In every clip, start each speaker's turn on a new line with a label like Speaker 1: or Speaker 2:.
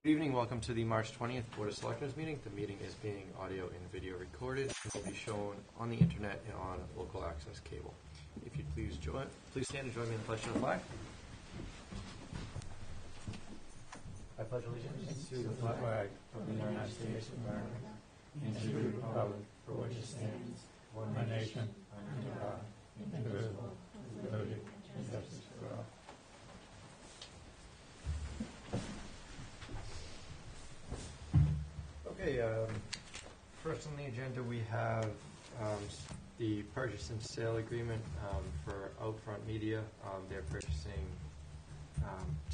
Speaker 1: Good evening, welcome to the March 20th Board of Selectmen meeting. The meeting is being audio and video recorded. It will be shown on the internet and on local access cable. If you'd please stand and join me in the pledge of the flag. I pledge allegiance to the flag of the United States of America and to the republic for which it stands, one nation, under God, indivisible, with liberty and justice for all. Okay, first on the agenda we have the purchase and sale agreement for Outfront Media. They're purchasing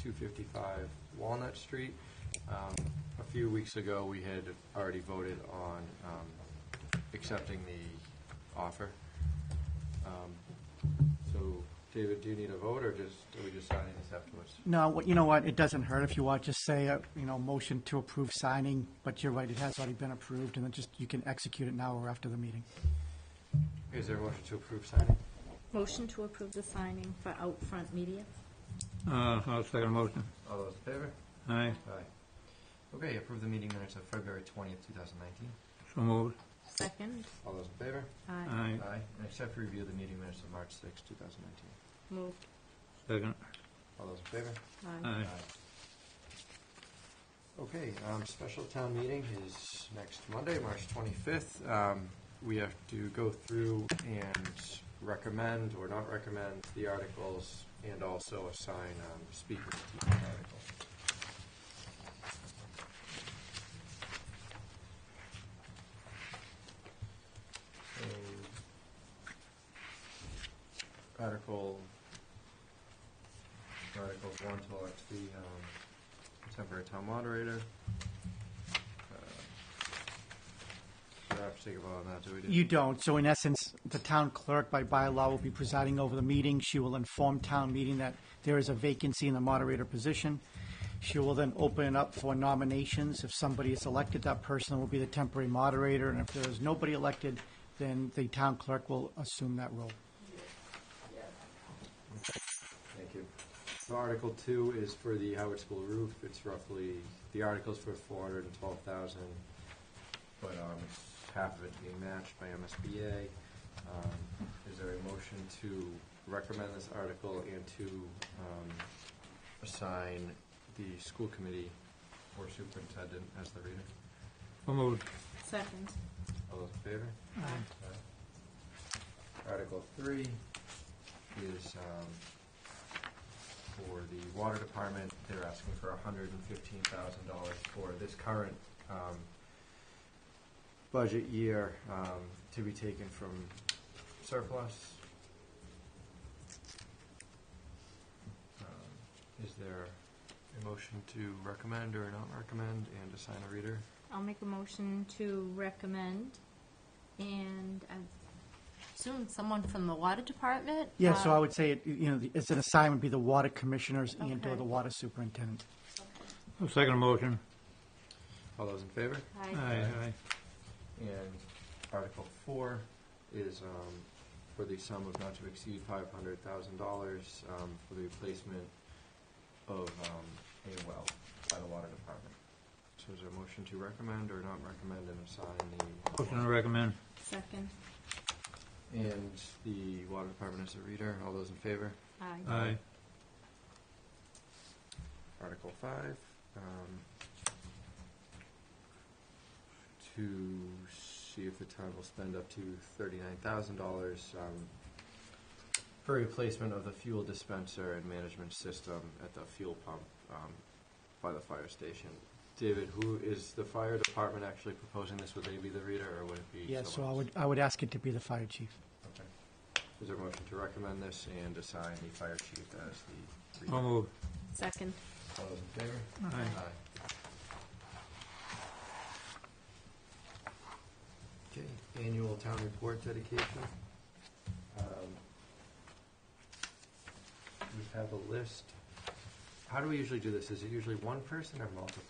Speaker 1: 255 Walnut Street. A few weeks ago we had already voted on accepting the offer. So, David, do you need a vote, or are we just signing this afterwards?
Speaker 2: No, you know what? It doesn't hurt if you want. Just say, motion to approve signing. But you're right; it has already been approved, and then you can execute it now or after the meeting.
Speaker 1: Is there a motion to approve signing?
Speaker 3: Motion to approve the signing for Outfront Media.
Speaker 4: I'll second the motion.
Speaker 1: All those in favor?
Speaker 4: Aye.
Speaker 1: Aye. Okay, approve the meeting minutes of February 20th, 2019.
Speaker 4: So moved.
Speaker 3: Second.
Speaker 1: All those in favor?
Speaker 3: Aye.
Speaker 4: Aye.
Speaker 1: Aye. And accept review of the meeting minutes of March 6th, 2019.
Speaker 3: Moved.
Speaker 4: Second.
Speaker 1: All those in favor?
Speaker 3: Aye.
Speaker 4: Aye.
Speaker 1: Okay, special town meeting is next Monday, March 25th. We have to go through and recommend or not recommend the articles and also assign speakers to each article. So, Articles 1 to elect the temporary town moderator. We don't have to take a vote on that, do we?
Speaker 2: You don't. So in essence, the town clerk by bylaw will be presiding over the meeting. She will inform town meeting that there is a vacancy in the moderator position. She will then open it up for nominations. If somebody is elected, that person will be the temporary moderator. And if there is nobody elected, then the town clerk will assume that role.
Speaker 1: Thank you. So Article 2 is for the Howard School roof. It's roughly, the article's for $412,000, but half of it being matched by MSBA. Is there a motion to recommend this article and to assign the school committee or superintendent as the reader?
Speaker 4: So moved.
Speaker 3: Second.
Speaker 1: All those in favor?
Speaker 3: Aye.
Speaker 1: Article 3 is for the water department. They're asking for $115,000 for this current budget year to be taken from surplus. Is there a motion to recommend or not recommend and assign a reader?
Speaker 3: I'll make a motion to recommend, and I assume someone from the water department?
Speaker 2: Yeah, so I would say, it's an assignment, be the water commissioners and or
Speaker 3: Okay.
Speaker 2: the water superintendent.
Speaker 4: I'll second the motion.
Speaker 1: All those in favor?
Speaker 3: Aye.
Speaker 4: Aye. Aye.
Speaker 1: And Article 4 is for the sum of not to exceed $500,000 for the replacement of a well by the water department. So is there a motion to recommend or not recommend and assign the...
Speaker 4: Motion to recommend.
Speaker 3: Second.
Speaker 1: And the water department as a reader. All those in favor?
Speaker 3: Aye.
Speaker 4: Aye.
Speaker 1: Article 5, to see if the town will spend up to $39,000 for replacement of the fuel dispenser and management system at the fuel pump by the fire station. David, who is the fire department actually proposing this? Would they be the reader, or would it be
Speaker 2: Yeah, so
Speaker 1: someone else?
Speaker 2: I would ask it to be the fire chief.
Speaker 1: Okay. Is there a motion to recommend this and assign the fire chief as the
Speaker 4: So
Speaker 1: reader?
Speaker 4: moved.
Speaker 3: Second.
Speaker 1: All those in favor?
Speaker 4: Aye.
Speaker 1: Okay, annual town report dedication. We have a list. How do we usually do this? Is it usually one person or multiple?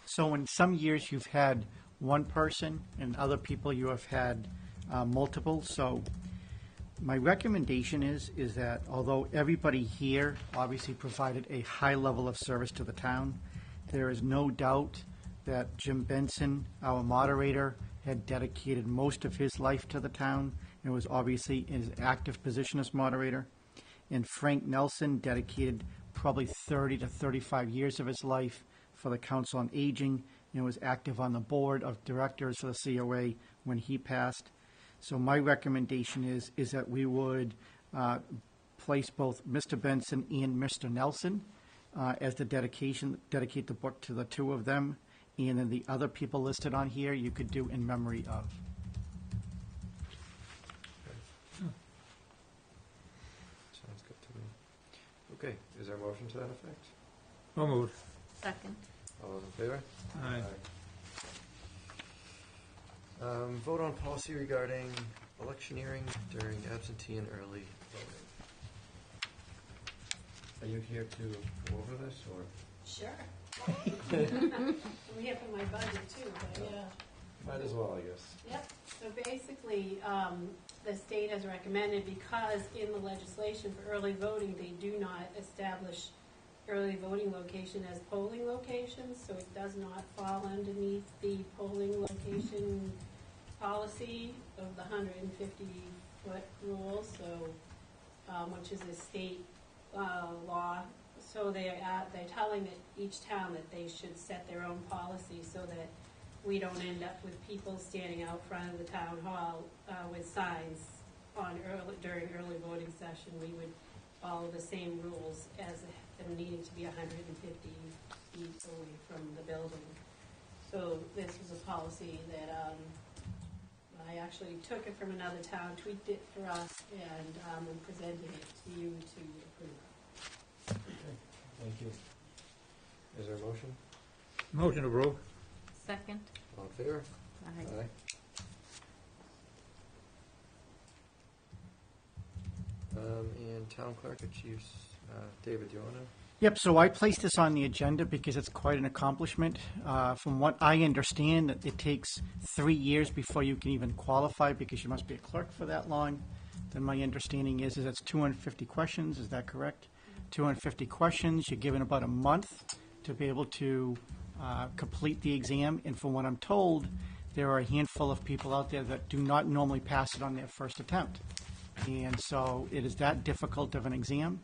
Speaker 2: So in some years, you've had one person, and other people you have had multiple. So my recommendation is that although everybody here obviously provided a high level of service to the town, There is no doubt that Jim Benson, our moderator, had dedicated most of his life to the town and was obviously in his active position as moderator. And Frank Nelson dedicated probably 30 to 35 years of his life for the Council on Aging and was active on the board of directors for the COA when he passed. So my recommendation is that we would place both Mr. Benson and Mr. Nelson as the dedicate the book to the two of them, and then the other people listed on here you could do in memory of.
Speaker 1: Sounds good to me. Okay, is there a motion to that effect?
Speaker 4: So moved.
Speaker 3: Second.
Speaker 1: All those in favor?
Speaker 4: Aye.
Speaker 1: Vote on policy regarding electioneering during absentee and early voting. Are you here to go over this, or?
Speaker 5: Sure. I'm here for my budget too, but yeah.
Speaker 1: Might as well, I guess.
Speaker 5: Yep, so basically, the state has recommended, because in the legislation for early voting, they do not establish early voting location as polling locations, so it does not fall underneath the polling location policy of the 150-foot rule, so, which is a state law. So they're telling each town that they should set their own policy so that we don't end up with people standing out front of the town hall with signs during early voting session. We would follow the same rules as them needing to be 150 feet away from the building. So this was a policy that I actually took it from another town, tweaked it for us, and presented it to you to approve.
Speaker 1: Okay, thank you. Is there a motion?
Speaker 4: Motion approved.
Speaker 3: Second.
Speaker 1: All in favor?
Speaker 3: Aye.
Speaker 1: And town clerk and chiefs, David, do you want to?
Speaker 2: Yep, so I placed this on the agenda because it's quite an accomplishment. From what I understand, it takes 3 years before you can even qualify because you must be a clerk for that long. Then my understanding is it's 250 questions, is that correct? 250 questions, you're given about a month to be able to complete the exam, and from what I'm told, there are a handful of people out there that do not normally pass it on their first attempt. And so it is that difficult of an exam.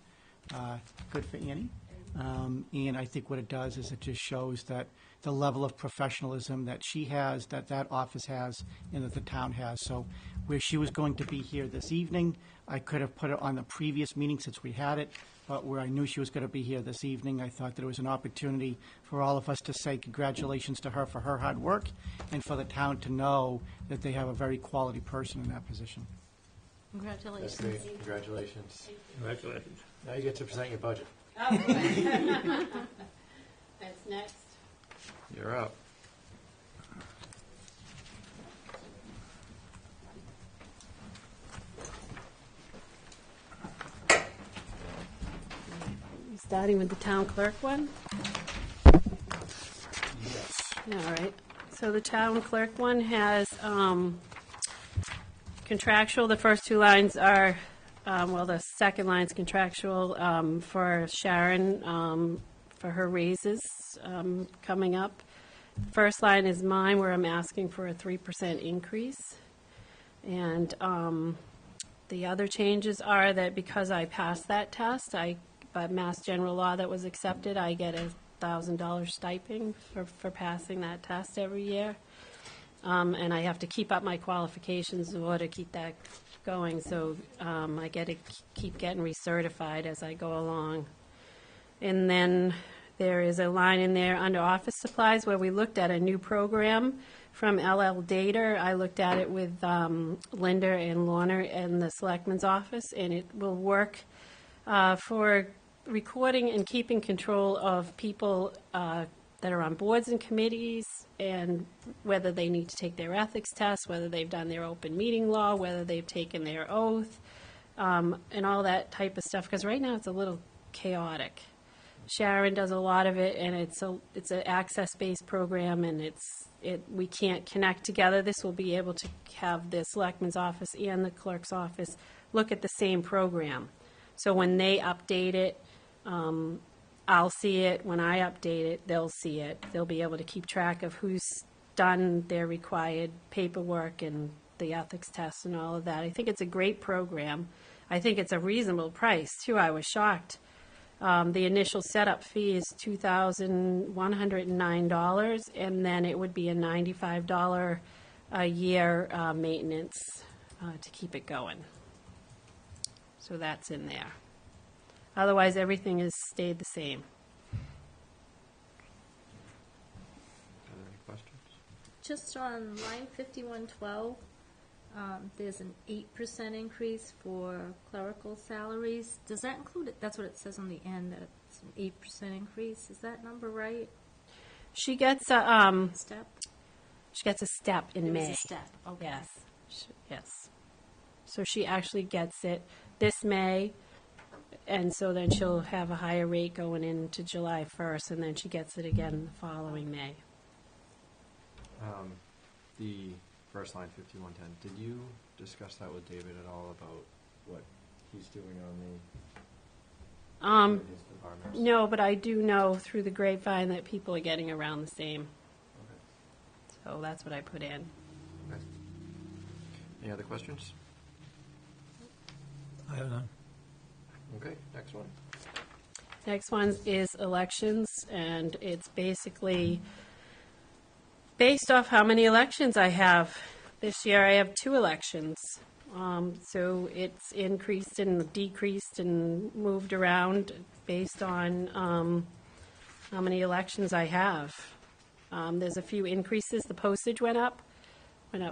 Speaker 2: Good for Annie. And I think what it does is it just shows that the level of professionalism that she has, that office has, and that the town has. So where she was going to be here this evening, I could have put it on the previous meeting since we had it, but where I knew she was going to be here this evening, I thought that it was an opportunity for all of us to say congratulations to her for her hard work and for the town to know that they have a very quality person in that position.
Speaker 3: Congratulations.
Speaker 1: That's great. Congratulations.
Speaker 4: Congratulations.
Speaker 1: Now you get to present your budget.
Speaker 5: Oh, that's next.
Speaker 1: You're up.
Speaker 5: Starting with the town clerk one.
Speaker 1: Yes.
Speaker 5: All right. So the town clerk one has contractual. The first two lines are, the second line's contractual for Sharon for her raises coming up. First line is mine, where I'm asking for a 3% increase. And the other changes are that because I passed that test, by Mass General Law that was accepted, I get a $1,000 stipend for passing that test every year. And I have to keep up my qualifications in order to keep that going. So I get to keep getting recertified as I go along. And then there is a line in there under office supplies where we looked at a new program from LL Data. I looked at it with Linda and Lorna in the Selectman's office, and it will work for recording and keeping control of people that are on boards and committees, and whether they need to take their ethics test, whether they've done their open meeting law, whether they've taken their oath, and all that type of stuff, because right now it's a little chaotic. Sharon does a lot of it, and it's an access-based program, and we can't connect together. This will be able to have the Selectman's office and the clerk's office look at the same program. So when they update it, I'll see it. When I update it, they'll see it. They'll be able to keep track of who's done their required paperwork and the ethics tests and all of that. I think it's a great program. I think it's a reasonable price, too. I was shocked. The initial setup fee is $2,109, and then it would be a $95 a year maintenance to keep it going. So that's in there. Otherwise, everything has stayed the same.
Speaker 1: Are there any questions?
Speaker 3: Just on line 5112, there's an 8% increase for clerical salaries. Does that include it? That's what it says on the end, that it's an 8% increase. Is that number right?
Speaker 5: She gets
Speaker 3: Step?
Speaker 5: a step in
Speaker 3: It was
Speaker 5: May.
Speaker 3: a step, okay.
Speaker 5: Yes, yes. So she actually gets it this May, and so then she'll have a higher rate going into July 1st, and then she gets it again the following May.
Speaker 1: The first line, 5110, did you discuss that with David at all about what he's doing on his departments?
Speaker 5: No, but I do know through the grapevine that people are getting around the same,
Speaker 1: Okay.
Speaker 5: so that's what I put in.
Speaker 1: Okay. Any other questions?
Speaker 4: I have none.
Speaker 1: Okay, next one.
Speaker 5: Next one is elections, and it's basically based off how many elections I have. This year I have 2 elections. So it's increased and decreased and moved around based on how many elections I have. There's a few increases. The postage went up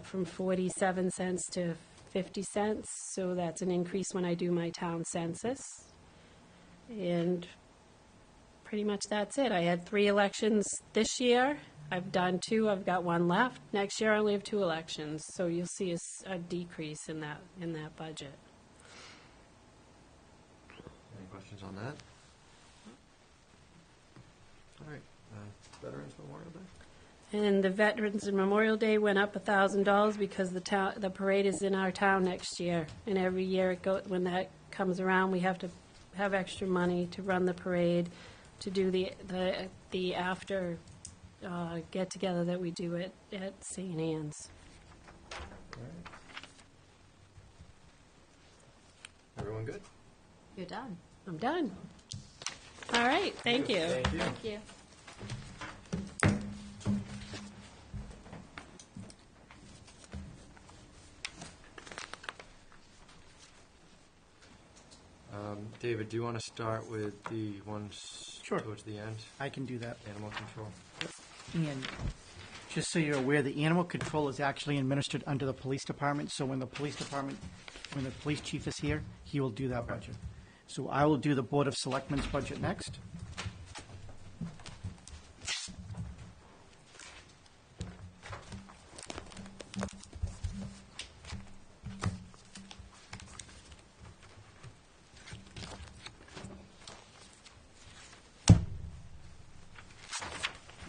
Speaker 5: from 47 cents to 50 cents. So that's an increase when I do my town census. And pretty much that's it. I had 3 elections this year. I've done 2. I've got 1 left. Next year I only have 2 elections. So you'll see a decrease in that budget.
Speaker 1: Any questions on that? All right, Veterans Memorial Day?
Speaker 5: And the Veterans and Memorial Day went up $1,000 because the parade is in our town next year. And every year when that comes around, we have to have extra money to run the parade, to do the after get together that we do at St. Anne's.
Speaker 1: All right. Everyone good?
Speaker 3: You're done.
Speaker 5: I'm done. All right, thank you.
Speaker 1: Thank you.
Speaker 3: Thank you.
Speaker 1: David, do you want to start with the ones
Speaker 2: Sure.
Speaker 1: towards the end?
Speaker 2: I can do that.
Speaker 1: Animal control?
Speaker 2: And just so you're aware, the animal control is actually administered under the police department, so when the police chief is here, he will do that
Speaker 1: Okay.
Speaker 2: budget. So I will do the Board of Selectmen's budget next.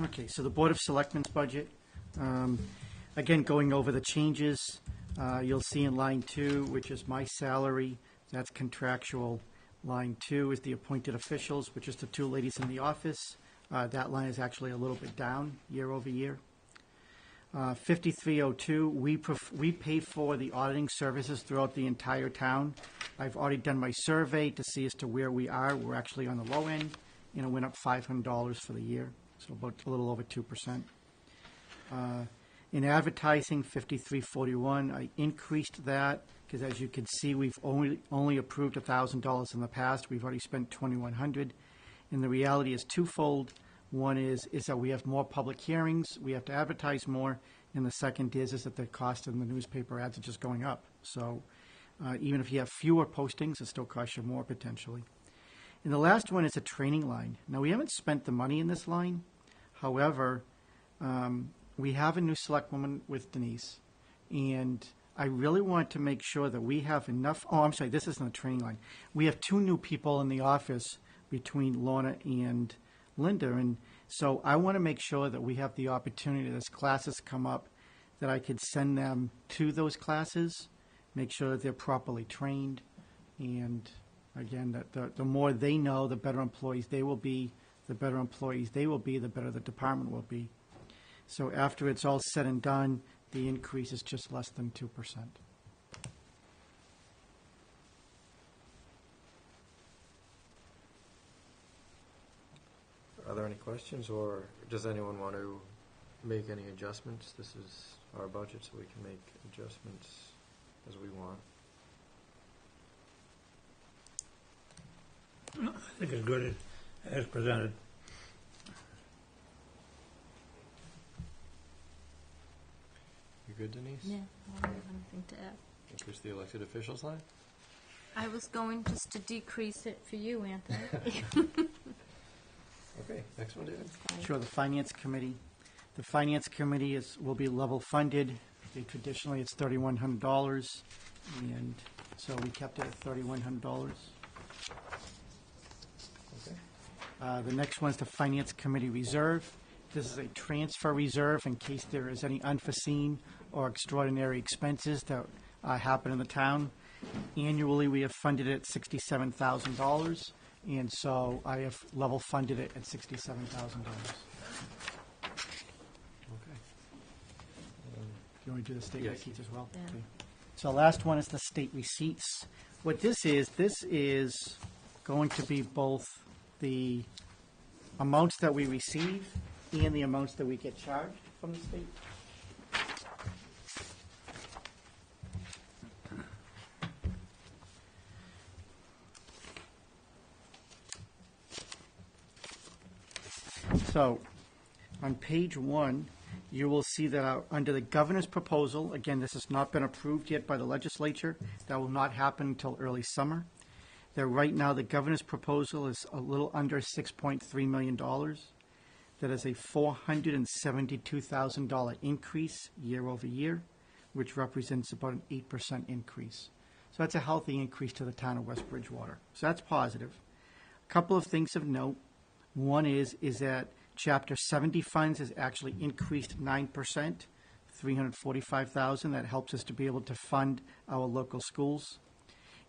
Speaker 2: Okay, so the Board of Selectmen's budget, again, going over the changes, you'll see in line 2, which is my salary, that's contractual. Line 2 is the appointed officials, which is the 2 ladies in the office. That line is actually a little bit down year over year. 5302, we pay for the auditing services throughout the entire town. I've already done my survey to see as to where we are. We're actually on the low end, and it went up $500 for the year, so about a little over 2%. In advertising, 5341, I increased that because, as you can see, we've only approved $1,000 in the past. We've already spent $2,100, and the reality is twofold. One is that we have more public hearings, we have to advertise more, and the second is that the cost of the newspaper ads are just going up. So even if you have fewer postings, it still costs you more potentially. And the last one is a training line. Now, we haven't spent the money in this line. However, we have a new selectwoman with Denise, and I really want to make sure that we have enough. Oh, I'm sorry, this isn't a training line. We have 2 new people in the office between Lorna and Linda, and so I want to make sure that we have the opportunity as classes come up that I could send them to those classes, make sure that they're properly trained, and Again, that the more they know, the better employees they will be, the better employees they will be, the better the department will be. So after it's all said and done, the increase is just less than 2%.
Speaker 1: Are there any questions, or does anyone want to make any adjustments? This is our budget, so we can make adjustments as we want.
Speaker 4: I think it's good as presented.
Speaker 1: You good, Denise?
Speaker 3: Yeah, I don't have anything to add.
Speaker 1: Increase the elected officials line?
Speaker 3: I was going just to decrease it for you, Anthony.
Speaker 1: Okay, next one, David.
Speaker 2: Sure, the Finance Committee. The Finance Committee will be level funded. Traditionally, it's $3,100, and so we kept it at $3,100.
Speaker 1: Okay.
Speaker 2: The next one is the Finance Committee Reserve. This is a transfer reserve in case there is any unforeseen or extraordinary expenses that happen in the town. Annually, we have funded it at $67,000, and so I have level funded it at $67,000.
Speaker 1: Okay.
Speaker 2: You want to do the state
Speaker 1: Yes.
Speaker 2: receipts as well?
Speaker 3: Yeah.
Speaker 2: Okay. So last one is the state receipts. What this is going to be both the amounts that we receive and the amounts that we get charged from the state. So, on page 1, you will see that under the governor's proposal, again, this has not been approved yet by the legislature. That will not happen until early summer. That right now, the governor's proposal is a little under $6.3 million. That is a $472,000 increase year over year, which represents about an 8% increase. So that's a healthy increase to the town of West Bridgewater. So that's positive. A couple of things of note. One is that Chapter 70 funds has actually increased 9%, $345,000. That helps us to be able to fund our local schools.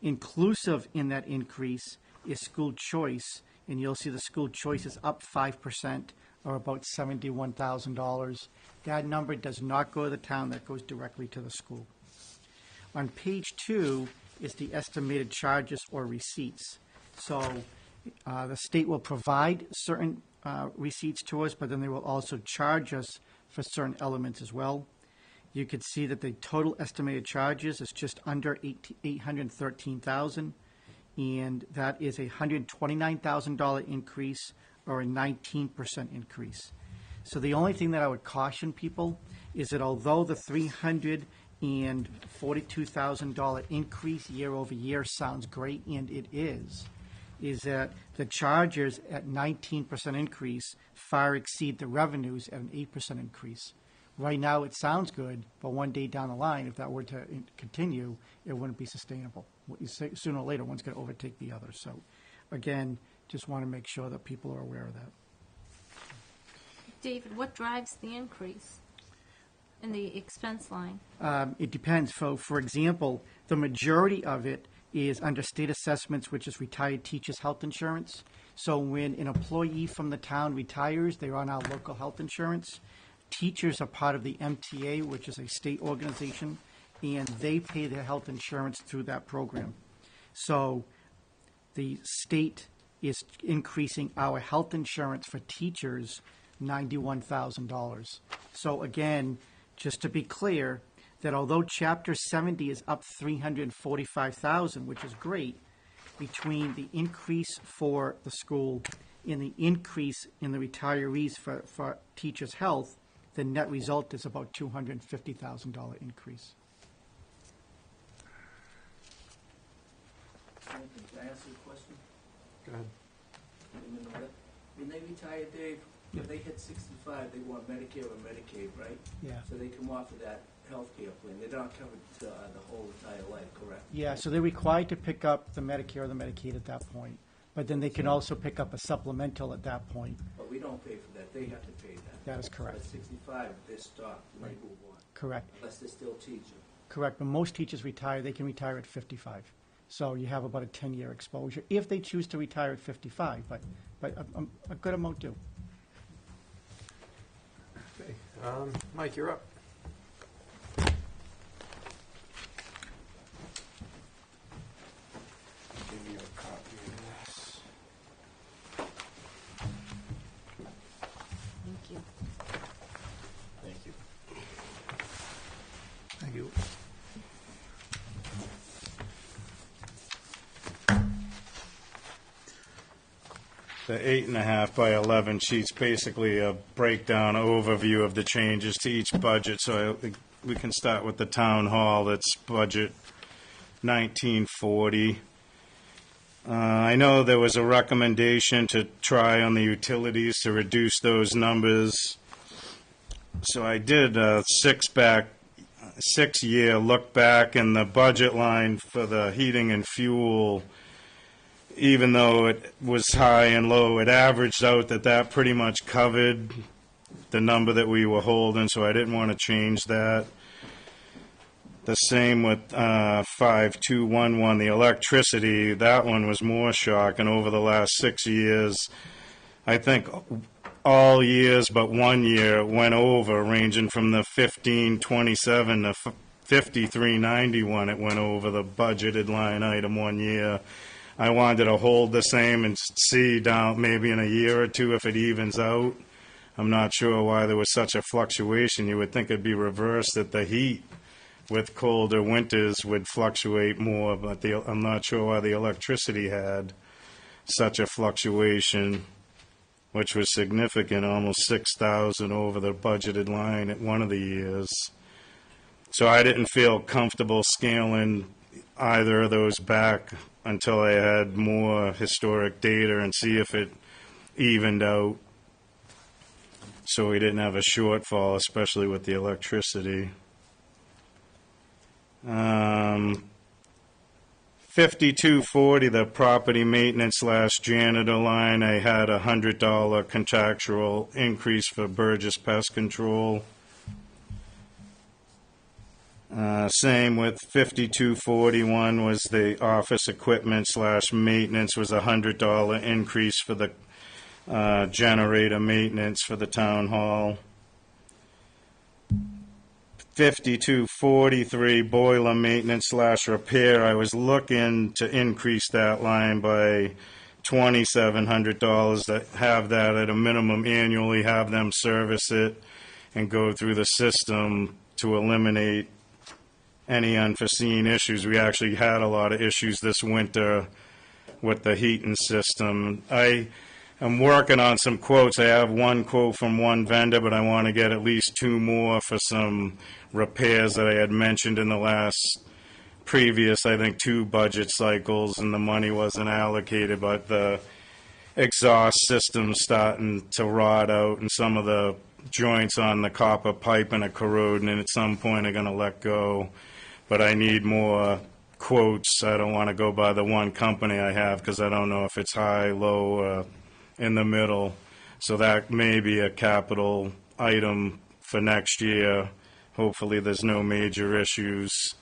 Speaker 2: Inclusive in that increase is school choice, and you'll see the school choice is up 5%, or about $71,000. That number does not go to the town, that goes directly to the school. On page 2 is the estimated charges or receipts. So the state will provide certain receipts to us, but then they will also charge us for certain elements as well. You could see that the total estimated charges is just under $813,000, and that is a $129,000 increase, or a 19% increase. So the only thing that I would caution people is that although the $342,000 increase year over year sounds great, and it is that the charges at 19% increase far exceed the revenues at an 8% increase. Right now, it sounds good, but one day down the line, if that were to continue, it wouldn't be sustainable. Sooner or later, one's going to overtake the other. So, again, just want to make sure that people are aware of that.
Speaker 3: David, what drives the increase in the expense line?
Speaker 2: It depends. For example, the majority of it is under state assessments, which is retired teachers' health insurance. So when an employee from the town retires, they're on our local health insurance. Teachers are part of the MTA, which is a state organization, and they pay their health insurance through that program. So the state is increasing our health insurance for teachers $91,000. So again, just to be clear, that although Chapter 70 is up $345,000, which is great, between the increase for the school and the increase in the retirees for teachers' health, the net result is about $250,000 increase.
Speaker 6: Can I ask you a question?
Speaker 1: Go ahead.
Speaker 6: When they retire, Dave, if they hit 65, they want Medicare or Medicaid, right?
Speaker 2: Yeah.
Speaker 6: So they come off of that health care plan. They're not covered the whole entire life, correct?
Speaker 2: Yeah, so they're required to pick up the Medicare or the Medicaid at that point. But then they can also pick up a supplemental at that point.
Speaker 6: But we don't pay for that. They have to pay that.
Speaker 2: That is correct.
Speaker 6: At 65, they're stopped. They
Speaker 2: Right.
Speaker 6: move on.
Speaker 2: Correct.
Speaker 6: Unless they're still teaching.
Speaker 2: Correct, but most teachers retire, they can retire at 55. So you have about a 10-year exposure, if they choose to retire at 55, but a good amount do.
Speaker 1: Okay. Mike, you're up. Give you a copy of this.
Speaker 3: Thank you.
Speaker 1: Thank you.
Speaker 4: Thank you.
Speaker 7: The 8.5 by 11 sheet's basically a breakdown overview of the changes to each budget. So I think we can start with the town hall. That's budget 1940. I know there was a recommendation to try on the utilities to reduce those numbers. So I did a 6-year look back, and the budget line for the heating and fuel, even though it was high and low, it averaged out that pretty much covered the number that we were holding, so I didn't want to change that. The same with 5211, the electricity, that one was more shocking over the last 6 years. I think all years but 1 year went over, ranging from the 1527 to 5391. It went over the budgeted line item 1 year. I wanted to hold the same and see down maybe in a year or two if it evens out. I'm not sure why there was such a fluctuation. You would think it'd be reversed, that the heat with colder winters would fluctuate more, but I'm not sure why the electricity had such a fluctuation, which was significant, almost 6,000 over the budgeted line at one of the years. So I didn't feel comfortable scaling either of those back until I had more historic data and see if it evened out, so we didn't have a shortfall, especially with the electricity. 5240, the property maintenance / janitor line, I had a $100 contractual increase for Burgess Pest Control. Same with 5241 was the office equipment / maintenance, was a $100 increase for the generator maintenance for the town hall. 5243 boiler maintenance / repair, I was looking to increase that line by $2,700 to have that at a minimum annually, have them service it and go through the system to eliminate any unforeseen issues. We actually had a lot of issues this winter with the heating system. I'm working on some quotes. I have one quote from one vendor, but I want to get at least 2 more for some repairs that I had mentioned in the last previous, I think, 2 budget cycles, and the money wasn't allocated, but the exhaust system's starting to rot out, and some of the joints on the copper piping are corroding, and at some point are going to let go. But I need more quotes. I don't want to go by the one company I have because I don't know if it's high, low, in the middle. So that may be a capital item for next year. Hopefully there's no major issues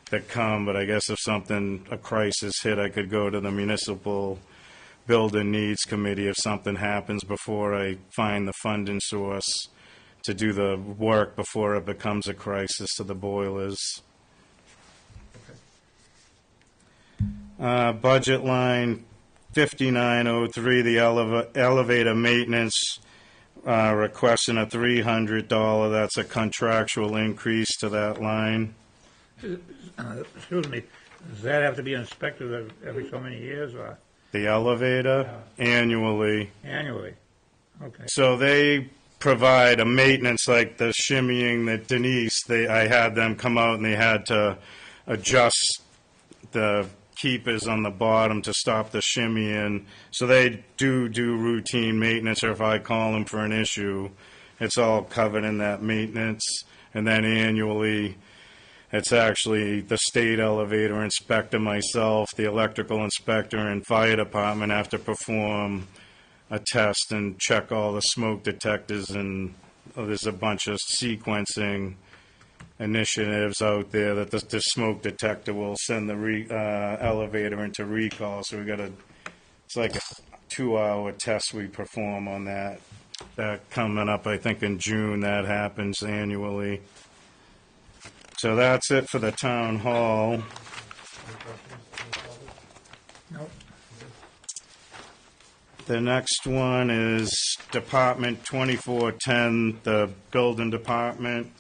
Speaker 7: that come, but I guess if a crisis hit, I could go to the Municipal Building Needs Committee if something happens before I find the funding source to do the work before it becomes a crisis to the boilers. Budget line 5903, the elevator maintenance, requesting a $300. That's a contractual increase to that line.
Speaker 4: Excuse me, does that have to be inspected every so many years or
Speaker 7: The elevator, annually.
Speaker 4: annually? Okay.
Speaker 7: So they provide a maintenance like the shimmying that Denise, I had them come out and they had to adjust the keepers on the bottom to stop the shimmying. So they do routine maintenance, or if I call them for an issue, it's all covered in that maintenance. And then annually, it's actually the state elevator inspector, myself, the electrical inspector, and fire department have to perform a test and check all the smoke detectors, and there's a bunch of sequencing initiatives out there that the smoke detector will send the elevator into recall. So it's like a 2-hour test we perform on that. That coming up, I think, in June. That happens annually. So that's it for the town hall.
Speaker 1: Any questions? Any comments?
Speaker 4: Nope.
Speaker 7: The next one is Department 2410, the building department.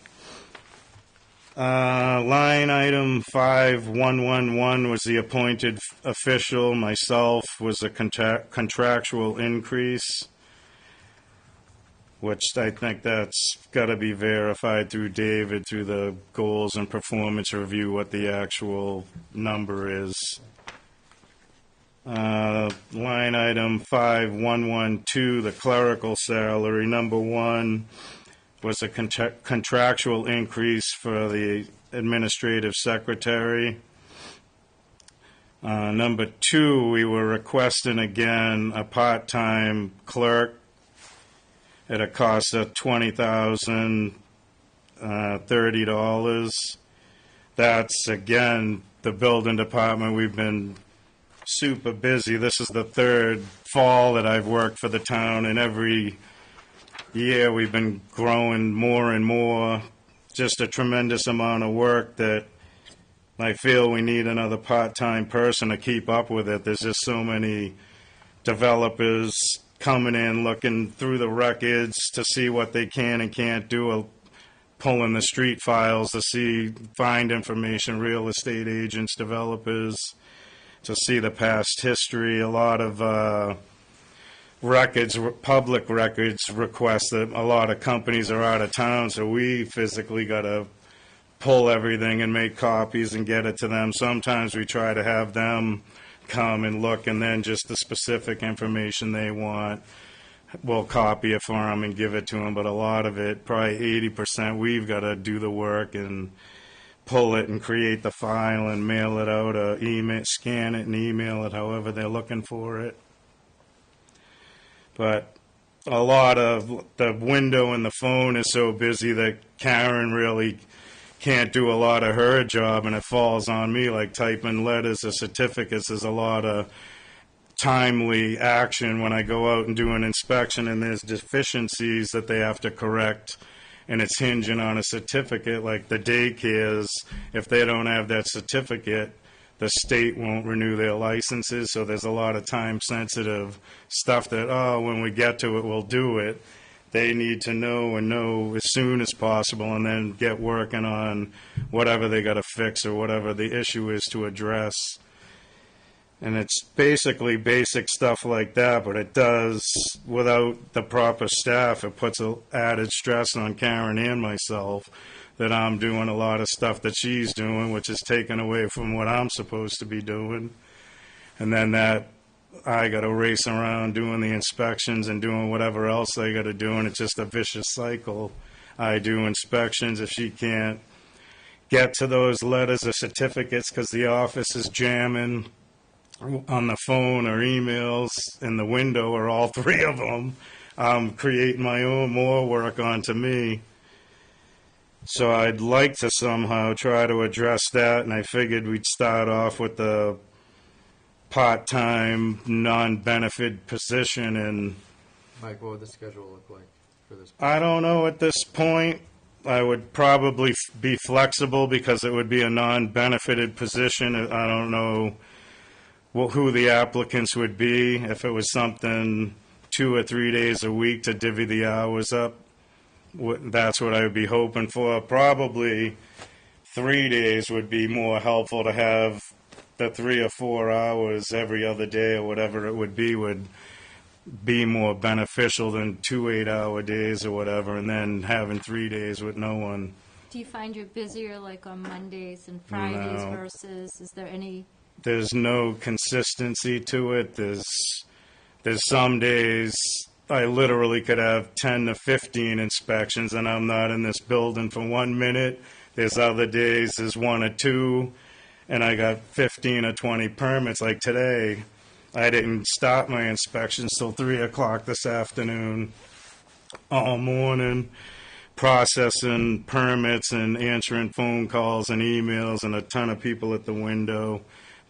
Speaker 7: Line item 5111 was the appointed official. Myself was a contractual increase, which I think that's got to be verified through David, through the goals and performance review, what the actual number is. Line item 5112, the clerical salary, number 1 was a contractual increase for the administrative secretary. Number 2, we were requesting again a part-time clerk at a cost of $20,030. That's, again, the building department. We've been super busy. This is the 3rd fall that I've worked for the town, and every year we've been growing more and more. Just a tremendous amount of work that I feel we need another part-time person to keep up with it. There's just so many developers coming in, looking through the records to see what they can and can't do, pulling the street files to find information, real estate agents, developers, to see the past history. A lot of records, public records requests that a lot of companies are out of town, so we physically got to pull everything and make copies and get it to them. Sometimes we try to have them come and look, and then just the specific information they want, we'll copy it for them and give it to them. But a lot of it, probably 80%, we've got to do the work and pull it and create the file and mail it out, or scan it and email it, however they're looking for it. But a lot of the window and the phone is so busy that Karen really can't do a lot of her job, and it falls on me, like typing letters or certificates. There's a lot of timely action when I go out and do an inspection, and there's deficiencies that they have to correct, and it's hinging on a certificate. Like the daycares, if they don't have that certificate, the state won't renew their licenses. So there's a lot of time-sensitive stuff that, when we get to it, we'll do it. They need to know as soon as possible, and then get working on whatever they got to fix or whatever the issue is to address. And it's basically basic stuff like that, but it does, without the proper staff, it puts an added stress on Karen and myself that I'm doing a lot of stuff that she's doing, which is taken away from what I'm supposed to be doing. And then that I got to race around doing the inspections and doing whatever else I got to do, and it's just a vicious cycle. I do inspections. If she can't get to those letters or certificates because the office is jamming on the phone or emails in the window, or all 3 of them, I'm creating my own more work onto me. So I'd like to somehow try to address that, and I figured we'd start off with the part-time, non-benefit position. And
Speaker 1: Mike, what would the schedule look like for this?
Speaker 7: I don't know at this point. I would probably be flexible because it would be a non-benefited position. I don't know who the applicants would be. If it was something 2 or 3 days a week to divvy the hours up, that's what I would be hoping for. Probably 3 days would be more helpful, to have the 3 or 4 hours every other day or whatever it would be more beneficial than 2 8-hour days or whatever, and then having 3 days with no one.
Speaker 3: Do you find you're busier like on Mondays and Fridays
Speaker 7: No.
Speaker 3: versus, is there any?
Speaker 7: There's no consistency to it. There's some days I literally could have 10 to 15 inspections, and I'm not in this building for 1 minute. There's other days there's 1 or 2, and I got 15 or 20 permits. Like today, I didn't start my inspections till 3 o'clock this afternoon, all morning, processing permits and answering phone calls and emails and a ton of people at the window.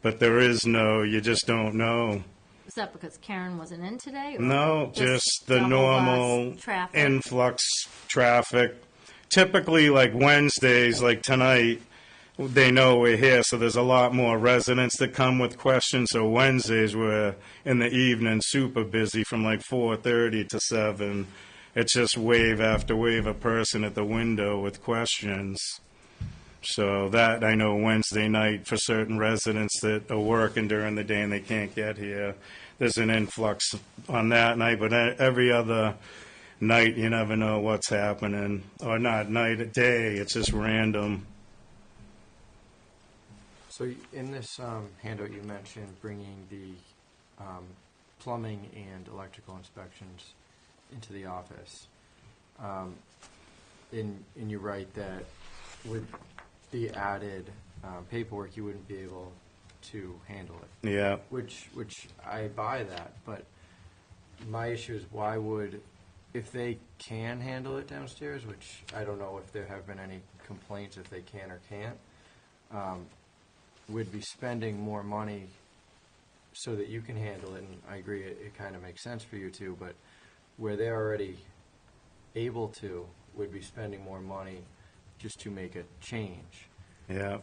Speaker 7: But there is no, you just don't know.
Speaker 3: Is that because Karen wasn't in today? Or
Speaker 7: No, just the
Speaker 3: double
Speaker 7: normal
Speaker 3: bus traffic?
Speaker 7: influx traffic. Typically, like Wednesdays, like tonight, they know we're here, so there's a lot more residents that come with questions. So Wednesdays, we're in the evening super busy from like 4:30 to 7. It's just wave after wave of person at the window with questions. So that, I know Wednesday night for certain residents that are working during the day and they can't get here, there's an influx on that night, but every other night, you never know what's happening. Or not night, day, it's just random.
Speaker 1: So in this handout, you mentioned bringing the plumbing and electrical inspections into the office. And you write that with the added paperwork, you wouldn't be able to handle it.
Speaker 7: Yeah.
Speaker 1: Which I buy that, but my issue is why would, if they can handle it downstairs, which I don't know if there have been any complaints if they can or can't, would be spending more money so that you can handle it, and I agree it kind of makes sense for you to, but where they're already able to, would be spending more money just to make a change.
Speaker 7: Yeah.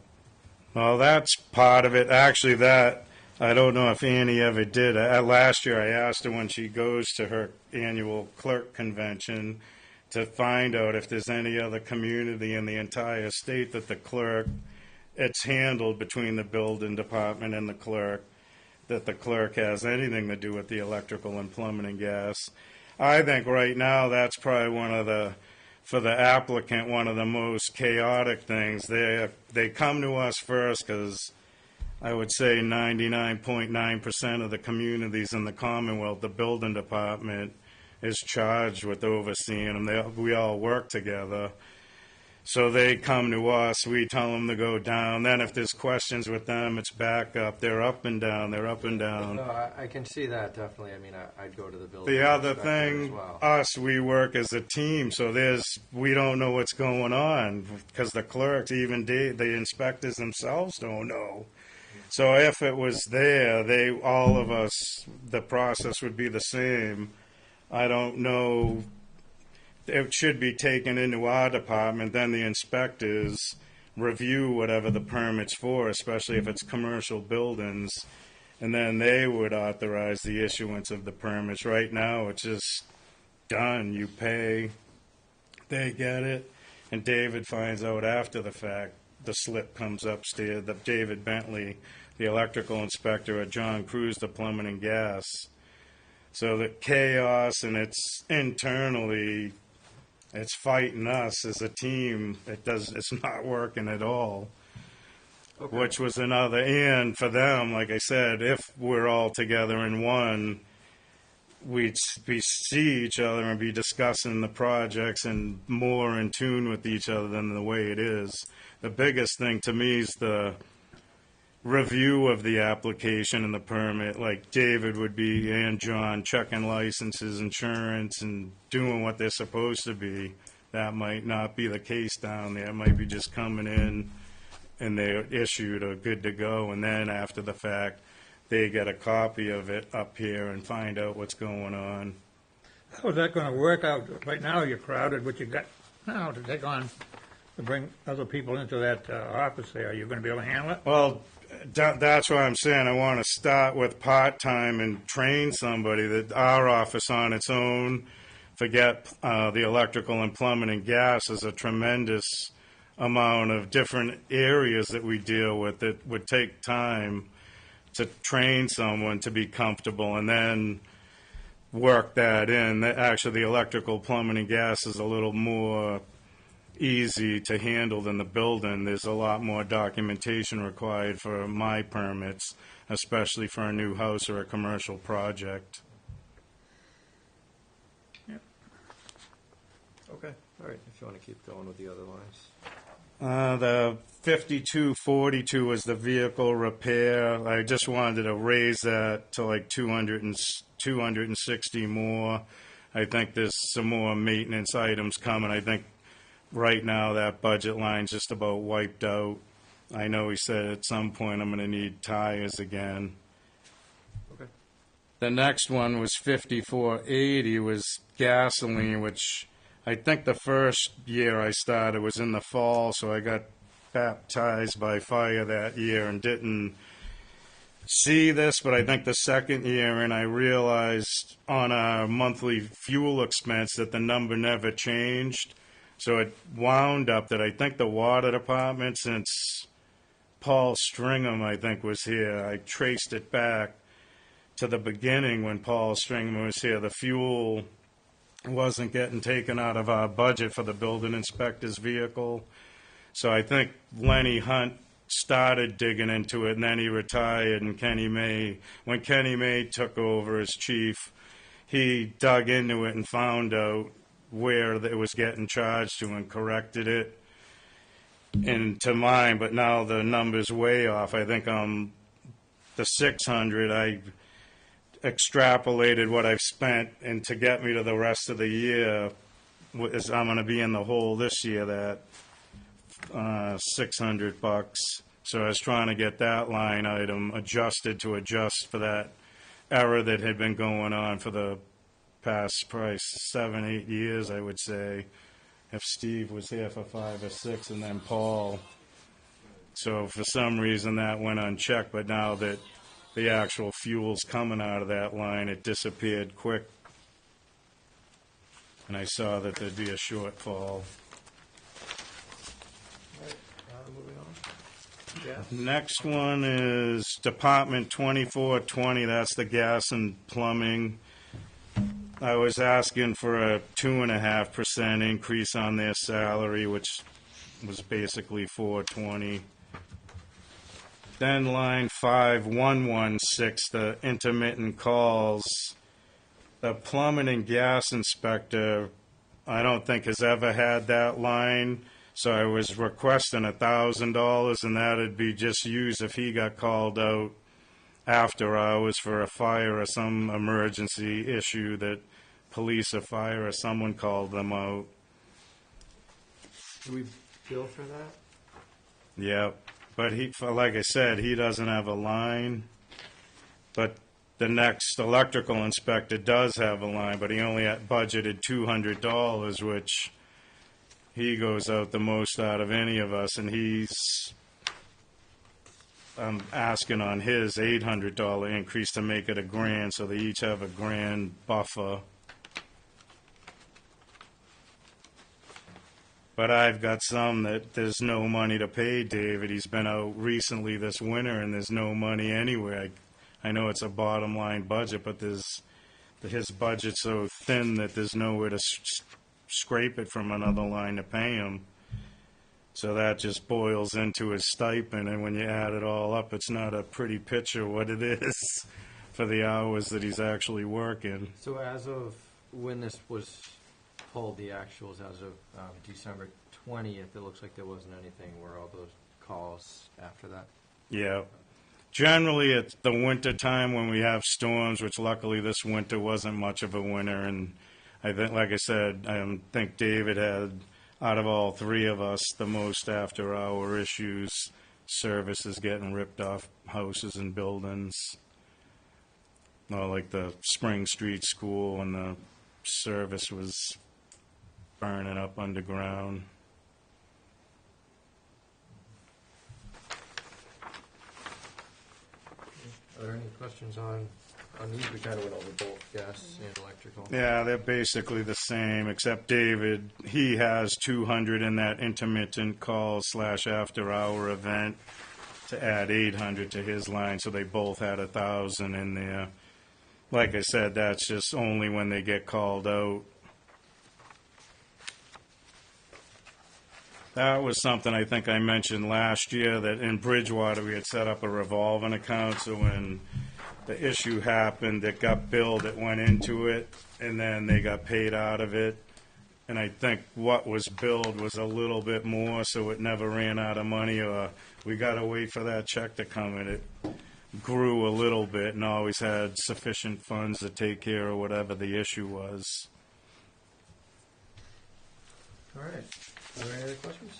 Speaker 7: Well, that's part of it. Actually, that, I don't know if Annie ever did. Last year, I asked her when she goes to her annual clerk convention to find out if there's any other community in the entire state that the clerk, it's handled between the building department and the clerk, that the clerk has anything to do with the electrical and plumbing and gas. I think right now that's probably one of the, for the applicant, one of the most chaotic things. They come to us first because I would say 99.9% of the communities in the Commonwealth, the building department is charged with overseeing them. We all work together. So they come to us, we tell them to go down. Then if there's questions with them, it's back up. They're up and down, they're up and down.
Speaker 1: No, I can see that, definitely. I mean, I'd go to the building.
Speaker 7: The other
Speaker 1: inspector
Speaker 7: thing,
Speaker 1: as well.
Speaker 7: us, we work as a team, so we don't know what's going on, because the clerks, even the inspectors themselves don't know. So if it was there, all of us, the process would be the same. I don't know. It should be taken into our department, then the inspectors review whatever the permit's for, especially if it's commercial buildings, and then they would authorize the issuance of the permits. Right now, it's just done. You pay, they get it, and David finds out after the fact. The slip comes upstairs, David Bentley, the electrical inspector, or John Cruz, the plumbing and gas. So the chaos, and it's internally, it's fighting us as a team. It's not working at all. Okay. Which was another, and for them, like I said, if we're all together in one, we'd see each other and be discussing the projects and more in tune with each other than the way it is. The biggest thing to me is the review of the application and the permit, like David would be, and John, checking licenses, insurance, and doing what they're supposed to be. That might not be the case down there. It might be just coming in and they're issued or good to go, and then after the fact, they get a copy of it up here and find out what's going on.
Speaker 4: How's that going to work out? Right now, you're crowded. What you got now to take on, to bring other people into that office there, are you going to be able to handle it?
Speaker 7: Well, that's why I'm saying I want to start with part-time and train somebody. That our office on its own, forget the electrical and plumbing and gas, is a tremendous amount of different areas that we deal with. It would take time to train someone to be comfortable and then work that in. Actually, the electrical, plumbing, and gas is a little more easy to handle than the building. There's a lot more documentation required for my permits, especially for a new house or a commercial project.
Speaker 4: Yep.
Speaker 1: Okay, all right, if you want to keep going with the other lines.
Speaker 7: The 5242 is the vehicle repair. I just wanted to raise that to like 260 more. I think there's some more maintenance items coming. I think right now that budget line's just about wiped out. I know he said at some point I'm gonna need tires again.
Speaker 1: Okay.
Speaker 7: The next one was 5480, was gasoline, which I think the first year I started was in the fall, so I got baptized by fire that year and didn't see this, but I think the second year, and I realized on our monthly fuel expense that the number never changed. So it wound up that I think the water department, since Paul Stringham, I think, was here, I traced it back to the beginning when Paul Stringham was here. The fuel wasn't getting taken out of our budget for the building inspector's vehicle. So I think Lenny Hunt started digging into it, and then he retired, and when Kenny May took over as chief, he dug into it and found out where it was getting charged to and corrected it into mine, but now the number's way off. I think on the 600, I extrapolated what I've spent, and to get me to the rest of the year, I'm going to be in the hole this year, that $600. So I was trying to get that line item adjusted to adjust for that error that had been going on for the past probably 7-8 years, I would say, if Steve was here for 5 or 6, and then Paul. So for some reason that went unchecked, but now that the actual fuel's coming out of that line, it disappeared quick. And I saw that there'd be a shortfall.
Speaker 1: Moving on. Gas.
Speaker 7: Next one is Department 2420, that's the gas and plumbing. I was asking for a 2.5% increase on their salary, which was basically $420. Then line 5116, the intermittent calls. The plumbing and gas inspector, I don't think has ever had that line. So I was requesting $1,000, and that'd be just used if he got called out after hours for a fire or some emergency issue that police or fire or someone called them out.
Speaker 1: Do we bill for that?
Speaker 7: Yeah, but like I said, he doesn't have a line. But the next electrical inspector does have a line, but he only had budgeted $200, which he goes out the most out of any of us, and I'm asking on his $800 increase to make it $1,000, so they each have $1,000 buffer. But I've got some that there's no money to pay David. He's been out recently this winter, and there's no money anywhere. I know it's a bottom line budget, but his budget's so thin that there's nowhere to scrape it from another line to pay him. So that just boils into his stipend, and when you add it all up, it's not a pretty picture what it is for the hours that he's actually working.
Speaker 1: So as of when this was pulled, the actuals as of December 20th, it looks like there wasn't anything. Were all those calls after that?
Speaker 7: Yeah. Generally, it's the winter time when we have storms, which luckily this winter wasn't much of a winter, and I think, like I said, I think David had, out of all three of us, the most after-hour issues. Services getting ripped off houses and buildings. Like the Spring Street School, and the service was burning up underground.
Speaker 1: Are there any questions on these? We kind of went over both gas and electrical.
Speaker 7: Yeah, they're basically the same, except David, he has 200 in that intermittent call / after hour event to add 800 to his line, so they both had 1,000 in there. Like I said, that's just only when they get called out. That was something I think I mentioned last year, that in Bridgewater we had set up a revolving account, so when the issue happened, it got billed, it went into it, and then they got paid out of it. And I think what was billed was a little bit more, so it never ran out of money, or we got to wait for that check to come, and it grew a little bit and always had sufficient funds to take care of whatever the issue was.
Speaker 1: All right. Are there any other questions?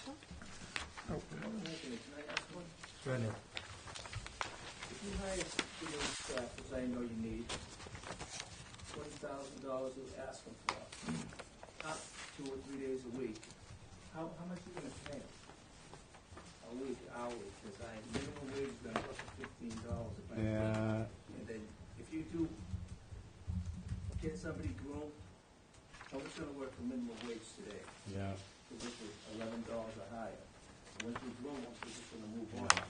Speaker 6: Anthony, can I ask one?
Speaker 1: Go ahead, Neil.
Speaker 6: If you hire civilian staff, which I know you need, $20,000 is asking for, up 2 or 3 days a week, how much are you gonna pay them? A week, hourly, because minimum wage is gonna go up to $15 if I.
Speaker 7: Yeah,
Speaker 6: And then, if you do get somebody groomed, how much gonna work for minimum wage today?
Speaker 7: yeah.
Speaker 6: Which is $11 or higher. Once you groom them, we're just gonna move on.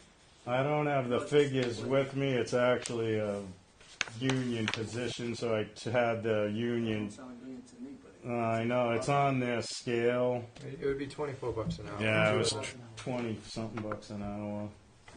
Speaker 7: I don't have the figures with me. It's actually a union position, so I had the union.
Speaker 6: Don't sound green to me, but.
Speaker 7: I know, it's on their scale.
Speaker 1: It would be $24 an hour.
Speaker 7: Yeah, it was 20-something bucks an hour.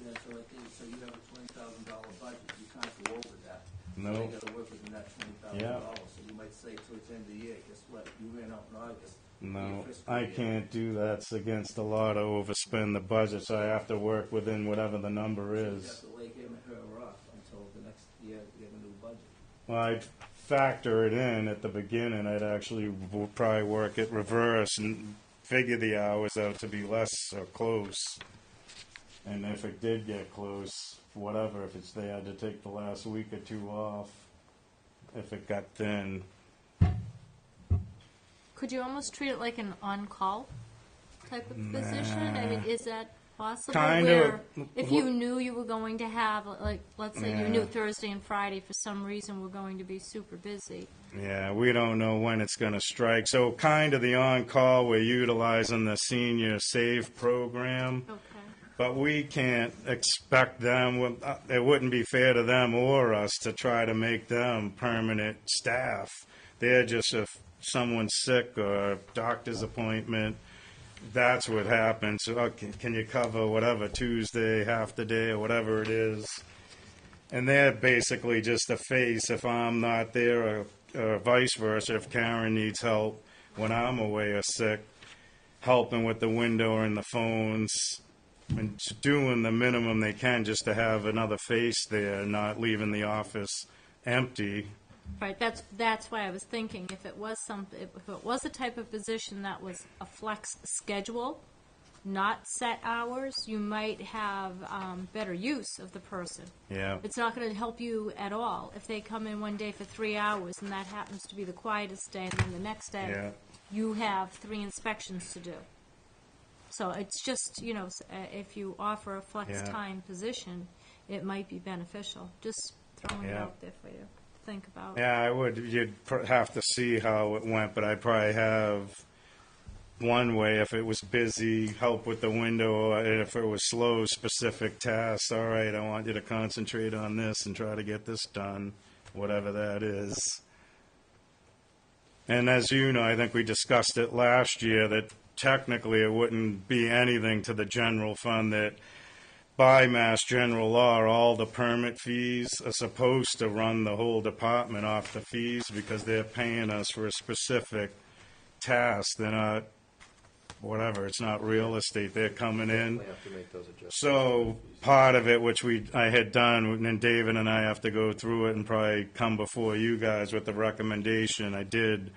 Speaker 6: Yeah, so I think, so you have a $20,000 budget, you can't go over that. So
Speaker 7: No.
Speaker 6: you gotta work within that $20,000.
Speaker 7: Yeah.
Speaker 6: So you might say towards the end of the year, guess what, you ran out in August.
Speaker 7: No, I can't do that. It's against the law to overspend the budget, so I have to work within whatever the number
Speaker 6: You have
Speaker 7: is.
Speaker 6: to lay him and her off until the next year, you have a new budget.
Speaker 7: Well, I'd factor it in at the beginning. I'd actually probably work it reverse and figure the hours out to be less or close. And if it did get close, whatever, if it's, they had to take the last week or two off, if it got thin.
Speaker 3: Could you almost treat it like an on-call type of position? I mean, is that possible?
Speaker 7: Kind
Speaker 3: Where
Speaker 7: of.
Speaker 3: if you knew you were going to have, like, let's say you knew
Speaker 7: Yeah.
Speaker 3: Thursday and Friday for some reason were going to be super busy.
Speaker 7: Yeah, we don't know when it's going to strike. So kind of the on-call, we're utilizing the senior save program.
Speaker 3: Okay.
Speaker 7: But we can't expect them, it wouldn't be fair to them or us to try to make them permanent staff. They're just, if someone's sick or a doctor's appointment, that's what happens. So, okay, can you cover whatever, Tuesday, half the day, or whatever it is? And they're basically just a face if I'm not there, or vice versa, if Karen needs help when I'm away or sick, helping with the window and the phones, and doing the minimum they can just to have another face there, not leaving the office empty.
Speaker 3: Right, that's why I was thinking, if it was a type of position that was a flex schedule, not set hours, you might have better use of the person.
Speaker 7: Yeah,
Speaker 3: It's not going to help you at all if they come in one day for 3 hours and that happens to be the quietest day, and then the next day
Speaker 7: yeah.
Speaker 3: you have 3 inspections to do. So it's just, if you offer a flex
Speaker 7: Yeah.
Speaker 3: time position, it might be beneficial. Just throwing it
Speaker 7: Yeah.
Speaker 3: out there for you to think about.
Speaker 7: Yeah, I would. You'd have to see how it went, but I'd probably have one way if it was busy, help with the window, and if it was slow, specific tasks. All right, I want you to concentrate on this and try to get this done, whatever that is. And as you know, I think we discussed it last year, that technically it wouldn't be anything to the general fund, that by Mass General Law, all the permit fees are supposed to run the whole department off the fees because they're paying us for a specific task. They're not, whatever, it's not real estate. They're coming in.
Speaker 1: Definitely have to make those adjustments.
Speaker 7: So part of it, which I had done, and David and I have to go through it and probably come before you guys with the recommendation. I did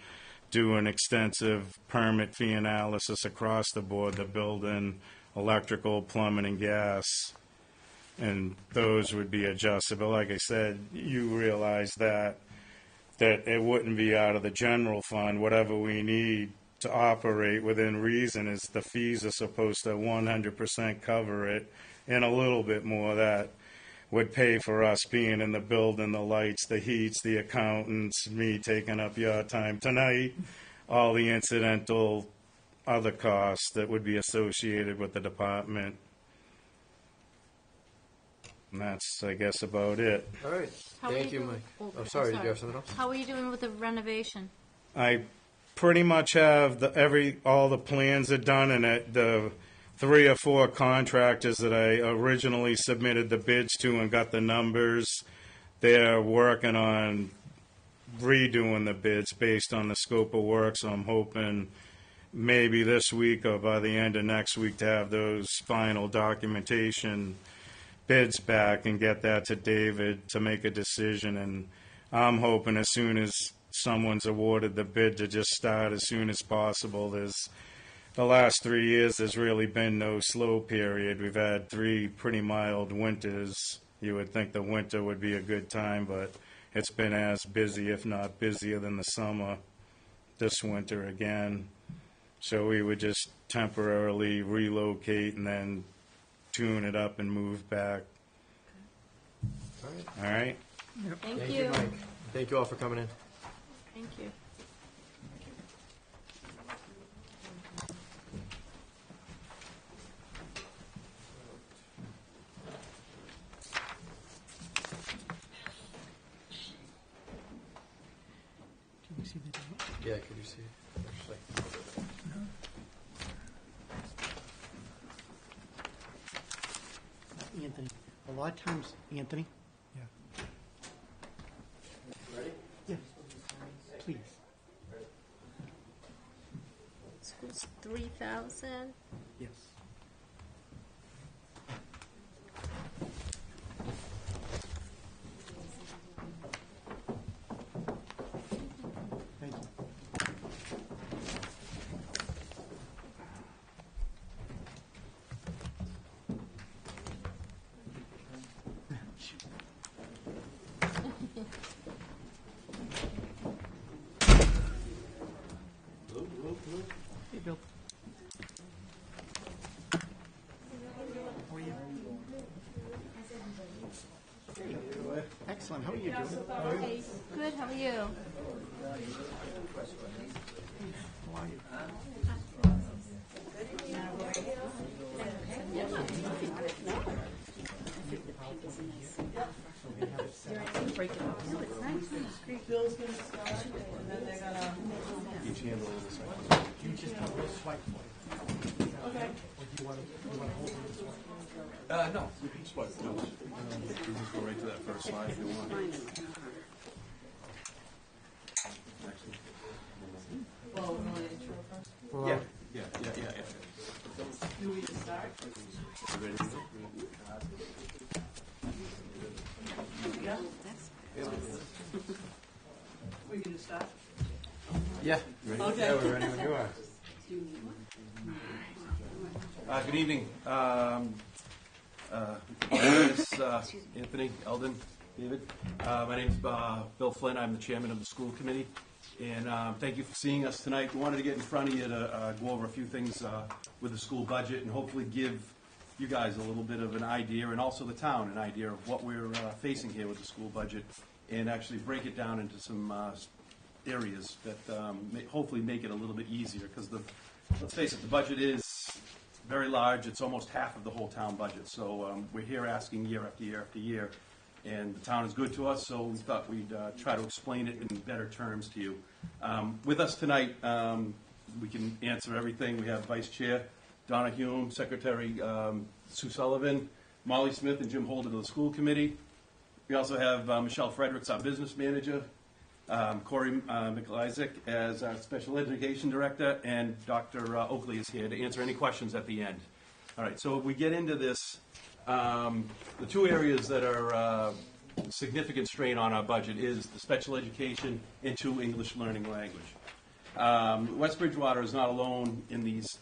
Speaker 7: do an extensive permit fee analysis across the board, the building, electrical, plumbing, and gas, and those would be adjusted. But like I said, you realize that it wouldn't be out of the general fund. Whatever we need to operate within reason is the fees are supposed to 100% cover it, and a little bit more that would pay for us being in the building, the lights, the heats, the accountants, me taking up your time tonight, all the incidental other costs that would be associated with the department. And that's, I guess, about it.
Speaker 1: All right,
Speaker 3: How are
Speaker 1: thank you,
Speaker 3: doing-
Speaker 1: Mike.
Speaker 3: oh,
Speaker 1: I'm sorry, did
Speaker 3: sorry.
Speaker 1: you have something else?
Speaker 3: How are you doing with the renovation?
Speaker 7: I pretty much have all the plans are done, and the 3 or 4 contractors that I originally submitted the bids to and got the numbers, they're working on redoing the bids based on the scope of work, so I'm hoping maybe this week or by the end of next week to have those final documentation bids back and get that to David to make a decision. And I'm hoping as soon as someone's awarded the bid to just start as soon as possible. There's the last 3 years, there's really been no slow period. We've had 3 pretty mild winters. You would think the winter would be a good time, but it's been as busy, if not busier than the summer this winter again. So we would just temporarily relocate and then tune it up and move back.
Speaker 1: All right.
Speaker 7: All right?
Speaker 3: Thank you.
Speaker 1: Mike. Thank you all for coming in.
Speaker 3: Thank you.
Speaker 2: Can we see the date?
Speaker 1: Yeah, could you see? Actually.
Speaker 2: Anthony, a lot of times, Anthony? Yeah.
Speaker 1: Ready?
Speaker 2: Yeah. Please.
Speaker 3: School's 3,000.
Speaker 2: Yes. Thank you. Hey, Bill. How are you? Excellent. How are you doing?
Speaker 3: Hey, good, how are you?
Speaker 2: How are you?
Speaker 1: Each handle is a second.
Speaker 2: You just want to swipe for it. Okay. Or do you want to hold it this way?
Speaker 8: No, you can swipe. No. You just go right to that first slide if you want. Yeah.
Speaker 6: Do we start?
Speaker 8: You ready to go?
Speaker 6: Yeah. We can start?
Speaker 1: Yeah.
Speaker 6: Okay.
Speaker 1: Yeah, we're ready when you are.
Speaker 8: Good evening. My name is Anthony Eldon, David. My name is Bill Flynn. I'm the chairman of the school committee. And thank you for seeing us tonight. We wanted to get in front of you to go over a few things with the school budget and hopefully give you guys a little bit of an idea, and also the town an idea of what we're facing here with the school budget, and actually break it down into some areas that hopefully make it a little bit easier. Because let's face it, the budget is very large. It's almost half of the whole town budget. So we're here asking year after year after year, and the town is good to us, so we thought we'd try to explain it in better terms to you. With us tonight, we can answer everything. We have Vice Chair Donna Hume, Secretary Sue Sullivan, Molly Smith and Jim Holden of the school committee. We also have Michelle Fredericks, our business manager, Corey McIsaac as our special education director, and Dr. Oakley is here to answer any questions at the end. All right, so if we get into this, the 2 areas that are significant strain on our budget is the special education and 2 English learning language. West Bridgewater is not alone in these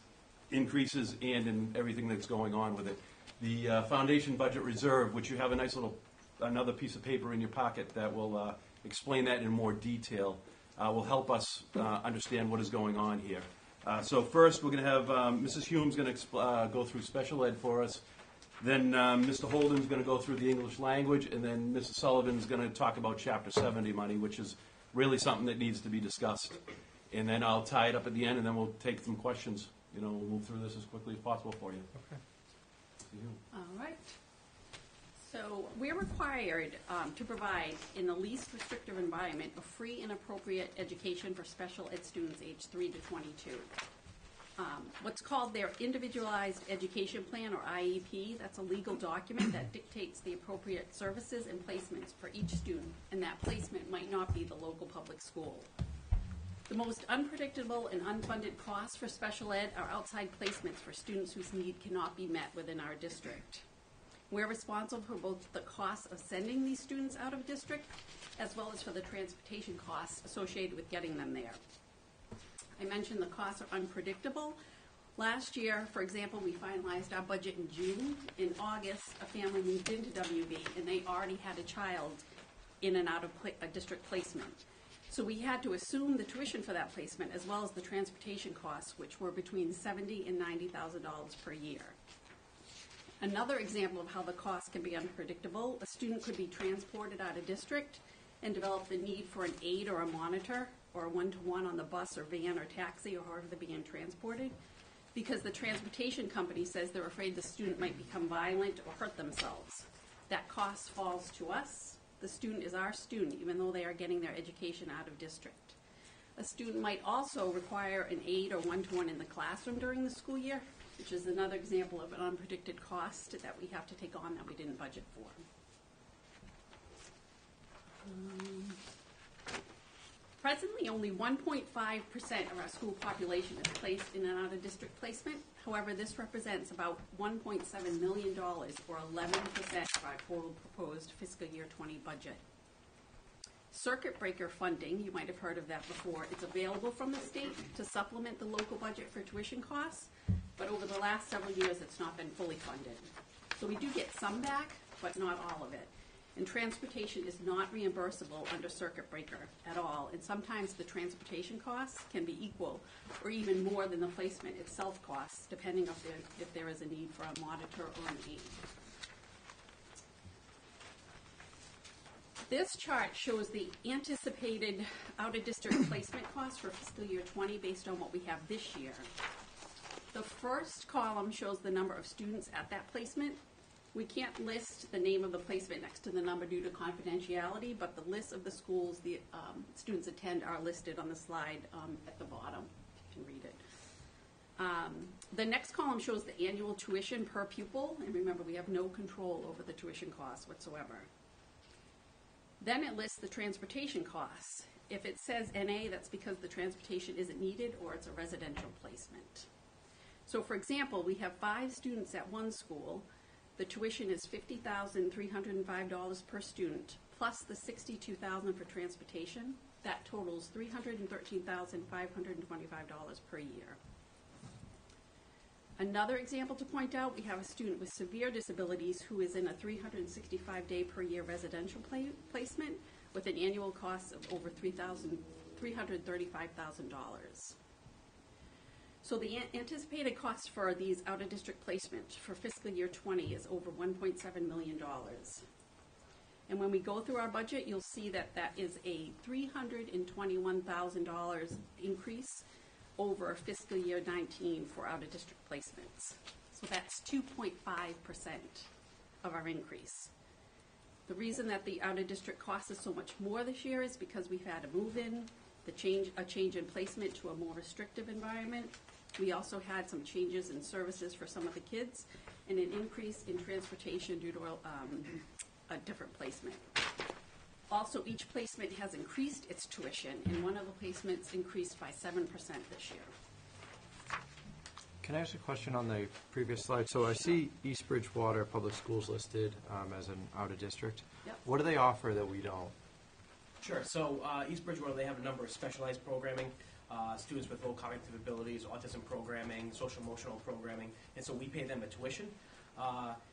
Speaker 8: increases and in everything that's going on with it. The foundation budget reserve, which you have a nice little, another piece of paper in your pocket that will explain that in more detail, will help us understand what is going on here. So first, we're going to have Mrs. Hume's going to go through special ed for us. Then Mr. Holden's going to go through the English language, and then Mrs. Sullivan's going to talk about Chapter 70 money, which is really something that needs to be discussed. And then I'll tie it up at the end, and then we'll take some questions. You know, we'll move through this as quickly as possible for you.
Speaker 1: Okay.
Speaker 9: All right. So we're required to provide, in the least restrictive environment, a free and appropriate education for special ed students aged 3 to 22. What's called their Individualized Education Plan, or IEP, that's a legal document that dictates the appropriate services and placements for each student, and that placement might not be the local public school. The most unpredictable and unfunded costs for special ed are outside placements for students whose need cannot be met within our district. We're responsible for both the costs of sending these students out of district, as well as for the transportation costs associated with getting them there. I mentioned the costs are unpredictable. Last year, for example, we finalized our budget in June. In August, a family moved into WB, and they already had a child in and out of a district placement. So we had to assume the tuition for that placement as well as the transportation costs, which were between $70,000 and $90,000 per year. Another example of how the cost can be unpredictable, a student could be transported out of district and develop the need for an aide or a monitor or a one-to-one on the bus or van or taxi or however they're being transported, because the transportation company says they're afraid the student might become violent or hurt themselves. That cost falls to us. The student is our student, even though they are getting their education out of district. A student might also require an aide or one-to-one in the classroom during the school year, which is another example of an unpredicted cost that we have to take on that we didn't budget for. Presently, only 1.5% of our school population is placed in and out of district placement. However, this represents about $1.7 million, or 11% of our total proposed fiscal year 20 budget. Circuit breaker funding, you might have heard of that before, it's available from the state to supplement the local budget for tuition costs, but over the last several years, it's not been fully funded. So we do get some back, but not all of it. And transportation is not reimbursable under circuit breaker at all, and sometimes the transportation costs can be equal or even more than the placement itself costs, depending if there is a need for a monitor or an aide. This chart shows the anticipated out-of-district placement costs for fiscal year 20 based on what we have this year. The first column shows the number of students at that placement. We can't list the name of the placement next to the number due to confidentiality, but the list of the schools the students attend are listed on the slide at the bottom. You can read it. The next column shows the annual tuition per pupil, and remember, we have no control over the tuition costs whatsoever. Then it lists the transportation costs. If it says NA, that's because the transportation isn't needed or it's a residential placement. So for example, we have 5 students at one school. The tuition is $50,305 per student, plus the $62,000 for transportation. That totals $313,525 per year. Another example to point out, we have a student with severe disabilities who is in a 365-day per year residential placement with an annual cost of over $335,000. So the anticipated cost for these out-of-district placements for fiscal year 20 is over $1.7 million. And when we go through our budget, you'll see that that is a $321,000 increase over fiscal year 19 for out-of-district placements. So that's 2.5% of our increase. The reason that the out-of-district cost is so much more this year is because we've had a move-in, a change in placement to a more restrictive environment. We also had some changes in services for some of the kids and an increase in transportation due to a different placement. Also, each placement has increased its tuition, and one of the placements increased by 7% this year.
Speaker 1: Can I ask a question on the previous slide? So I see East Bridgewater Public Schools listed as an out-of-district.
Speaker 9: Yep.
Speaker 1: What do they offer that we don't?
Speaker 10: Sure. So East Bridgewater, they have a number of specialized programming, students with low cognitive abilities, autism programming, social emotional programming, and so we pay them a tuition,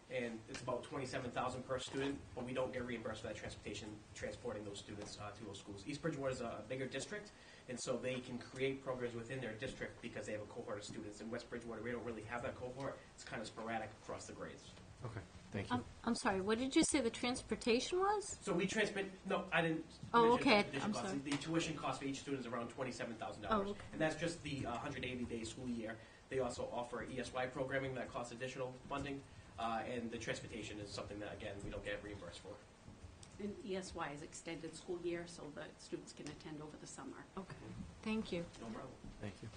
Speaker 10: and it's about $27,000 per student, but we don't get reimbursed for that transportation, transporting those students to those schools. East Bridgewater is a bigger district, and so they can create programs within their district because they have a cohort of students. In West Bridgewater, we don't really have that cohort. It's kind of sporadic across the grades.
Speaker 1: Okay, thank you.
Speaker 3: I'm sorry, what did you say the transportation was?
Speaker 10: So we transmit, no, I didn't.
Speaker 3: Oh,
Speaker 10: mention
Speaker 3: okay,
Speaker 10: the tuition
Speaker 3: I'm
Speaker 10: costs.
Speaker 3: sorry.
Speaker 10: The tuition cost for each student is around $27,000.
Speaker 3: Oh, okay.
Speaker 10: And that's just the 180-day school year. They also offer ESY programming that costs additional funding, and the transportation is something that, again, we don't get reimbursed for.
Speaker 9: And ESY is extended school year, so that students can attend over the summer.
Speaker 3: Okay, thank you.
Speaker 10: No problem.
Speaker 1: Thank you.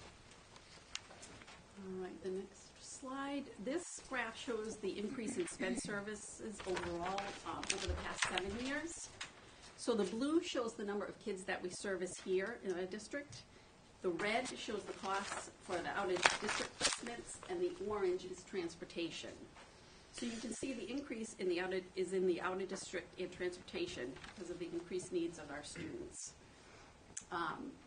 Speaker 9: All right, the next slide. This graph shows the increase in sped services overall over the past 7 years. So the blue shows the number of kids that we service here in our district. The red shows the costs for the out-of-district placements, and the orange is transportation. So you can see the increase in the out-of-district and transportation because of the increased needs of our students.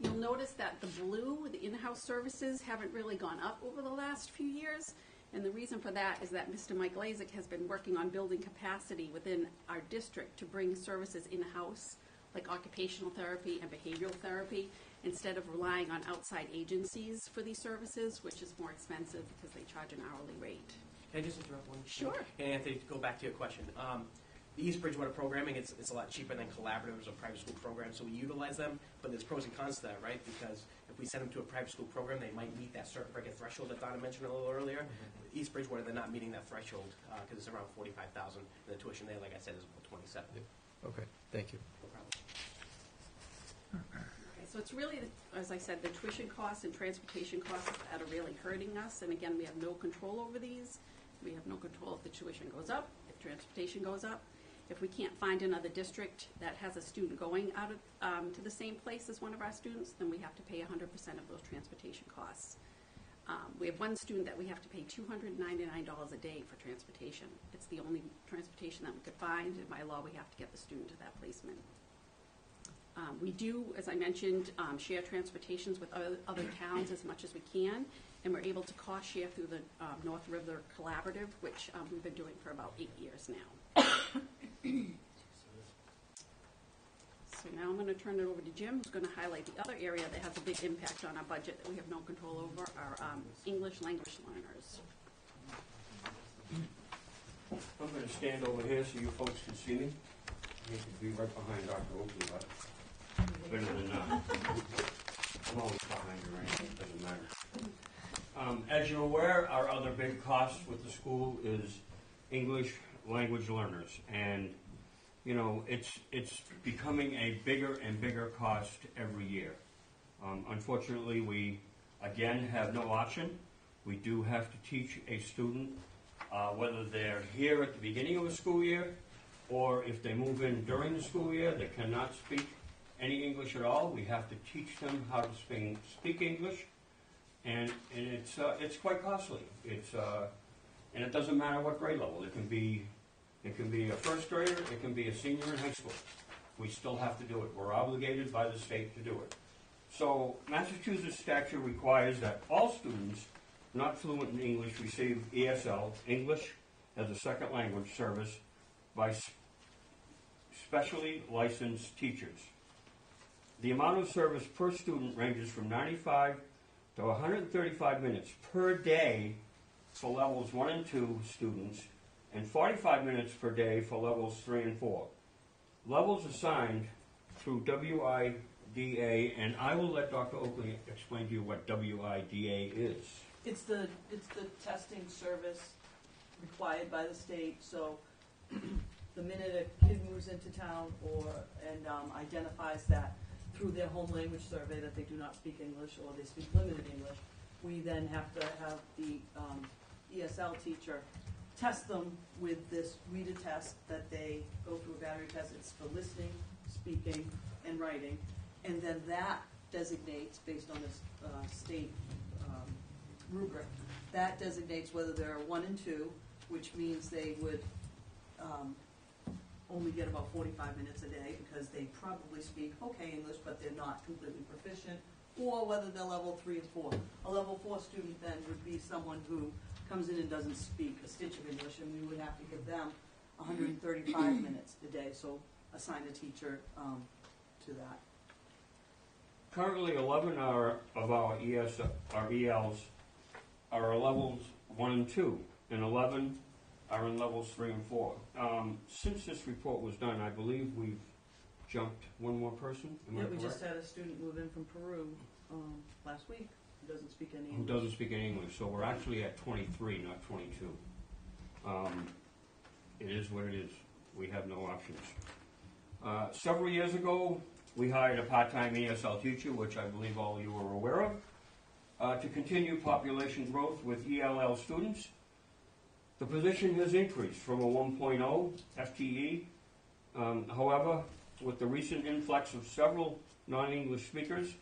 Speaker 9: You'll notice that the blue, the in-house services, haven't really gone up over the last few years. And the reason for that is that Mr. Mike Lazick has been working on building capacity within our district to bring services in-house, like occupational therapy and behavioral therapy, instead of relying on outside agencies for these services, which is more expensive because they charge an hourly rate.
Speaker 10: Can I just interrupt one?
Speaker 9: Sure.
Speaker 10: And Anthony, to go back to your question, the East Bridgewater programming, it's a lot cheaper than collaboratives or private school programs, so we utilize them, but there's pros and cons to that, right? Because if we send them to a private school program, they might meet that circuit breaker threshold that Donna mentioned a little earlier. East Bridgewater, they're not meeting that threshold because it's around $45,000. And the tuition there, like I said, is about $27,000.
Speaker 1: Okay, thank you.
Speaker 10: No problem.
Speaker 9: Okay, so it's really, as I said, the tuition costs and transportation costs that are really hurting us. And again, we have no control over these. We have no control if the tuition goes up, if transportation goes up. If we can't find another district that has a student going out of, to the same place as one of our students, then we have to pay 100% of those transportation costs. We have one student that we have to pay $299 a day for transportation. It's the only transportation that we could find, and by law, we have to get the student to that placement. We do, as I mentioned, share transportations with other towns as much as we can, and we're able to cost share through the North River Collaborative, which we've been doing for about 8 years now. So now I'm going to turn it over to Jim, who's going to highlight the other area that has a big impact on our budget that we have no control over, our English language learners.
Speaker 11: I'm going to stand over here so you folks can see me. I need to be right behind Dr. Oakley, but better than not. I'm always behind her, right? It doesn't matter. As you're aware, our other big cost with the school is English language learners. And, you know, it's becoming a bigger and bigger cost every year. Unfortunately, we, again, have no option. We do have to teach a student, whether they're here at the beginning of a school year or if they move in during the school year, they cannot speak any English at all. We have to teach them how to speak English, and it's quite costly. And it doesn't matter what grade level. It can be a first grader, it can be a senior in high school. We still have to do it. We're obligated by the state to do it. So Massachusetts statute requires that all students not fluent in English receive ESL, English as a second language service, by specially licensed teachers. The amount of service per student ranges from 95 to 135 minutes per day for levels 1 and 2 students, and 45 minutes per day for levels 3 and 4. Levels assigned through WIDA, and I will let Dr. Oakley explain to you what WIDA is.
Speaker 12: It's the testing service required by the state, so the minute a kid moves into town and identifies that through their home language survey that they do not speak English or they speak limited English, we then have to have the ESL teacher test them with this reader test that they go through a battery test. It's for listening, speaking, and writing. And then that designates, based on this state rubric, that designates whether they're 1 and 2, which means they would only get about 45 minutes a day because they probably speak okay English, but they're not completely proficient, or whether they're level 3 and 4. A level 4 student then would be someone who comes in and doesn't speak a stitch of English, and we would have to give them 135 minutes a day, so assign a teacher to that.
Speaker 11: Currently, 11 of our ELs are levels 1 and 2, and 11 are in levels 3 and 4. Since this report was done, I believe we've jumped one more person. Am I
Speaker 12: Yeah, we
Speaker 11: correct?
Speaker 12: just had a student move in from Peru last week who doesn't speak any
Speaker 11: Who
Speaker 12: English.
Speaker 11: doesn't speak any English, so we're actually at 23, not 22. It is what it is. We have no options. Several years ago, we hired a part-time ESL teacher, which I believe all of you are aware of, to continue population growth with ELL students. The position has increased from a 1.0 FTE. However, with the recent influx of several non-English speakers,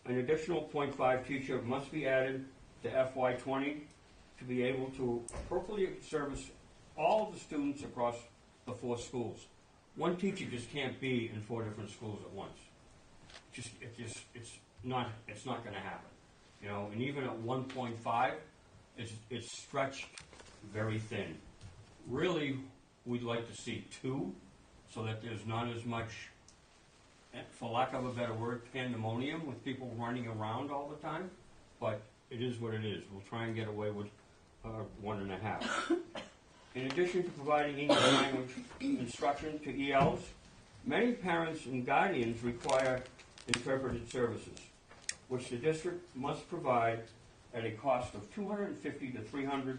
Speaker 11: an additional 0.5 teacher must be added to FY20 to be able to appropriately service all of the students across the 4 schools. One teacher just can't be in 4 different schools at once. it's not gonna happen. You know, and even at 1.5, it's stretched very thin. Really, we'd like to see 2, so that there's not as much, for lack of a better word, pandemonium with people running around all the time, but it is what it is. We'll try and get away with 1.5. In addition to providing English language instruction to ELs, many parents and guardians require interpreted services, which the district must provide at a cost of $250 to $300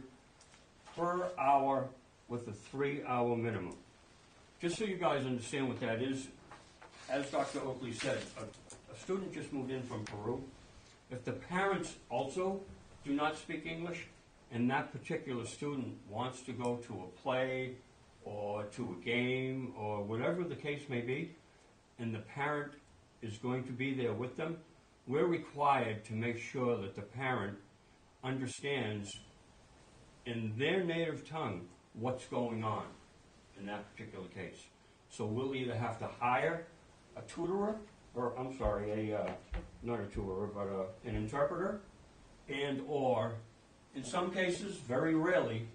Speaker 11: per hour with a 3-hour minimum. Just so you guys understand what that is, as Dr. Oakley said, a student just moved in from Peru. If the parents also do not speak English, and that particular student wants to go to a play or to a game or whatever the case may be, and the parent is going to be there with them, we're required to make sure that the parent understands in their native tongue what's going on in that particular case. So we'll either have to hire a tutorer, or I'm sorry, not a tutorer, but an interpreter, and or in some cases, very rarely,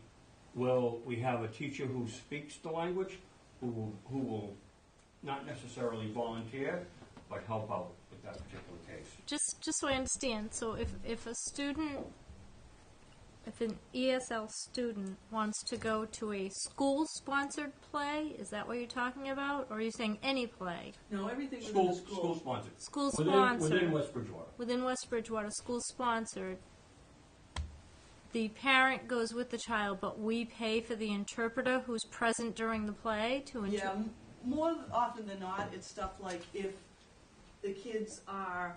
Speaker 11: will we have a teacher who speaks the language, who will not necessarily volunteer, but help out with that particular case.
Speaker 3: Just so I understand, so if a student, if an ESL student wants to go to a school-sponsored play, is that what you're talking about? Or are you saying any play?
Speaker 12: No, everything within the school.
Speaker 11: School-sponsored.
Speaker 3: School-sponsored.
Speaker 11: Within West Bridgewater.
Speaker 3: Within West Bridgewater, school-sponsored. The parent goes with the child, but we pay for the interpreter who's present during the play to
Speaker 12: Yeah, more often than not, it's stuff like if the kids are,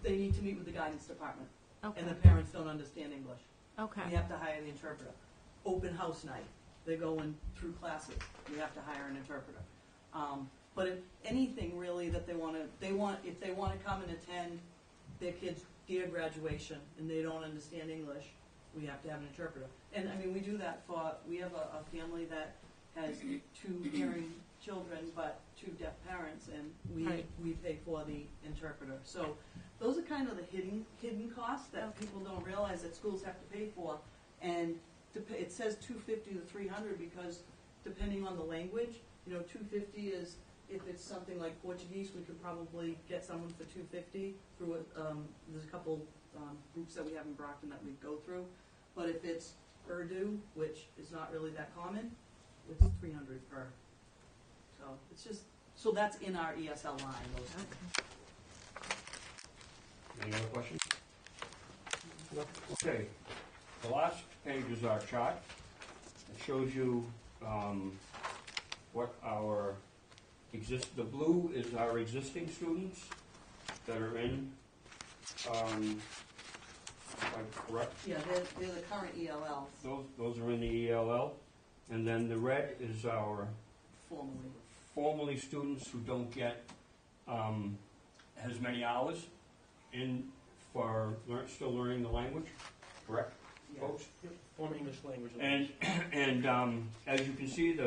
Speaker 12: they need to meet with the guidance department,
Speaker 3: Okay.
Speaker 12: and the parents don't understand English.
Speaker 3: Okay.
Speaker 12: We have to hire the interpreter. Open house night, they're going through classes, we have to hire an interpreter. But if anything really that if they want to come and attend their kids' dear graduation and they don't understand English, we have to have an interpreter. And I mean, we do that we have a family that has 2 hearing children but 2 deaf parents, and we pay for the interpreter. So those are kind of the hidden costs that people don't realize that schools have to pay for. And it says $250 to $300 because depending on the language, $250 is, if it's something like Portuguese, we could probably get someone for $250 through there's a couple groups that we have in Brockton that we go through. But if it's Urdu, which is not really that common, it's $300 per. So it's just, so that's in our ESL line. Those
Speaker 11: Any other questions? Okay. The last page is our chart. It shows you what our the blue is our existing students that are in, if I'm correct?
Speaker 12: Yeah, they're the current ELLs.
Speaker 11: Those are in the ELL. And then the red is our formerly students who don't get as many hours in for still learning the language, correct, folks?
Speaker 10: Former English language.
Speaker 11: And as you can see,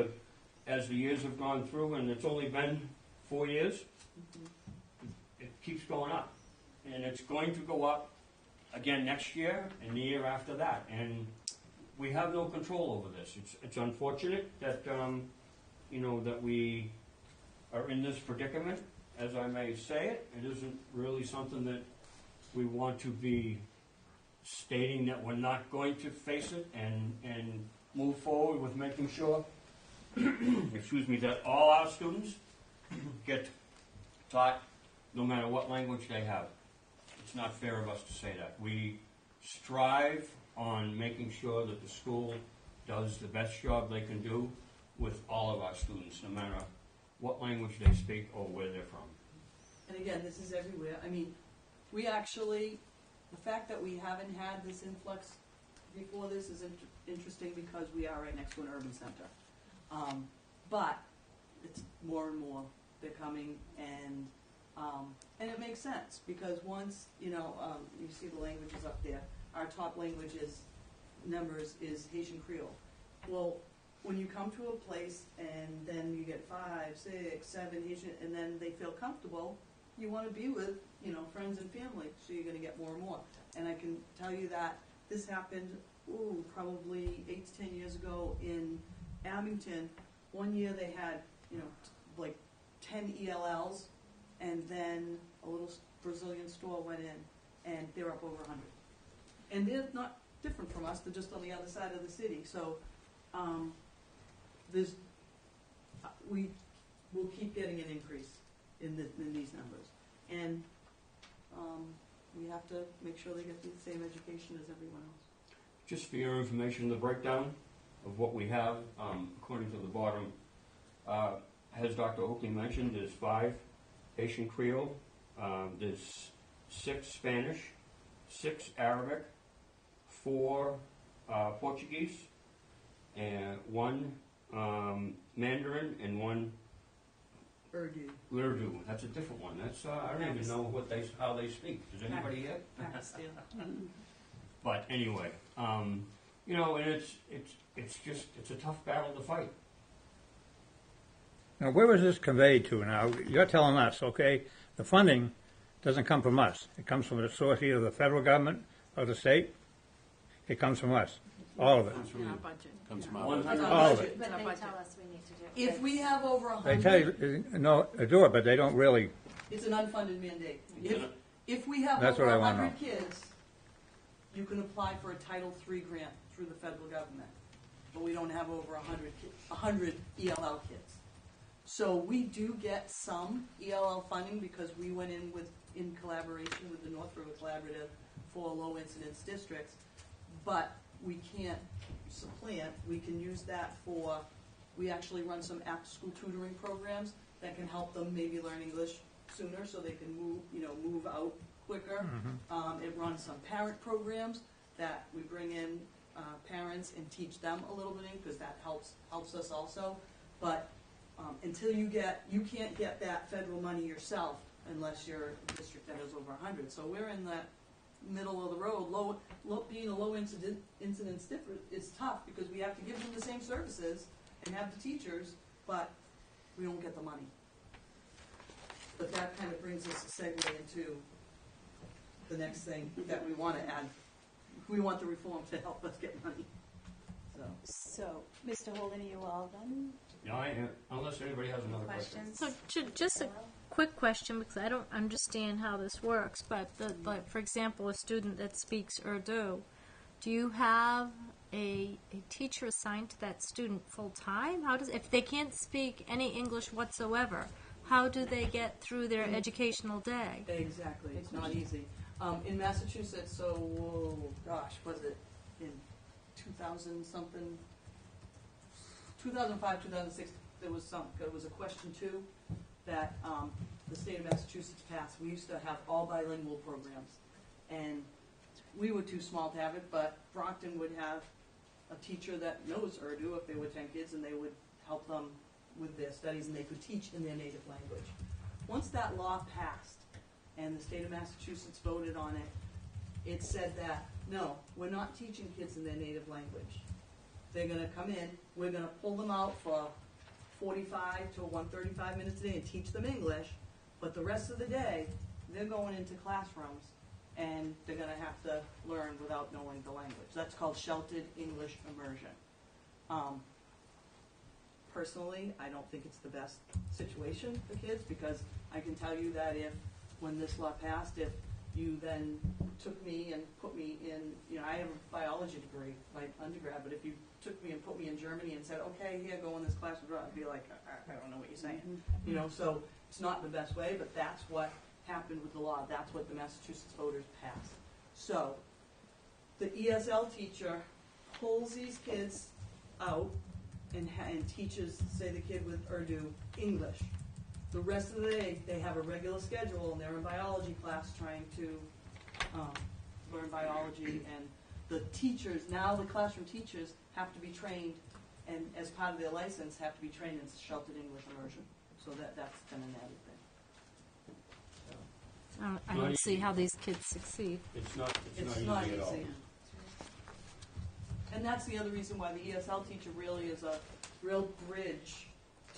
Speaker 11: as the years have gone through, and it's only been 4 years, it keeps going up. And it's going to go up again next year and the year after that. And we have no control over this. It's unfortunate that, that we are in this predicament, as I may say it. It isn't really something that we want to be stating that we're not going to face it and move forward with making sure excuse me, that all our students get taught no matter what language they have. It's not fair of us to say that. We strive on making sure that the school does the best job they can do with all of our students, no matter what language they speak or where they're from.
Speaker 12: And again, this is everywhere. I mean, we actually, the fact that we haven't had this influx before this is interesting because we are right next to an urban center. But it's more and more they're coming, and it makes sense because once you see the languages up there. Our top languages numbers is Haitian Creole. Well, when you come to a place and then you get 5, 6, 7 Haitian, and then they feel comfortable, you want to be with, you know, friends and family, so you're going to get more and more. And I can tell you that this happened, probably 8 to 10 years ago in Abington. One year they had, you know, like 10 ELLs, and then a little Brazilian store went in, and they're up over 100. And they're not different from us, they're just on the other side of the city. So we will keep getting an increase in these numbers. And we have to make sure they get the same education as everyone else.
Speaker 11: Just for your information, the breakdown of what we have, according to the bottom, as Dr. Oakley mentioned, there's 5 Haitian Creole, there's 6 Spanish, 6 Arabic, 4 Portuguese, and 1 Mandarin, and 1 Urdu. That's a different one. That's I don't even know how they speak. Does anybody yet? But anyway, you know, and it's a tough battle to fight.
Speaker 4: Now, where is this conveyed to now? You're telling us, okay, the funding doesn't come from us. It comes from the source, either the federal government or the state. It comes from us, all of it.
Speaker 9: In our budget.
Speaker 8: Comes from
Speaker 9: Yeah.
Speaker 8: our budget.
Speaker 4: All of it.
Speaker 3: But
Speaker 9: It's our
Speaker 3: they
Speaker 9: budget.
Speaker 3: tell us we need to do it.
Speaker 12: If we have over
Speaker 4: They
Speaker 12: 100,
Speaker 4: tell you, no, do it, but they don't really,
Speaker 12: it's an unfunded mandate.
Speaker 11: Yeah.
Speaker 12: If we have
Speaker 4: That's
Speaker 12: over
Speaker 4: what I wanna
Speaker 12: 100 kids, you can apply for a Title III grant through the federal government. But we don't have over 100 ELL kids. So we do get some ELL funding because we went in collaboration with the North River Collaborative for low incidence districts. But we can't supplant. We can use that for, we actually run some after school tutoring programs that can help them maybe learn English sooner so they can move out quicker. It runs some parent programs that we bring in parents and teach them a little bit in, because that helps us also. But until you can't get that federal money yourself unless you're a district that has over 100. So we're in that middle of the road. Being a low incidence district is tough because we have to give them the same services and have the teachers, but we don't get the money. But that kind of brings us a segue into the next thing that we want to add. We want the reform to help us get money.
Speaker 3: So, Mr. Holden, are you all done?
Speaker 11: No, unless anybody has another question.
Speaker 3: Questions?
Speaker 5: So just a quick question, because I don't understand how this works, but like, for example, a student that speaks Urdu, do you have a teacher assigned to that student full-time? If they can't speak any English whatsoever, how do they get through their educational day?
Speaker 12: Exactly, it's not easy. In Massachusetts, was it in 2000-something, 2005, 2006, there was a question 2 that the state of Massachusetts passed. We used to have all bilingual programs, and we were too small to have it, but Brockton would have a teacher that knows Urdu if they were 10 kids, and they would help them with their studies, and they could teach in their native language. Once that law passed, and the state of Massachusetts voted on it, it said that, no, we're not teaching kids in their native language. They're going to come in, we're going to pull them out for 45 to 135 minutes a day and teach them English, but the rest of the day, they're going into classrooms, and they're going to have to learn without knowing the language. That's called sheltered English immersion. Personally, I don't think it's the best situation for kids, because I can tell you that when this law passed, if you then took me and put me in, I have a biology degree, my undergrad, but if you took me and put me in Germany and said, okay, here, go in this class, I'd be like, I don't know what you're saying. So it's not the best way, but that's what happened with the law. That's what the Massachusetts voters passed. So the ESL teacher pulls these kids out and teaches, say, the kid with Urdu, English. The rest of the day, they have a regular schedule, and they're in biology class trying to learn biology. And the teachers, now the classroom teachers, have to be trained, and as part of their license, have to be trained in sheltered English immersion. So that's been an added thing.
Speaker 5: I don't see how these kids succeed.
Speaker 11: It's not easy at all.
Speaker 12: And that's the other reason why the ESL teacher really is a real bridge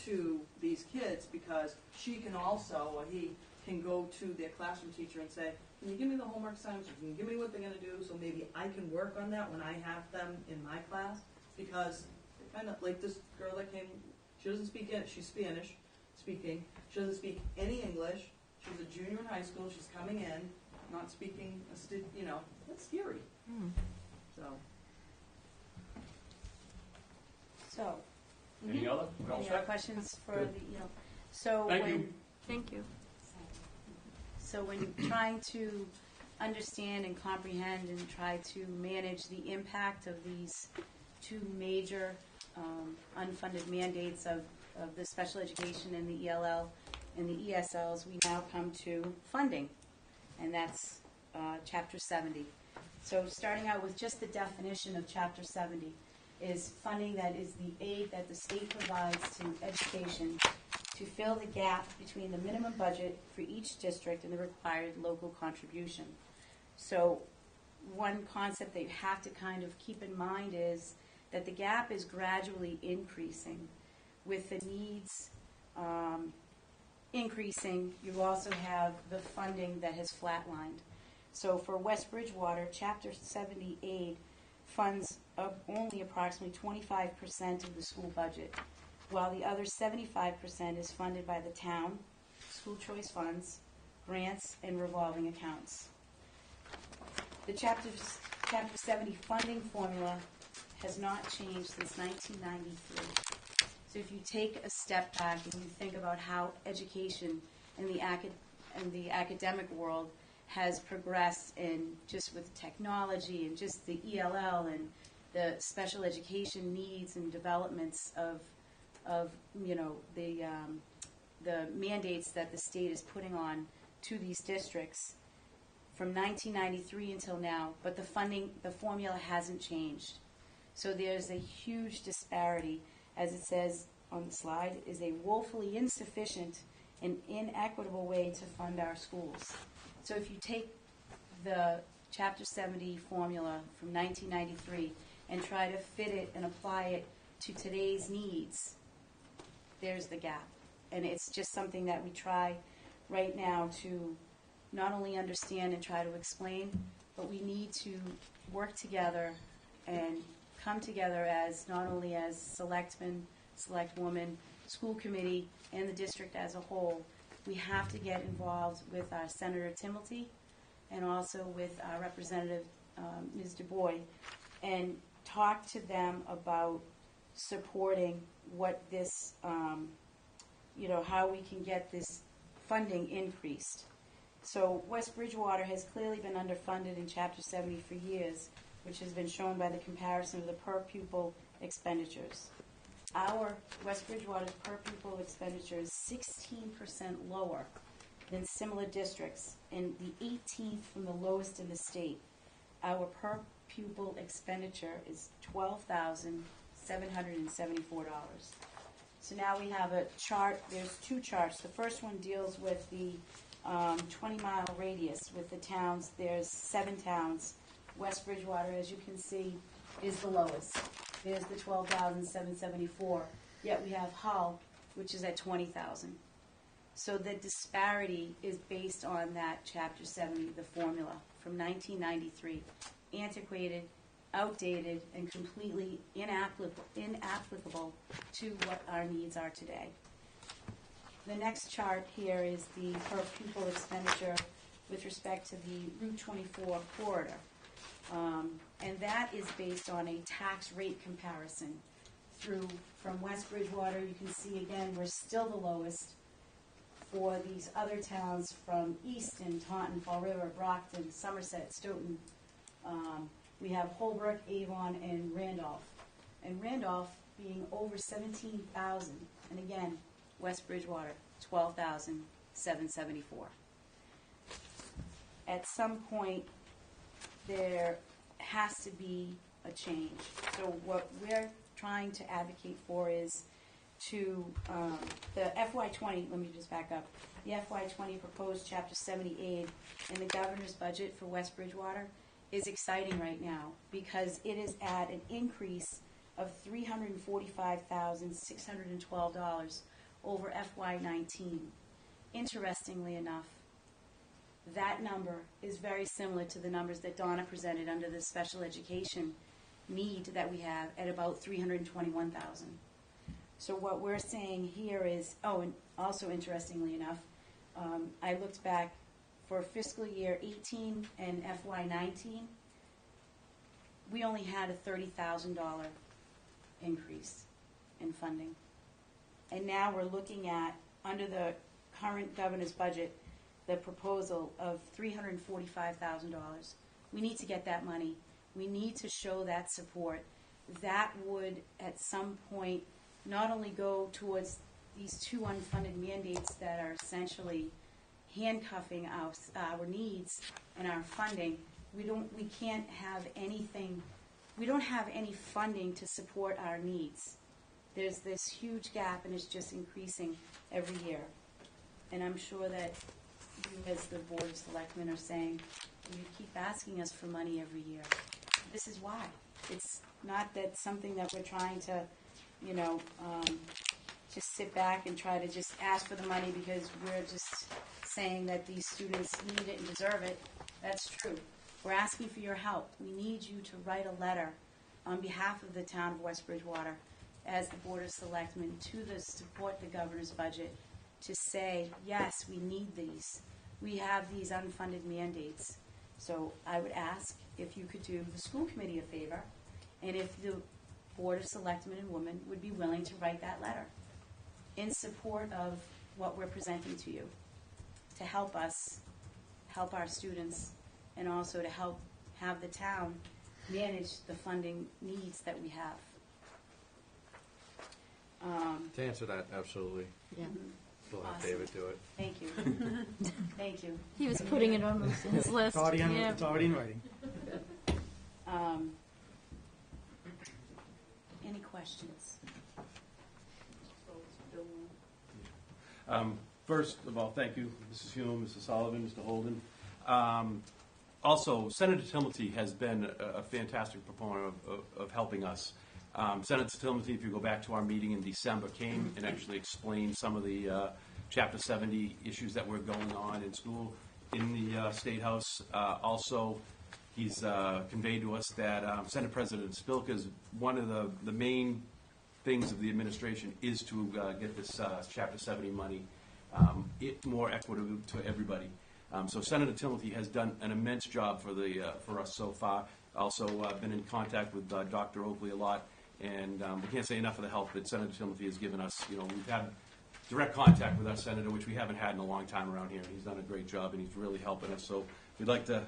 Speaker 12: to these kids, because she can also, or he can go to their classroom teacher and say, can you give me the homework assignments, or can you give me what they're gonna do, so maybe I can work on that when I have them in my class? Because kind of like this girl that came, she doesn't speak, she's Spanish speaking, she doesn't speak any English, she's a junior in high school, she's coming in, not speaking, you know, that's scary. So.
Speaker 9: So,
Speaker 11: Any other? All
Speaker 9: any other
Speaker 11: set?
Speaker 9: questions for
Speaker 11: Good.
Speaker 9: the, you know, so
Speaker 11: Thank
Speaker 9: when.
Speaker 11: you.
Speaker 3: Thank you.
Speaker 9: So when trying to understand and comprehend and try to manage the impact of these two major unfunded mandates of the special education and the ELL and the ESLs, we now come to funding, and that's Chapter 70. So starting out with just the definition of Chapter 70 is funding that is the aid that the state provides to education to fill the gap between the minimum budget for each district and the required local contribution. So one concept that you have to kind of keep in mind is that the gap is gradually increasing. With the needs increasing, you also have the funding that has flatlined. So for West Bridgewater, Chapter 70 aid funds only approximately 25% of the school budget, while the other 75% is funded by the town, school choice funds, grants, and revolving accounts. The Chapter 70 funding formula has not changed since 1993. So if you take a step back and you think about how education in the academic world has progressed in just with technology and just the ELL and the special education needs and developments of you know the mandates that the state is putting on to these districts from 1993 until now, but the formula hasn't changed. So there's a huge disparity, as it says on the slide, is a woefully insufficient and inequitable way to fund our schools. So if you take the Chapter 70 formula from 1993 and try to fit it and apply it to today's needs, there's the gap. And it's just something that we try right now to not only understand and try to explain, but we need to work together and come together as not only as selectmen, selectwomen, school committee, and the district as a whole. We have to get involved with Senator Timilty and also with our Representative Ms. Du Bois and talk to them about supporting what this, you know, how we can get this funding increased. So West Bridgewater has clearly been underfunded in Chapter 70 for years, which has been shown by the comparison of the per pupil expenditures. Our West Bridgewater's per pupil expenditure is 16% lower than similar districts and the 18th from the lowest in the state. Our per pupil expenditure is $12,774. So now we have a chart. There's two charts. The first one deals with the 20-mile radius with the towns. There's 7 towns. West Bridgewater, as you can see, is the lowest. There's the 12,774. Yet we have Hull, which is at 20,000. So the disparity is based on that Chapter 70, the formula from 1993. Antiquated, outdated, and completely inapplicable to what our needs are today. The next chart here is the per pupil expenditure with respect to the Route 24 corridor. And that is based on a tax rate comparison from West Bridgewater. You can see again we're still the lowest for these other towns from Easton, Taunton, Fall River, Brockton, Somerset, Stoughton. We have Holbrook, Avon, and Randolph. And Randolph being over 17,000. And again, West Bridgewater, 12,774. At some point, there has to be a change. So what we're trying to advocate for is to the FY20, let me just back up, the FY20 proposed Chapter 70 aid in the governor's budget for West Bridgewater is exciting right now because it is at an increase of $345,612 over FY19.
Speaker 13: Interestingly enough, that number is very similar to the numbers that Donna presented under the special education need that we have at about 321,000. So what we're saying here is, oh, and also interestingly enough, I looked back for fiscal year 18 and FY 19, we only had a $30,000 increase in funding. And now we're looking at, under the current governor's budget, the proposal of $345,000. We need to get that money. We need to show that support. That would, at some point, not only go towards these two unfunded mandates that are essentially handcuffing our needs and our funding. We can't have anything, we don't have any funding to support our needs. There's this huge gap, and it's just increasing every year. And I'm sure that you, as the Board of Selectmen, are saying, you keep asking us for money every year. This is why. It's not that something that we're trying to, just sit back and try to just ask for the money because we're just saying that these students need it and deserve it. That's true. We're asking for your help. We need you to write a letter on behalf of the town of West Bridgewater as the Board of Selectmen to support the governor's budget to say, yes, we need these. We have these unfunded mandates. So I would ask if you could do the school committee a favor, and if the Board of Selectmen and women would be willing to write that letter in support of what we're presenting to you, to help us, help our students, and also to help have the town manage the funding needs that we have.
Speaker 1: To answer that, absolutely.
Speaker 3: Yeah.
Speaker 1: We'll have
Speaker 13: Awesome.
Speaker 1: David do it.
Speaker 13: Thank you. Thank you.
Speaker 3: He was putting it on his list.
Speaker 2: It's already
Speaker 3: Yeah.
Speaker 2: in writing.
Speaker 13: Any questions?
Speaker 8: First of all, thank you, Mrs. Hume, Mrs. Sullivan, Mr. Holden. Also, Senator Timothy has been a fantastic proponent of helping us. Senator Timothy, if you go back to our meeting in December, came and actually explained some of the Chapter 70 issues that were going on in school in the State House. Also, he's conveyed to us that Senate President Spilka's one of the main things of the administration is to get this Chapter 70 money more equitable to everybody. So Senator Timothy has done an immense job for us so far. Also been in contact with Dr. Oakley a lot, and we can't say enough of the help that Senator Timothy has given us. We've had direct contact with our senator, which we haven't had in a long time around here. He's done a great job, and he's really helping us. So we'd like to,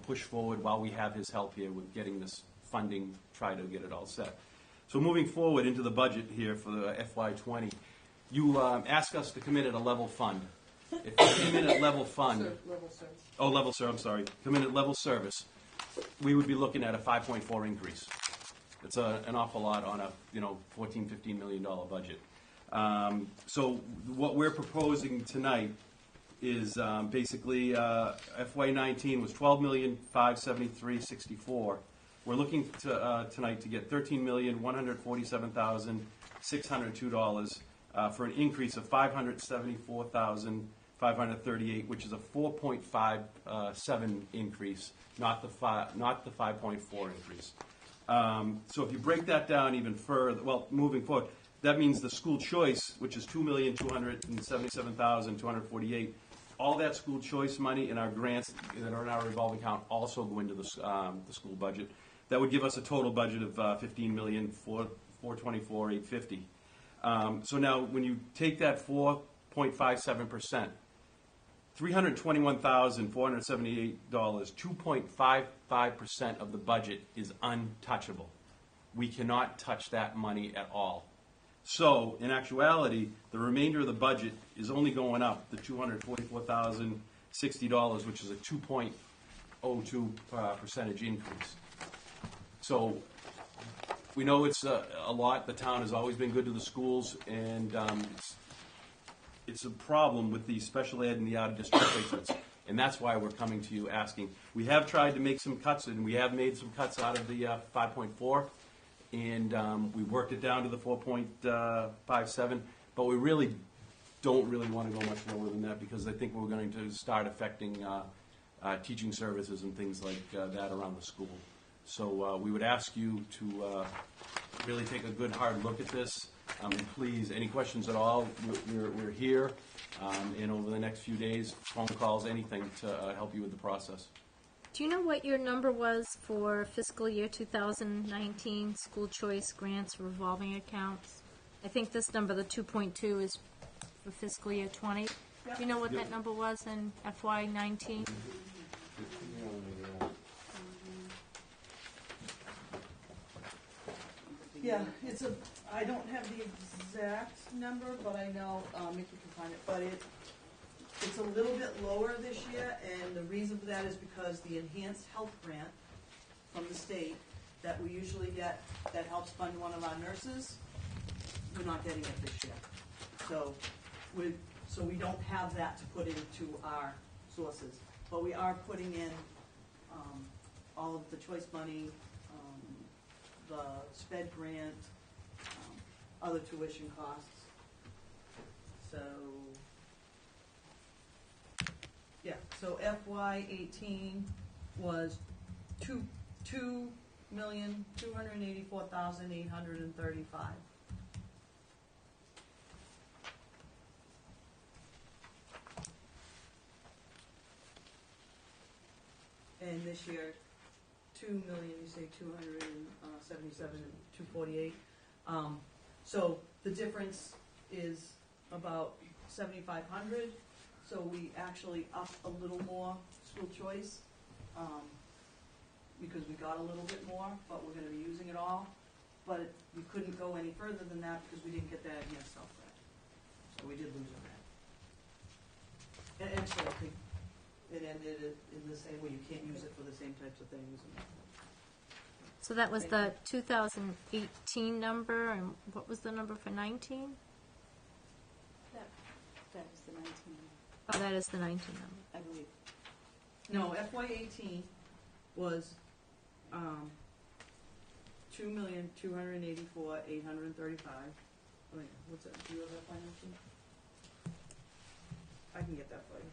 Speaker 8: push forward while we have his help here with getting this funding, try to get it all set. So moving forward into the budget here for the FY20, you ask us to come in at a level fund. If we came in at level fund, come in at level service, we would be looking at a 5.4 increase. It's an awful lot on a $14-15 million budget. So what we're proposing tonight is basically FY19 was $12,573,064. We're looking to tonight to get $13,147,602 for an increase of $574,538, which is a 4.57 increase, not the 5.4 increase. So if you break that down even further, well, moving forward, that means the school choice, which is $2,277,248, all that school choice money and our grants that are in our revolving account also go into the school budget. That would give us a total budget of $15,424,850. So now, when you take that 4.57%, $321,478, 2.55% of the budget is untouchable. We cannot touch that money at all. So, in actuality, the remainder of the budget is only going up to $244,060, which is a 2.02% increase. So, we know it's a lot. The town has always been good to the schools, and it's a problem with the special ed and the out-of-district placements, and that's why we're coming to you asking. We have tried to make some cuts, and we have made some cuts out of the 5.4, and we worked it down to the 4.57, but we really don't really want to go much lower than that because I think we're going to start affecting teaching services and things like that around the school. So we would ask you to really take a good hard look at this. And please, any questions at all, we're here. And over the next few days, phone calls, anything to help you with the process.
Speaker 3: Do you know what your number was for fiscal year 2019 school choice grants revolving accounts? I think this number, the 2.2, is for fiscal year 20. Do you know what that number was in FY19?
Speaker 12: Yeah, I don't have the exact number, but I know, Mickey can find it, but it's a little bit lower this year, and the reason for that is because the enhanced health grant from the state that we usually get, that helps fund one of our nurses, we're not getting it this year. So we don't have that to put into our sources, but we are putting in, all of the choice money, the SPED grant, other tuition costs. So, yeah, so FY18 was $2,284,835. And this year, 2 million, you say 277 and 248. So the difference is about 7,500. So we actually upped a little more school choice because we got a little bit more, but we're going to be using it all. But we couldn't go any further than that because we didn't get that enhanced health grant. So we did lose on that. And so I think it ended in the same way. You can't use it for the same types of things.
Speaker 3: So that was the 2018 number, and what was the number for 19?
Speaker 13: That was the 19 number.
Speaker 3: Oh, that is the 19 number.
Speaker 12: I believe. No, FY18 was $2,284,835. Oh yeah, what's that? Do you have FY19? I can get that for you.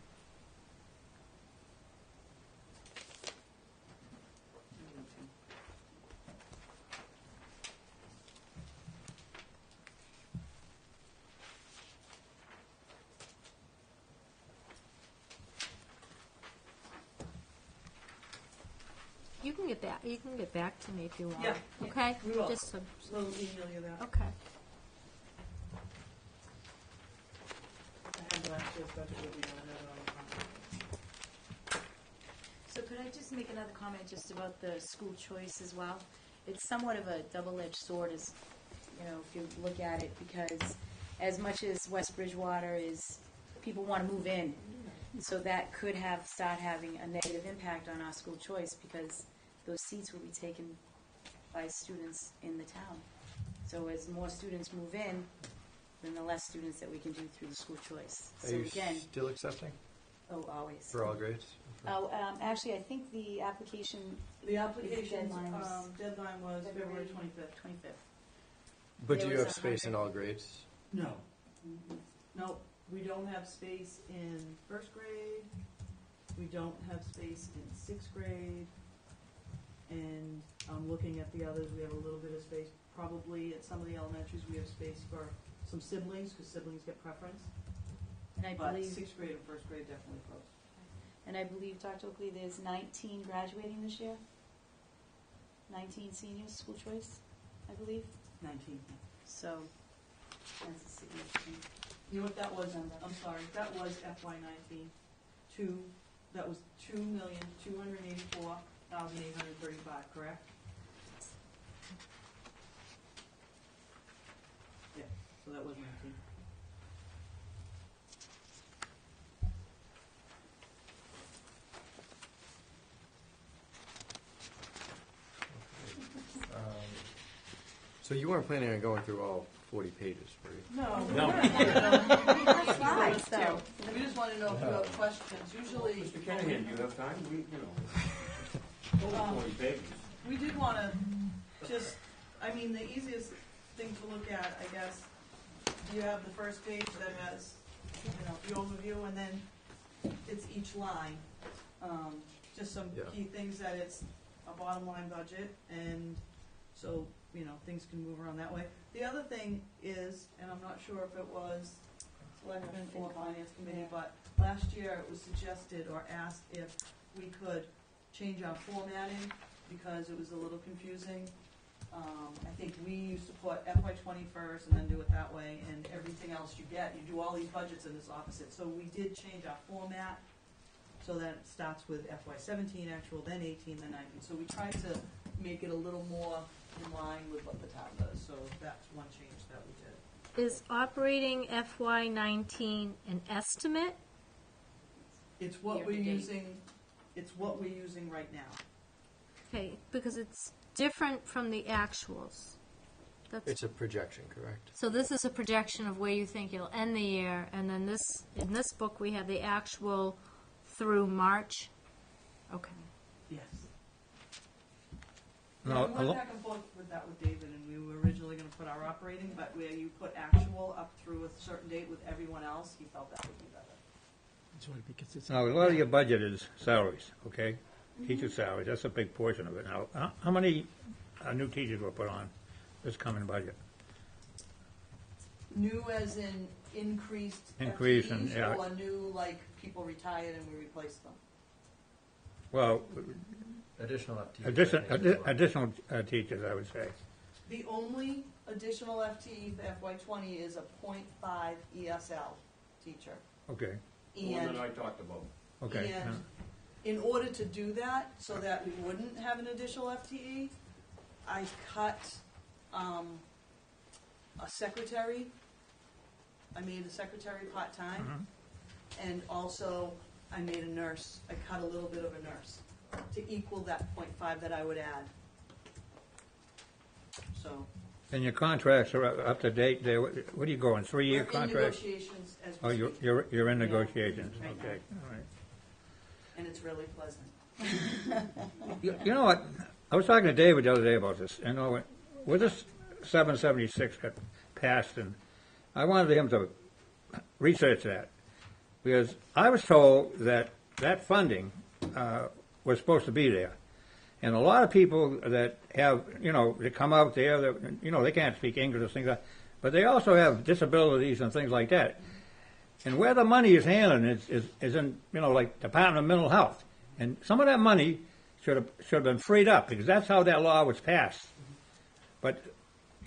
Speaker 3: You can get that. You can get back to me if you want.
Speaker 12: Yeah.
Speaker 3: Okay.
Speaker 12: We will.
Speaker 3: Just
Speaker 12: We'll email you that.
Speaker 3: okay.
Speaker 12: I have last year's budget with me on that.
Speaker 13: So could I just make another comment just about the school choice as well? It's somewhat of a double-edged sword, as if you look at it, because as much as West Bridgewater is, people want to move in, so that could start having a negative impact on our school choice because those seats will be taken by students in the town. So as more students move in, then the less students that we can do through the school choice.
Speaker 1: Are
Speaker 13: So
Speaker 1: you
Speaker 13: again,
Speaker 1: still accepting
Speaker 13: oh, always.
Speaker 1: for all grades?
Speaker 13: Oh, actually, I think the application.
Speaker 12: The application
Speaker 13: deadline was
Speaker 12: deadline was February 25th.
Speaker 13: 25th.
Speaker 1: But
Speaker 13: There
Speaker 1: do you
Speaker 13: was
Speaker 1: have space
Speaker 13: 100.
Speaker 1: in all grades?
Speaker 12: No. No, we don't have space in first grade. We don't have space in sixth grade. And I'm looking at the others, we have a little bit of space. Probably at some of the elementaries, we have space for some siblings, because siblings get preference.
Speaker 13: And I
Speaker 12: But
Speaker 13: believe,
Speaker 12: sixth grade and first grade definitely close.
Speaker 13: and I believe, Dr. Oakley, there's 19 graduating this year. 19 seniors, school choice, I believe.
Speaker 12: 19.
Speaker 13: So that's a significant.
Speaker 12: You know what that was? I'm sorry, that was FY19. That was 2,284,835, correct? Yeah, so that was 19.
Speaker 1: So you weren't planning on going through all 40 pages, were you?
Speaker 12: No.
Speaker 8: No.
Speaker 13: Slides, though.
Speaker 12: We just want to know if you have questions. Usually,
Speaker 11: Mr. Kennahan, do you have time? Over 40 pages.
Speaker 12: we did want to just, the easiest thing to look at, I guess, you have the first page that has the overview, and then it's each line. Just some
Speaker 1: Yeah.
Speaker 12: key things that it's a bottom line budget, and so, things can move around that way. The other thing is, and I'm not sure if it was Selectmen or Finance Committee, but last year it was suggested or asked if we could change our formatting because it was a little confusing. I think we used to put FY20 first and then do it that way, and everything else you do all these budgets in this opposite. So we did change our format so that it starts with FY17 actual, then 18, then 19. So we tried to make it a little more in line with what the town does. So that's one change that we did.
Speaker 3: Is operating FY19 an estimate?
Speaker 12: It's what we're
Speaker 9: Year-to-date.
Speaker 12: using. It's what we're using right now.
Speaker 3: Okay, because it's different from the actuals.
Speaker 1: It's a projection, correct?
Speaker 3: So this is a projection of where you think you'll end the year, and then in this book, we have the actual through March. Okay.
Speaker 12: Yes.
Speaker 4: No,
Speaker 12: We went back and forth with that with David, and we were originally going to put our operating, but where you put actual up through a certain date with everyone else, he felt that would be better.
Speaker 2: That's right, because it's.
Speaker 4: Now, a lot of your budget is salaries, okay? Teacher salaries, that's a big portion of it. Now, how many new teachers were put on this coming budget?
Speaker 12: New as in increased
Speaker 4: Increase in,
Speaker 12: FTEs,
Speaker 4: yeah.
Speaker 12: or new like people retired and we replaced them?
Speaker 4: Well,
Speaker 1: Additional FTE.
Speaker 4: additional teachers, I would say.
Speaker 12: The only additional FTE for FY20 is a .5 ESL teacher.
Speaker 4: Okay,
Speaker 11: The one
Speaker 12: And,
Speaker 11: that I talked about.
Speaker 4: okay.
Speaker 12: and in order to do that, so that we wouldn't have an additional FTE, I cut a secretary. I made a secretary part-time, and also I made a nurse. I cut a little bit of a nurse to equal that .5 that I would add. So
Speaker 4: And your contracts are up to date there. What are you going, 3-year
Speaker 12: we're in
Speaker 4: contracts?
Speaker 12: negotiations as
Speaker 4: Oh,
Speaker 12: we speak,
Speaker 4: you're in
Speaker 12: Yeah.
Speaker 4: negotiations,
Speaker 12: Right now.
Speaker 4: okay, all right.
Speaker 12: and it's really pleasant.
Speaker 4: You know what, I was talking to David the other day about this, with this 776 got passed, and I wanted him to research that, because I was told that that funding was supposed to be there. And a lot of people that have, that come out there, that, they can't speak English or things like that, but they also have disabilities and things like that. And where the money is handled is in, like Department of Mental Health. And some of that money should have been freed up, because that's how that law was passed. But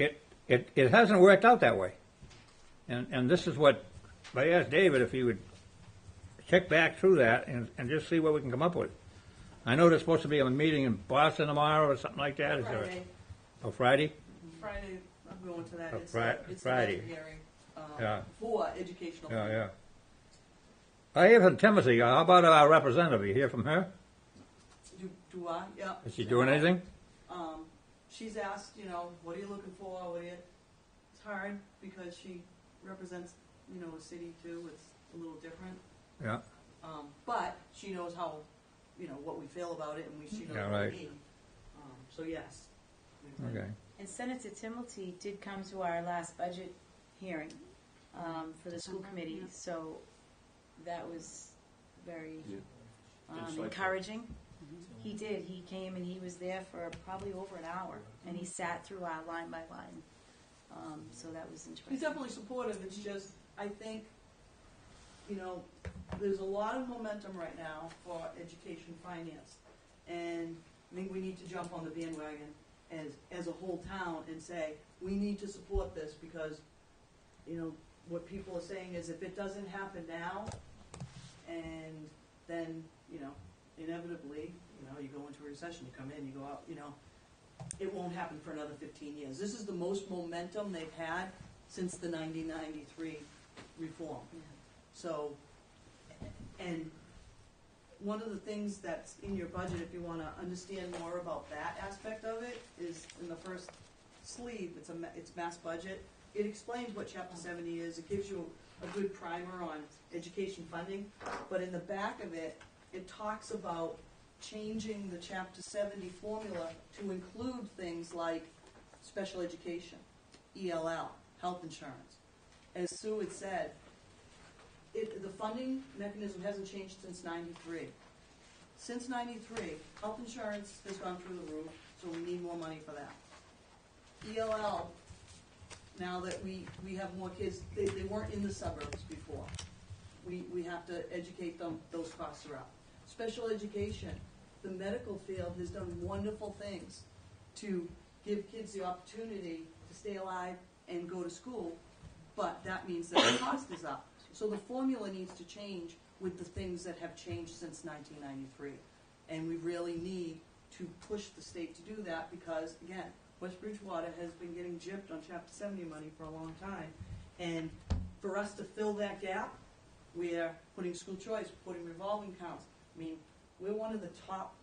Speaker 4: it hasn't worked out that way. And this is what, I asked David if he would check back through that and just see what we can come up with. I know there's supposed to be a meeting in Boston tomorrow or something like that. Is there?
Speaker 12: Friday,
Speaker 4: Oh, Friday?
Speaker 12: Friday, I'm going to that.
Speaker 4: Oh,
Speaker 12: It's
Speaker 4: Friday.
Speaker 12: the budget hearing
Speaker 4: Yeah.
Speaker 12: for educational.
Speaker 4: Yeah, yeah. I hear from Timothy. How about our representative? You hear from her?
Speaker 12: Do I? Yeah.
Speaker 4: Is she doing anything?
Speaker 12: She's asked, what are you looking for? It's hard because she represents, a city too. It's a little different.
Speaker 4: Yeah.
Speaker 12: But she knows how, what we feel about it, and she knows
Speaker 4: Yeah,
Speaker 12: what
Speaker 4: right.
Speaker 12: we need. So yes.
Speaker 4: Okay.
Speaker 13: And Senator Timilty did come to our last budget hearing for the school committee, so that was very
Speaker 11: Insightful.
Speaker 13: encouraging. He did. He came and he was there for probably over an hour, and he sat through our line by line. So that was interesting.
Speaker 12: He's definitely supportive. It's just, I think, there's a lot of momentum right now for education finance. And I think we need to jump on the bandwagon as a whole town and say, we need to support this because, what people are saying is if it doesn't happen now, and then, inevitably, you go into a recession, you come in, you go out, it won't happen for another 15 years. This is the most momentum they've had since the 1993 reform.
Speaker 13: Yeah.
Speaker 12: So, and one of the things that's in your budget, if you want to understand more about that aspect of it, is in the first sleeve, it's mass budget. It explains what Chapter 70 is. It gives you a good primer on education funding. But in the back of it, it talks about changing the Chapter 70 formula to include things like special education, ELL, health insurance. As Sue had said, the funding mechanism hasn't changed since '93. Since '93, health insurance has gone through the roof, so we need more money for that. ELL, now that we have more kids, they weren't in the suburbs before. We have to educate them, those costs are up. Special education, the medical field has done wonderful things to give kids the opportunity to stay alive and go to school, but that means that the cost is up. So the formula needs to change with the things that have changed since 1993. And we really need to push the state to do that because, again, West Bridgewater has been getting gypped on Chapter 70 money for a long time. And for us to fill that gap, we're putting school choice, putting revolving accounts. I mean, we're one of the top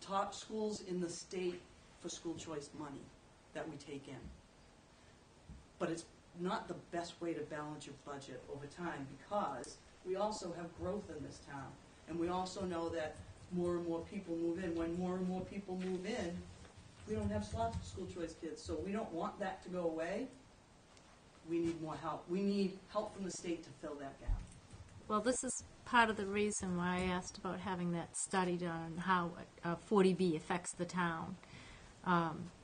Speaker 12: top schools in the state for school choice money that we take in. But it's not the best way to balance your budget over time because we also have growth in this town. And we also know that more and more people move in. When more and more people move in, we don't have slots for school choice kids. So we don't want that to go away. We need more help. We need help from the state to fill that gap.
Speaker 3: Well, this is part of the reason why I asked about having that study done on how 40B affects the town.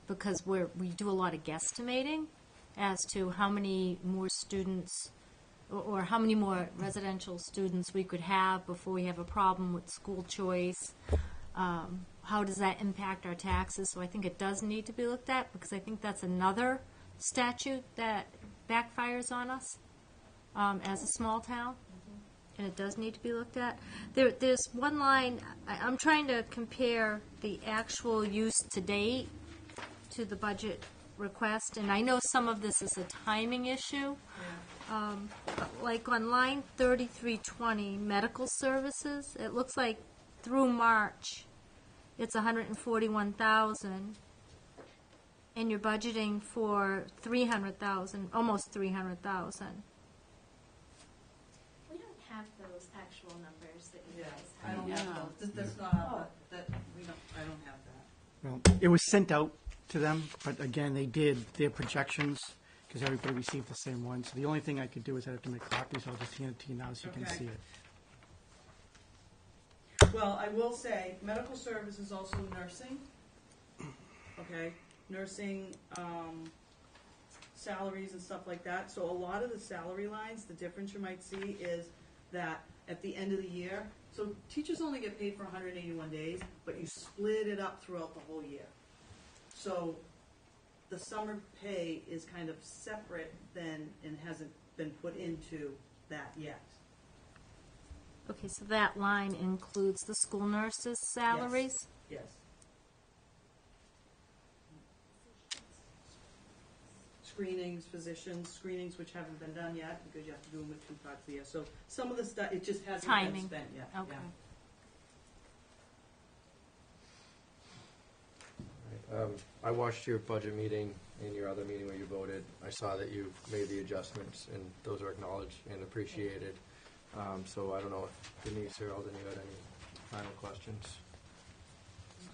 Speaker 3: Because we do a lot of guesstimating as to how many more students or how many more residential students we could have before we have a problem with school choice. How does that impact our taxes? So I think it does need to be looked at because I think that's another statute that backfires on us as a small town. And it does need to be looked at. There's one line, I'm trying to compare the actual use to date to the budget request, and I know some of this is a timing issue. Like on line 3320, medical services, it looks like through March, it's 141,000, and you're budgeting for 300,000, almost 300,000.
Speaker 5: We don't have those actual numbers that you
Speaker 12: Yeah,
Speaker 5: guys
Speaker 12: I
Speaker 5: have.
Speaker 12: don't have those. That's not, I don't have that.
Speaker 2: Well, it was sent out to them, but again, they did their projections because everybody received the same one. So the only thing I could do is I have to make copies. I'll just hand it to you now so you can
Speaker 12: Okay.
Speaker 2: see it.
Speaker 12: Well, I will say, medical service is also nursing. Okay, nursing, salaries and stuff like that. So a lot of the salary lines, the difference you might see is that at the end of the year, so teachers only get paid for 181 days, but you split it up throughout the whole year. So the summer pay is kind of separate then and hasn't been put into that yet.
Speaker 3: Okay, so that line includes the school nurses' salaries?
Speaker 12: Yes. Screenings, physicians, screenings which haven't been done yet because you have to do them with 2 parts a year. So some of the stuff, it just hasn't been
Speaker 3: Timing.
Speaker 12: spent yet.
Speaker 3: Okay.
Speaker 12: Yeah.
Speaker 1: I watched your budget meeting and your other meeting where you voted. I saw that you made the adjustments, and those are acknowledged and appreciated. So I don't know if Denise or Eldon, you had any final questions?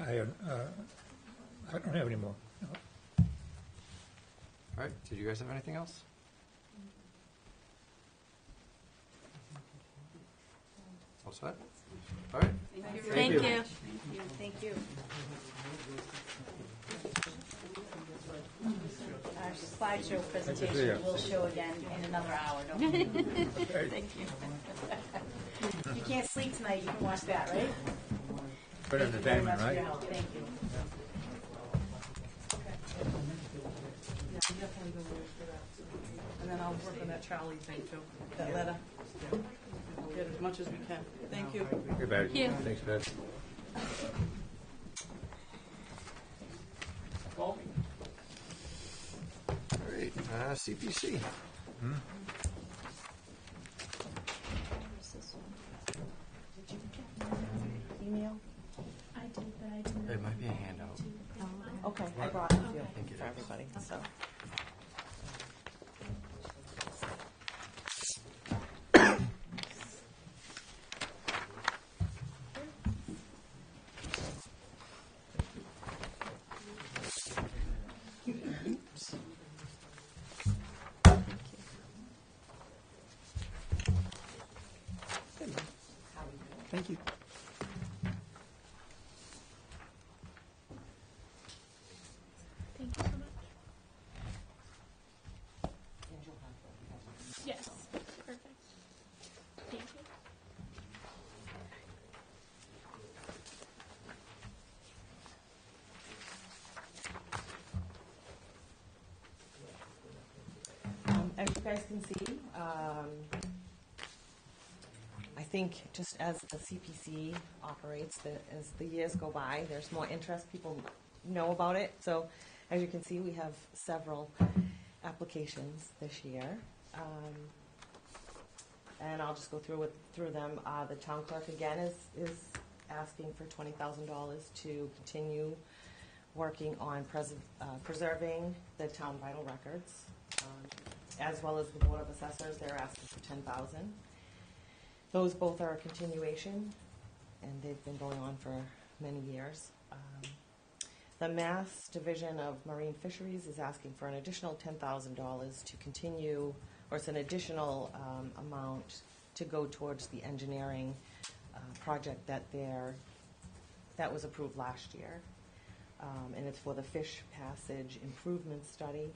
Speaker 4: I don't have any more. No.
Speaker 1: All right, did you guys have anything else? All set? All right.
Speaker 3: Thank you.
Speaker 13: Thank you. Our slideshow presentation will show again in another hour, don't we?
Speaker 3: Thank you.
Speaker 13: If you can't sleep tonight, you can watch that, right?
Speaker 4: Good
Speaker 13: Thank you very much
Speaker 4: entertainment,
Speaker 13: for
Speaker 4: right?
Speaker 13: your help. Thank you.
Speaker 12: Yeah, I'm definitely going to work for that. And then I'll work on that Charlie thing too, that letter. We'll get as much as we can. Thank you.
Speaker 4: Good, Betty.
Speaker 3: Thank you.
Speaker 1: Thanks, Beth. All right, CPC.
Speaker 13: Email?
Speaker 5: I did, but I didn't.
Speaker 1: It might be a handout.
Speaker 13: Okay, I brought it for you,
Speaker 1: Thank you.
Speaker 13: for everybody, so.
Speaker 2: Thank you.
Speaker 3: Thank you so much. Yes, perfect. Thank you.
Speaker 14: As you guys can see, I think just as the CPC operates, as the years go by, there's more interest, people know about it. So as you can see, we have several applications this year. And I'll just go through them. The town clerk, again, is asking for $20,000 to continue working on preserving the town vital records. As well as the Board of Assessors, they're asking for $10,000. Those both are a continuation, and they've been going on for many years. The Mass Division of Marine Fisheries is asking for an additional $10,000 to continue, or it's an additional amount to go towards the engineering project that was approved last year. And it's for the Fish Passage Improvement Study.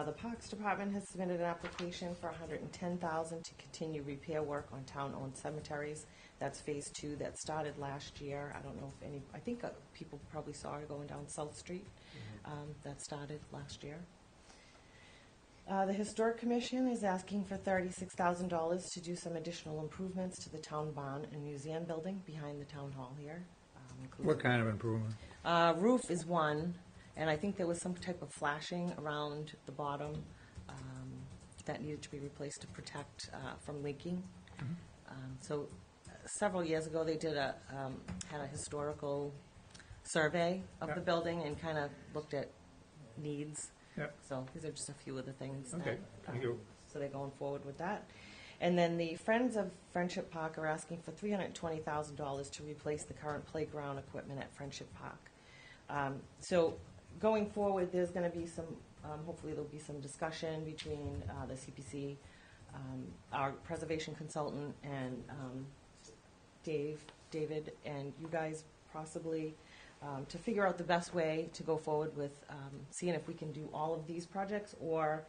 Speaker 14: The Parks Department has submitted an application for $110,000 to continue repair work on town-owned cemeteries. That's phase 2 that started last year. I don't know if I think people probably saw it going down South Street. That started last year. The Historic Commission is asking for $36,000 to do some additional improvements to the town barn and museum building behind the town hall here.
Speaker 4: What kind of improvement?
Speaker 14: Roof is one. And I think there was some type of flashing around the bottom that needed to be replaced to protect from leaking. So several years ago, they did had a historical survey of the building and kind of looked at needs.
Speaker 4: Yep.
Speaker 14: So these are just a few of the things.
Speaker 4: Okay, thank you.
Speaker 14: So they're going forward with that. And then the Friends of Friendship Park are asking for $320,000 to replace the current playground equipment at Friendship Park. So going forward, there's going to be some, hopefully there'll be some discussion between the CPC, our preservation consultant, and David, and you guys possibly, to figure out the best way to go forward with seeing if we can do all of these projects. Or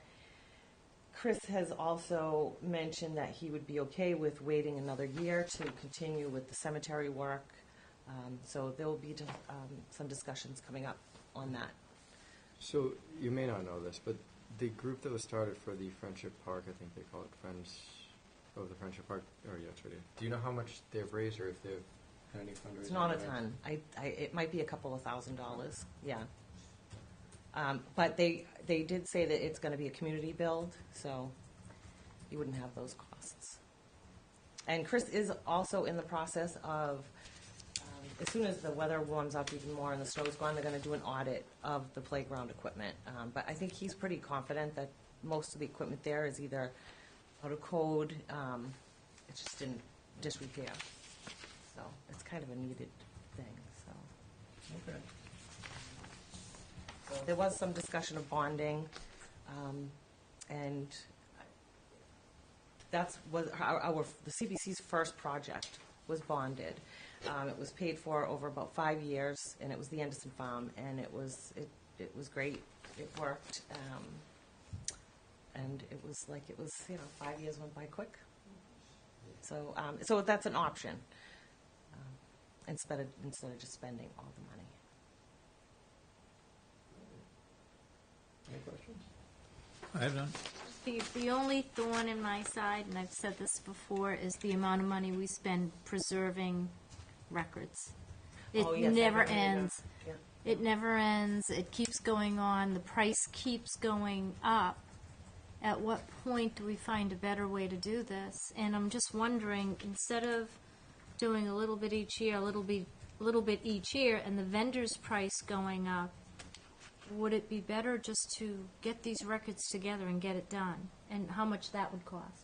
Speaker 14: Chris has also mentioned that he would be okay with waiting another year to continue with the cemetery work. So there will be some discussions coming up on that.
Speaker 1: So you may not know this, but the group that was started for the Friendship Park, I think they call it Friends of the Friendship Park, or yeah, right. Do you know how much they've raised, or if they've had any fundraising?
Speaker 14: It's not a ton. It might be a couple of $1,000. Yeah. But they did say that it's going to be a community build, so you wouldn't have those costs. And Chris is also in the process of, as soon as the weather warms up even more and the snow's gone, they're going to do an audit of the playground equipment. But I think he's pretty confident that most of the equipment there is either out of code, it's just in disrepair. So it's kind of a needed thing. So.
Speaker 4: Okay.
Speaker 14: There was some discussion of bonding, and that was the CPC's first project was bonded. It was paid for over about 5 years, and it was the Anderson Farm, and it was great. It worked, and it was 5 years went by quick. So so that's an option, instead of just spending all the money.
Speaker 4: Any questions? I have none.
Speaker 3: The only thorn in my side, and I've said this before, is the amount of money we spend preserving records. It never ends.
Speaker 14: Yeah.
Speaker 3: It never ends. It keeps going on. The price keeps going up. At what point do we find a better way to do this? And I'm just wondering, instead of doing a little bit each year, a little bit each year, and the vendor's price going up, would it be better just to get these records together and get it done? And how much that would cost?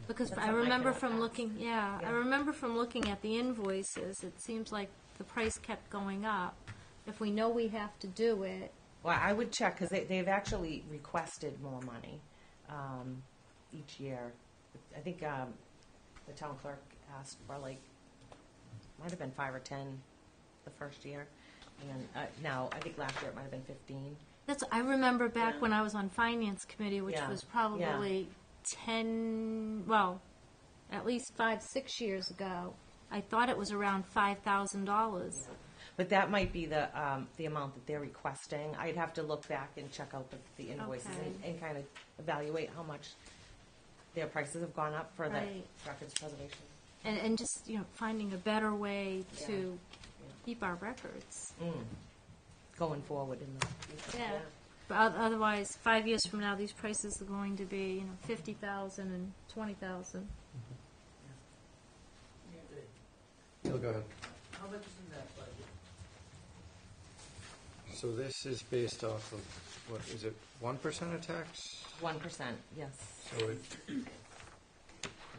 Speaker 3: Because I remember from looking, I remember from looking at the invoices, it seems like the price kept going up. If we know we have to do it.
Speaker 14: Well, I would check, because they've actually requested more money each year. I think The town clerk asked for like, might have been 5 or 10 the first year. And now, I think last year it might have been 15.
Speaker 3: I remember back when I was on finance committee, which
Speaker 14: Yeah.
Speaker 3: was probably 10, well, at least 5, 6 years ago. I thought it was around $5,000.
Speaker 14: But that might be the amount that they're requesting. I'd have to look back and check out the invoices
Speaker 3: Okay.
Speaker 14: and kind of evaluate how much their prices have gone up for the
Speaker 3: Right.
Speaker 14: records preservation.
Speaker 3: And just, finding a better way to
Speaker 14: Yeah.
Speaker 3: keep our records.
Speaker 14: Going forward in the future.
Speaker 3: Yeah. But otherwise, 5 years from now, these prices are going to be, $50,000 and $20,000.
Speaker 1: You'll go ahead.
Speaker 6: How much is in that budget?
Speaker 1: So this is based off of, what, is it 1% of tax?
Speaker 14: 1%, yes.
Speaker 1: So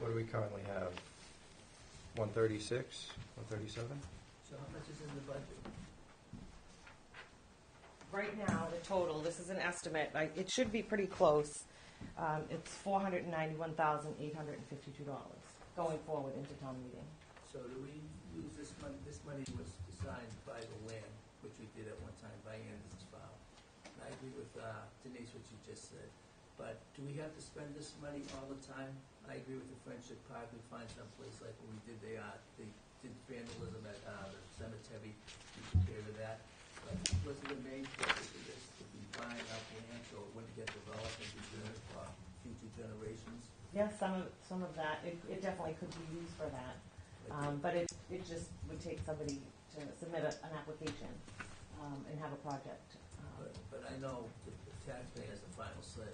Speaker 1: what do we currently have? 136, 137?
Speaker 6: So how much is in the budget?
Speaker 14: Right now, the total, this is an estimate, it should be pretty close. It's $491,852 going forward into town meeting.
Speaker 6: So do we use this money? This money was designed by the land, which we did at one time by Anderson's file. And I agree with Denise, what you just said. But do we have to spend this money all the time? I agree with the Friendship Park. We find someplace like when we did they did vandalism at the cemetery. We took care of that. But wasn't the main purpose of this to be buying up land so it wouldn't get developed and reserved for future generations?
Speaker 14: Yes, some of that, it definitely could be used for that. But it just would take somebody to submit an application and have a project.
Speaker 6: But I know the taxpayer has the final say.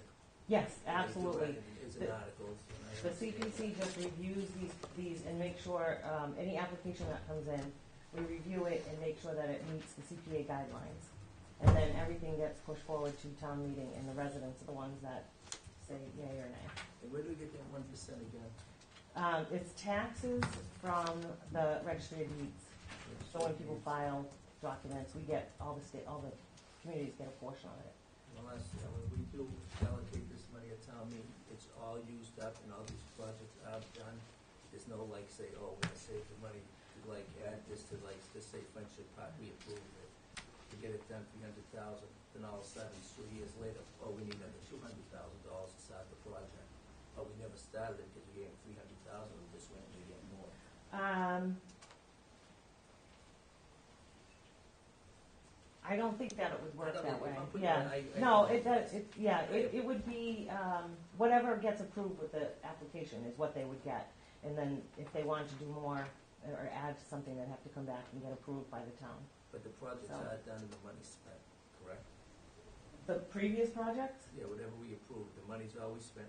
Speaker 14: Yes, absolutely.
Speaker 6: It's in articles.
Speaker 14: The CPC just reviews these and make sure, any application that comes in, we review it and make sure that it meets the CPA guidelines. And then everything gets pushed forward to town meeting, and the residents are the ones that say yay or nay.
Speaker 6: And where do we get that 1% again?
Speaker 14: It's taxes from the registry of deeds. So when people file documents, we get all the communities get a portion of it.
Speaker 6: Well, when we do allocate this money at town meeting, it's all used up and all these projects are done. There's no say, oh, we're gonna save the money to add this to just say Friendship Park, we approved it. To get it done, 300,000, then all of a sudden, 2 years later, oh, we need another $200,000 to start the project. But we never started it because we gave 300,000, we just went and we get more.
Speaker 14: I don't think that it would work that way.
Speaker 6: I'm putting
Speaker 14: Yeah.
Speaker 6: it-
Speaker 14: No, it does, it would be, whatever gets approved with the application is what they would get. And then if they wanted to do more or add something, they'd have to come back and get approved by the town.
Speaker 6: But the projects
Speaker 14: So-
Speaker 6: are done and the money's spent, correct?
Speaker 14: The previous projects?
Speaker 6: Yeah, whatever we approve, the money's always spent,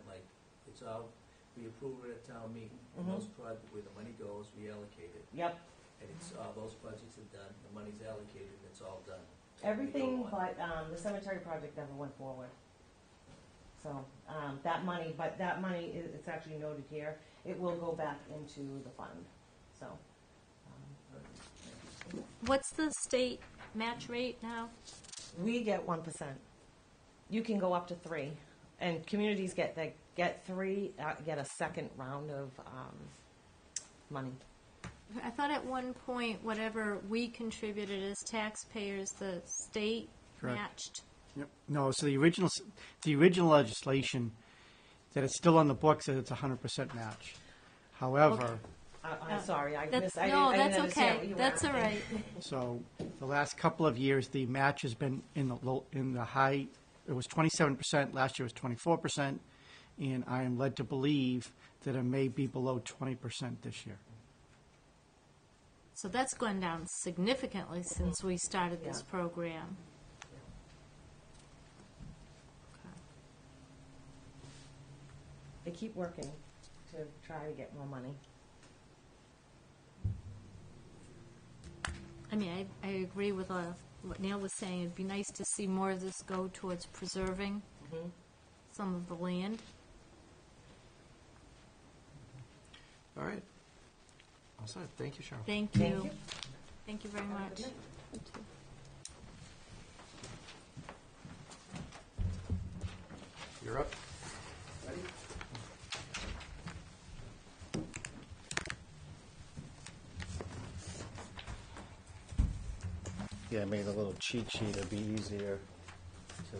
Speaker 6: it's all, we approve it at town meeting, and
Speaker 14: Mhm.
Speaker 6: those projects, where the money goes, we allocate it.
Speaker 14: Yep.
Speaker 6: And it's, all those projects are done, the money's allocated, and it's all done.
Speaker 14: Everything
Speaker 6: We go on.
Speaker 14: but the cemetery project never went forward. So that money, it's actually noted here, it will go back into the fund, so.
Speaker 3: What's the state match rate now?
Speaker 14: We get 1%. You can go up to 3, and communities get 3, get a second round of money.
Speaker 3: I thought at one point, whatever we contributed as taxpayers, the state
Speaker 2: Correct.
Speaker 3: matched.
Speaker 2: Yep. No, so the original legislation that it's still on the books says it's 100% match. However,
Speaker 14: I'm sorry, I
Speaker 3: That's-
Speaker 14: didn't
Speaker 3: no,
Speaker 14: understand
Speaker 3: that's
Speaker 14: what
Speaker 3: okay.
Speaker 14: you were
Speaker 3: That's all
Speaker 14: asking.
Speaker 3: right.
Speaker 2: so the last couple of years, the match has been in the high. It was 27%. Last year was 24%, and I am led to believe that it may be below 20% this year.
Speaker 3: So that's gone down significantly since we started this
Speaker 14: Yeah.
Speaker 3: program.
Speaker 14: They keep working to try to get more money.
Speaker 3: I mean, I agree with what Neil was saying. It'd be nice to see more of this go towards preserving
Speaker 14: Mhm.
Speaker 3: some of the land.
Speaker 1: All right. All set. Thank you, Cheryl.
Speaker 3: Thank
Speaker 14: Thank
Speaker 3: you.
Speaker 14: you.
Speaker 3: Thank you very
Speaker 14: Have a
Speaker 3: much.
Speaker 14: good night.
Speaker 3: You too.
Speaker 1: You're up.
Speaker 2: Yeah, I made a little cheat sheet, it'd be easier to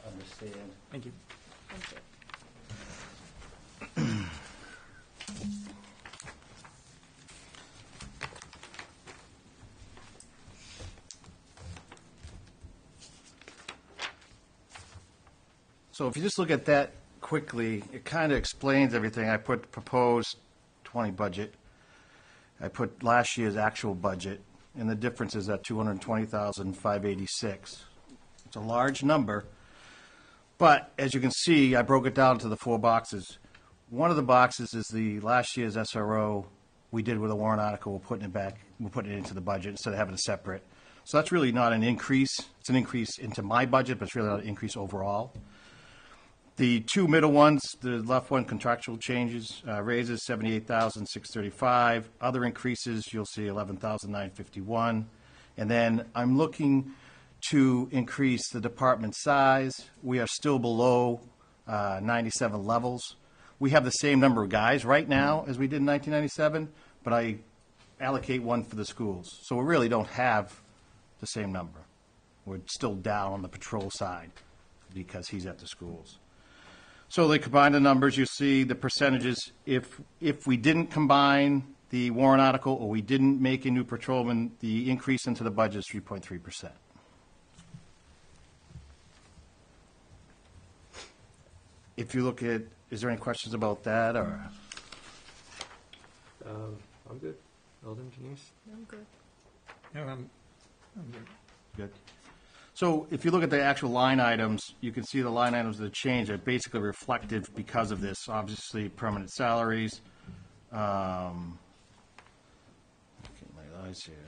Speaker 2: understand. Thank you.
Speaker 3: Thank you.
Speaker 15: So if you just look at that quickly, it kind of explains everything. I put proposed 20 budget. I put last year's actual budget, and the difference is at 220,586. It's a large number, but as you can see, I broke it down to the 4 boxes. One of the boxes is the last year's SRO we did with a warrant article. We're putting it into the budget instead of having it separate. So that's really not an increase. It's an increase into my budget, but it's really not an increase overall. The 2 middle ones, the left one, contractual changes, raises 78,635. Other increases, you'll see 11,951. And then I'm looking to increase the department size. We are still below 97 levels. We have the same number of guys right now as we did in 1997, but I allocate one for the schools. So we really don't have the same number. We're still down on the patrol side because he's at the schools. So they combine the numbers, you see the percentages. If we didn't combine the warrant article or we didn't make a new patrolman, the increase into the budget is 3.3%. If you look at, is there any questions about that or?
Speaker 1: I'm good. Eldon, Denise?
Speaker 3: I'm good.
Speaker 4: Yeah, I'm good.
Speaker 15: Good. So if you look at the actual line items, you can see the line items that change are basically reflective because of this. Obviously, permanent salaries. Get my eyes here.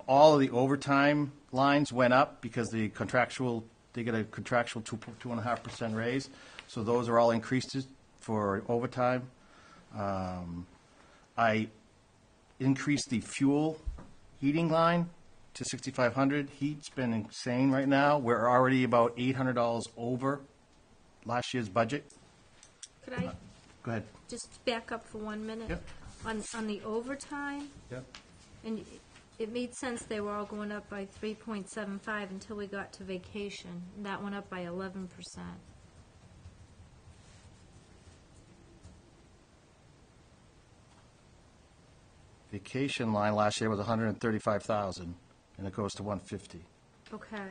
Speaker 15: All of the overtime lines went up because they get a contractual 2.5% raise. So those are all increases for overtime. I increased the fuel heating line to 6,500. Heat's been insane right now. We're already about $800 over last year's budget.
Speaker 3: Could I
Speaker 15: Go ahead.
Speaker 3: just back up for 1 minute?
Speaker 15: Yep.
Speaker 3: On the overtime,
Speaker 15: Yep.
Speaker 3: and it made sense they were all going up by 3.75 until we got to vacation. That went up by 11%.
Speaker 15: Vacation line last year was 135,000, and it goes to 150.
Speaker 3: Okay.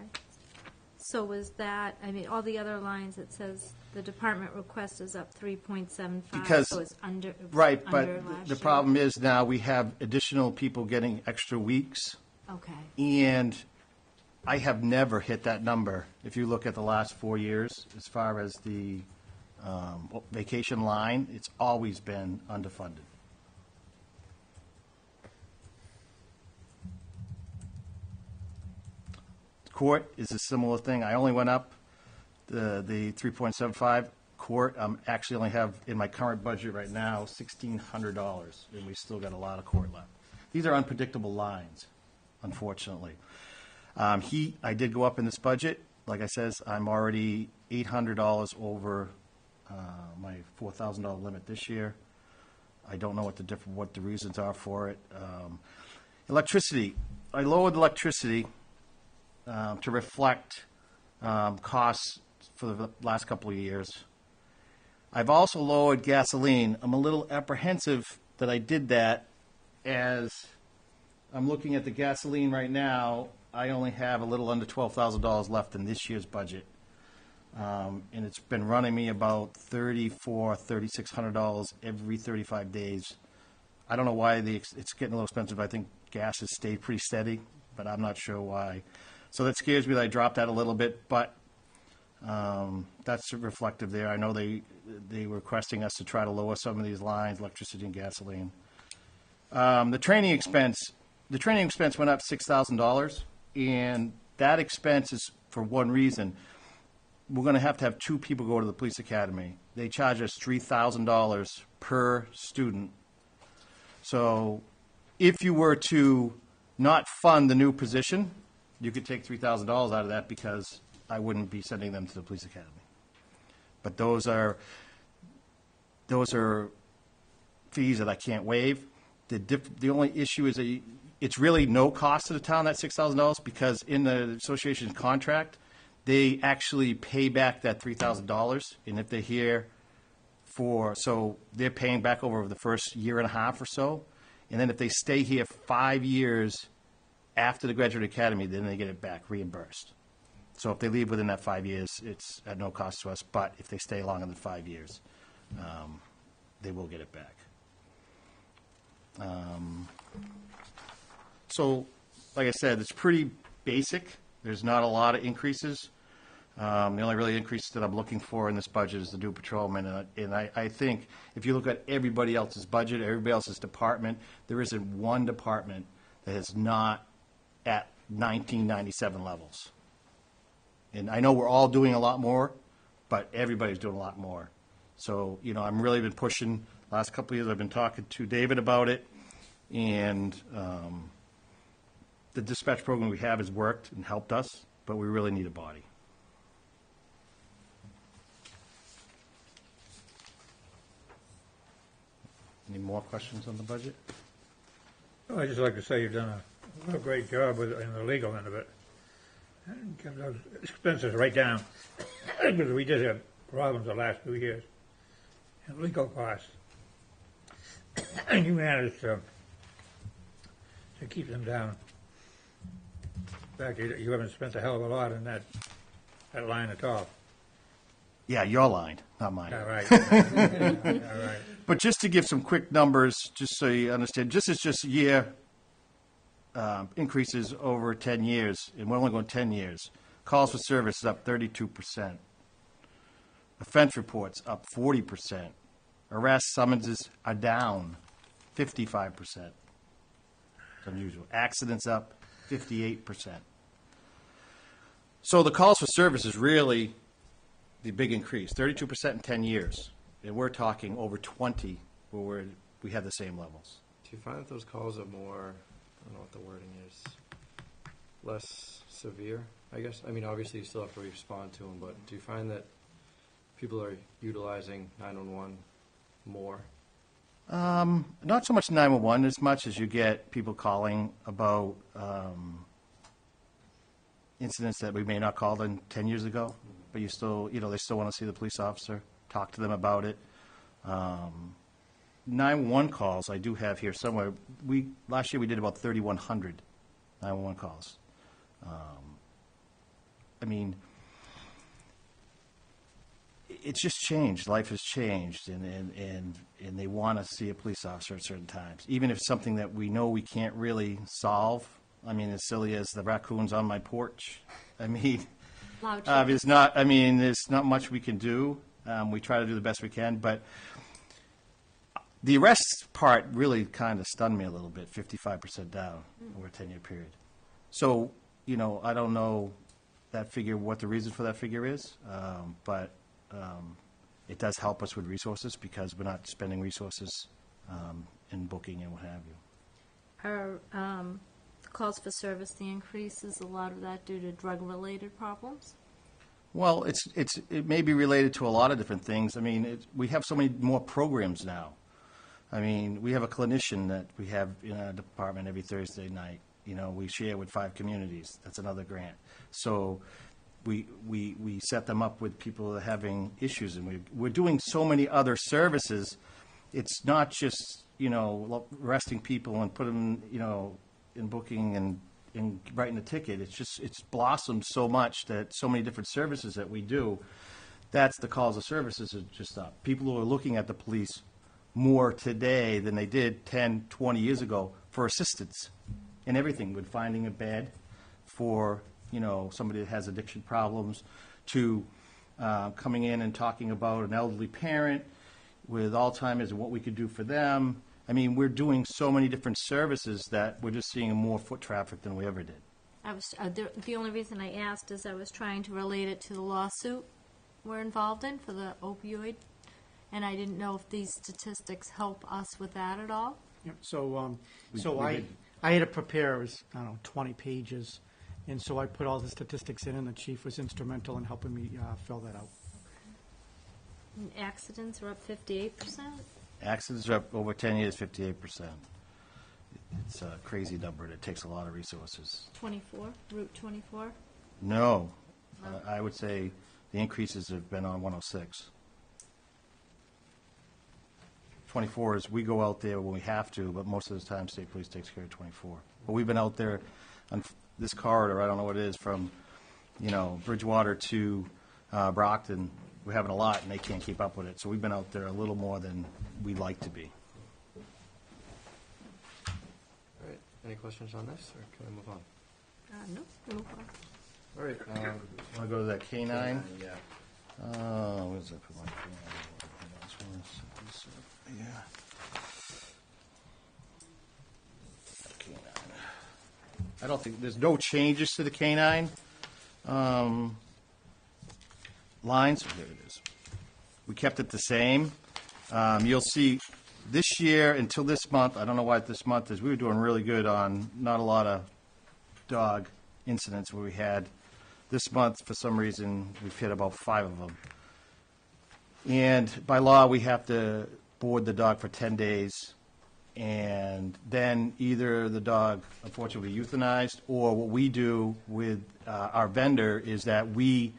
Speaker 3: So was that, I mean, all the other lines, it says the department request is up 3.75.
Speaker 15: Because-
Speaker 3: So it's under, it was
Speaker 15: Right,
Speaker 3: under
Speaker 15: but
Speaker 3: last
Speaker 15: the
Speaker 3: year.
Speaker 15: problem is now we have additional people getting extra weeks,
Speaker 3: Okay.
Speaker 15: and I have never hit that number. If you look at the last 4 years, as far as the vacation line, it's always been underfunded. Court is a similar thing. I only went up the 3.75. Court, actually only have in my current budget right now $1,600, and we still got a lot of court left. These are unpredictable lines, unfortunately. Heat, I did go up in this budget. Like I says, I'm already $800 over my $4,000 limit this year. I don't know what the reasons are for it. Electricity, I lowered electricity to reflect costs for the last couple of years. I've also lowered gasoline. I'm a little apprehensive that I did that, as I'm looking at the gasoline right now. I only have a little under $12,000 left in this year's budget. And it's been running me about $3,600 every 35 days. I don't know why it's getting a little expensive. I think gas has stayed pretty steady, but I'm not sure why. So that scares me that I dropped that a little bit, but that's reflective there. I know they were requesting us to try to lower some of these lines, electricity and gasoline. The training expense went up $6,000, and that expense is for one reason. We're going to have 2 people go to the police academy. They charge us $3,000 per student. So if you were to not fund the new position, you could take $3,000 out of that because I wouldn't be sending them to the police academy. But those are fees that I can't waive. The only issue is that it's really no cost to the town, that $6,000, because in the association's contract, they actually pay back that $3,000, and if they're here so they're paying back over the first year and a half or so, and then if they stay here 5 years after the graduate academy, then they get it back reimbursed. So if they leave within that 5 years, it's at no cost to us, but if they stay longer than 5 years, they will get it back. So, like I said, it's pretty basic. There's not a lot of increases. The only really increase that I'm looking for in this budget is the new patrolman. And I think if you look at everybody else's budget, everybody else's department, there isn't one department that is not at 1997 levels. And I know we're all doing a lot more, but everybody's doing a lot more. So, I'm really been pushing. Last couple of years, I've been talking to David about it, and the dispatch program we have has worked and helped us, but we really need a body. Any more questions on the budget?
Speaker 4: Well, I'd just like to say you've done a great job in the legal end of it. And kept those expenses right down, because we did have problems the last 2 years in legal costs. And you managed to keep them down. In fact, you haven't spent a hell of a lot in that line at all.
Speaker 15: Yeah, your line, not mine.
Speaker 4: All right. All right.
Speaker 15: But just to give some quick numbers, just so you understand, just year increases over 10 years, and we're only going 10 years. Calls for service is up 32%. Offense reports up 40%. Arrest summonses are down 55%. It's unusual. Accidents up 58%. So the calls for service is really the big increase, 32% in 10 years. And we're talking over 20 where we have the same levels.
Speaker 1: Do you find that those calls are more, I don't know what the wording is, less severe, I guess? I mean, obviously you still have to respond to them, but do you find that people are utilizing 911 more?
Speaker 15: Not so much 911 as much as you get people calling about incidents that we may not call them 10 years ago, but you still, they still want to see the police officer, talk to them about it. 911 calls I do have here somewhere. Last year we did about 3,100 911 calls. I mean, it's just changed. Life has changed, and they want to see a police officer at certain times, even if it's something that we know we can't really solve. I mean, as silly as the raccoons on my porch. I mean, there's not much we can do. We try to do the best we can, but the arrest part really kind of stunned me a little bit, 55% down over a 10-year period. So, I don't know that figure, what the reason for that figure is, but it does help us with resources because we're not spending resources in booking and what have you.
Speaker 3: Are calls for service, the increase, is a lot of that due to drug-related problems?
Speaker 15: Well, it may be related to a lot of different things. I mean, we have so many more programs now. I mean, we have a clinician that we have in our department every Thursday night. We share with 5 communities. That's another grant. So we set them up with people that are having issues, and we're doing so many other services. It's not just, arresting people and put them, in booking and writing a ticket. It's blossomed so much that so many different services that we do, that's the calls of services are just up. People who are looking at the police more today than they did 10, 20 years ago for assistance in everything, with finding a bed for, somebody that has addiction problems, to coming in and talking about an elderly parent with Alzheimer's and what we could do for them. I mean, we're doing so many different services that we're just seeing more foot traffic than we ever did.
Speaker 3: The only reason I asked is I was trying to relate it to the lawsuit we're involved in for the opioid, and I didn't know if these statistics help us with that at all.
Speaker 2: Yep. So I had to prepare, 20 pages, and so I put all the statistics in, and the chief was instrumental in helping me fill that out.
Speaker 3: And accidents are up 58%?
Speaker 15: Accidents are up over 10 years, 58%. it's a crazy number, and it takes a lot of resources.
Speaker 3: 24, Route 24?
Speaker 15: No,
Speaker 3: No.
Speaker 15: I would say the increases have been on 106. 24 is, we go out there when we have to, but most of the time, state police takes care of 24. But we've been out there on this corridor, I don't know what it is, from, Bridgewater to Brockton. We're having a lot, and they can't keep up with it. So we've been out there a little more than we'd like to be.
Speaker 1: All right, any questions on this, or can I move on?
Speaker 3: No, move on.
Speaker 15: All right, want to go to that K-9?
Speaker 1: Yeah.
Speaker 15: Where's that? Put my K-9. This one's, yeah. K-9. I don't think, there's no changes to the K-9 lines. There it is. We kept it the same. You'll see this year until this month, I don't know why this month is, we were doing really good on not a lot of dog incidents where we had. This month, for some reason, we've hit about 5 of them. And by law, we have to board the dog for 10 days. And then either the dog, unfortunately, euthanized, or what we do with our vendor is that the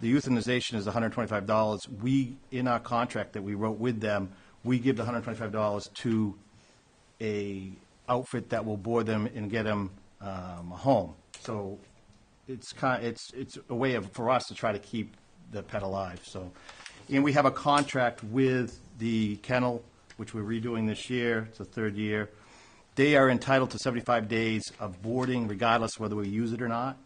Speaker 15: euthanization is $125. We, in our contract that we wrote with them, we give the $125 to a outfit that will board them and get them home. So it's a way for us to try to keep the pet alive. So, and we have a contract with the kennel, which we're redoing this year. It's the 3rd year. They are entitled to 75 days of boarding, regardless whether we use it or not.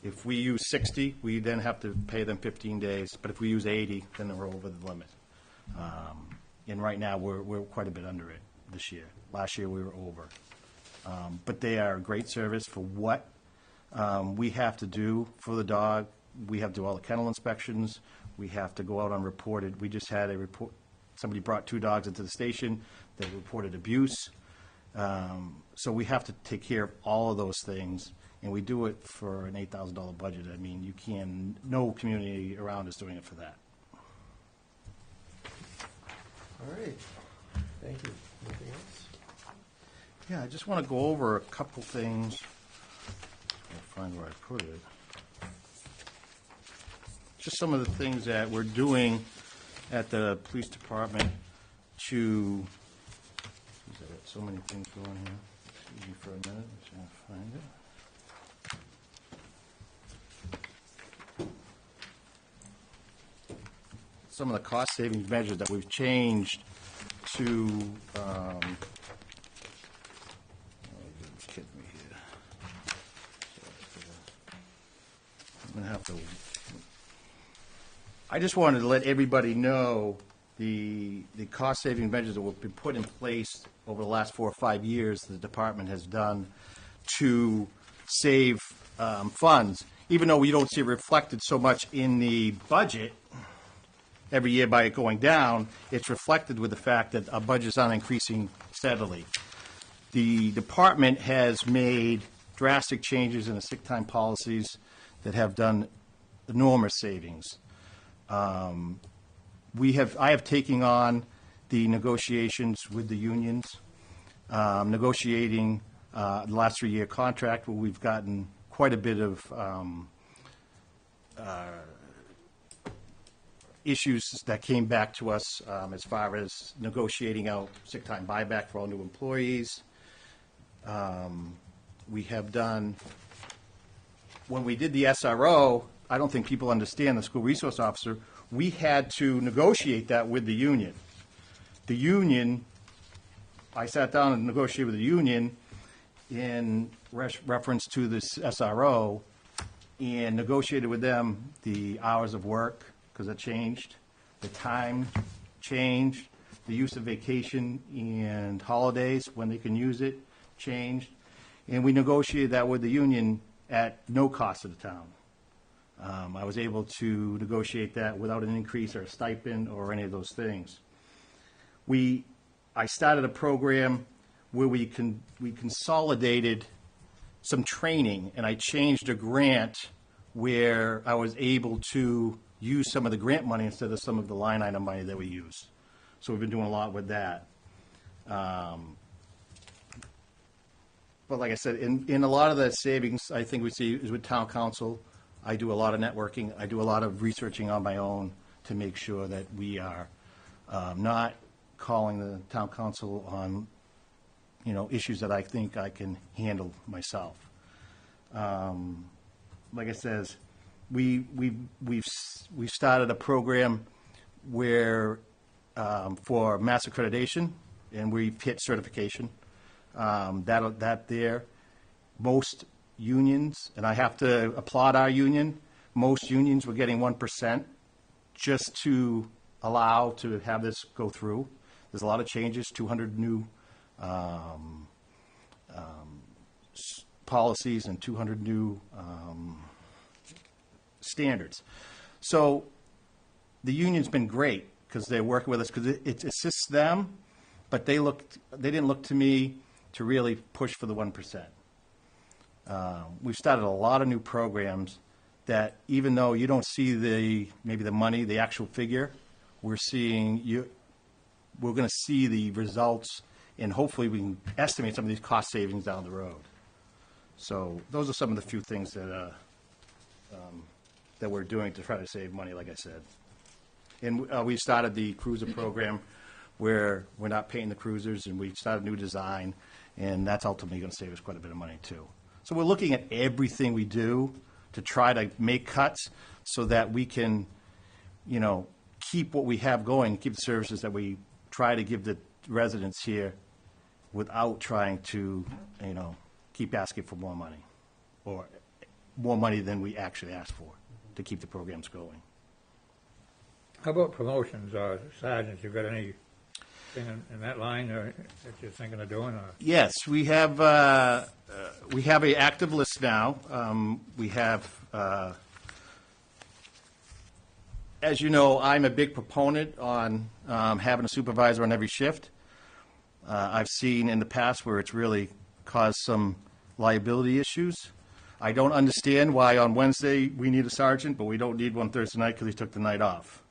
Speaker 15: If we use 60, we then have to pay them 15 days. But if we use 80, then we're over the limit. And right now, we're quite a bit under it this year. Last year, we were over. But they are a great service for what we have to do for the dog. We have to do all the kennel inspections. We have to go out unreported. We just had a report. Somebody brought 2 dogs into the station. They reported abuse. So we have to take care of all of those things, and we do it for an $8,000 budget. I mean, no community around is doing it for that.
Speaker 1: All right, thank you. Anything else?
Speaker 15: Yeah, I just want to go over a couple things. I'll find where I put it. Just some of the things that we're doing at the police department to, geez, I got so many things going here. Excuse me for a minute, I'm just going to find it. Some of the cost savings measures that we've changed to, oh, you're kidding me here. I'm going to have to, I just wanted to let everybody know the cost saving measures that have been put in place over the last 4 or 5 years the department has done to save funds. Even though we don't see it reflected so much in the budget every year by it going down, it's reflected with the fact that our budget's not increasing steadily. The department has made drastic changes in the sick time policies that have done enormous savings. I have taken on the negotiations with the unions, negotiating the last 3-year contract where we've gotten quite a bit of issues that came back to us as far as negotiating out sick time buyback for all new employees. We have done, when we did the SRO, I don't think people understand the school resource officer, we had to negotiate that with the union. The union, I sat down and negotiated with the union in reference to this SRO and negotiated with them the hours of work, because it changed, the time changed, the use of vacation and holidays, when they can use it, changed. And we negotiated that with the union at no cost to the town. I was able to negotiate that without an increase or a stipend or any of those things. I started a program where we consolidated some training, and I changed a grant where I was able to use some of the grant money instead of some of the line item money that we use. So we've been doing a lot with that. But like I said, in a lot of the savings, I think we see is with town council. I do a lot of networking. I do a lot of researching on my own to make sure that we are not calling the town council on, issues that I think I can handle myself. Like I says, we've started a program where for mass accreditation, and we've hit certification. That there, most unions, and I have to applaud our union, most unions were getting 1% just to allow to have this go through. There's a lot of changes, 200 new policies and 200 new standards. So the union's been great because they're working with us because it assists them, but they didn't look to me to really push for the 1%. We've started a lot of new programs that even though you don't see maybe the money, the actual figure, we're going to see the results, and hopefully we can estimate some of these cost savings down the road. So those are some of the few things that we're doing to try to save money, like I said. And we started the cruiser program where we're not painting the cruisers, and we started a new design, and that's ultimately going to save us quite a bit of money too. So we're looking at everything we do to try to make cuts so that we can, keep what we have going, keep the services that we try to give the residents here without trying to, keep asking for more money or more money than we actually ask for to keep the programs going.
Speaker 4: How about promotions, sergeants? You got anything in that line that you're thinking of doing? Or?
Speaker 15: Yes, we have an active list now. We have, as you know, I'm a big proponent on having a supervisor on every shift. I've seen in the past where it's really caused some liability issues. I don't understand why on Wednesday we need a sergeant, but we don't need one Thursday night because he took the night off.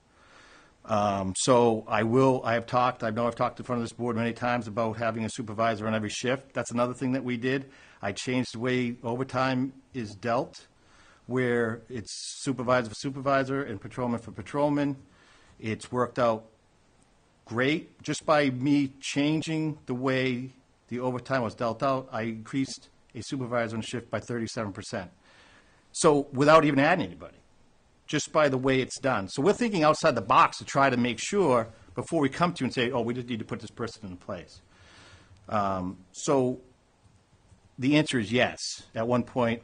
Speaker 15: So I know I've talked in front of this board many times about having a supervisor on every shift. That's another thing that we did. I changed the way overtime is dealt, where it's supervisor for supervisor and patrolman for patrolman. It's worked out great. Just by me changing the way the overtime was dealt out, I increased a supervisor on shift by 37%. So without even adding anybody, just by the way it's done. So we're thinking outside the box to try to make sure before we come to you and say, oh, we just need to put this person in place. So the answer is yes. At one point,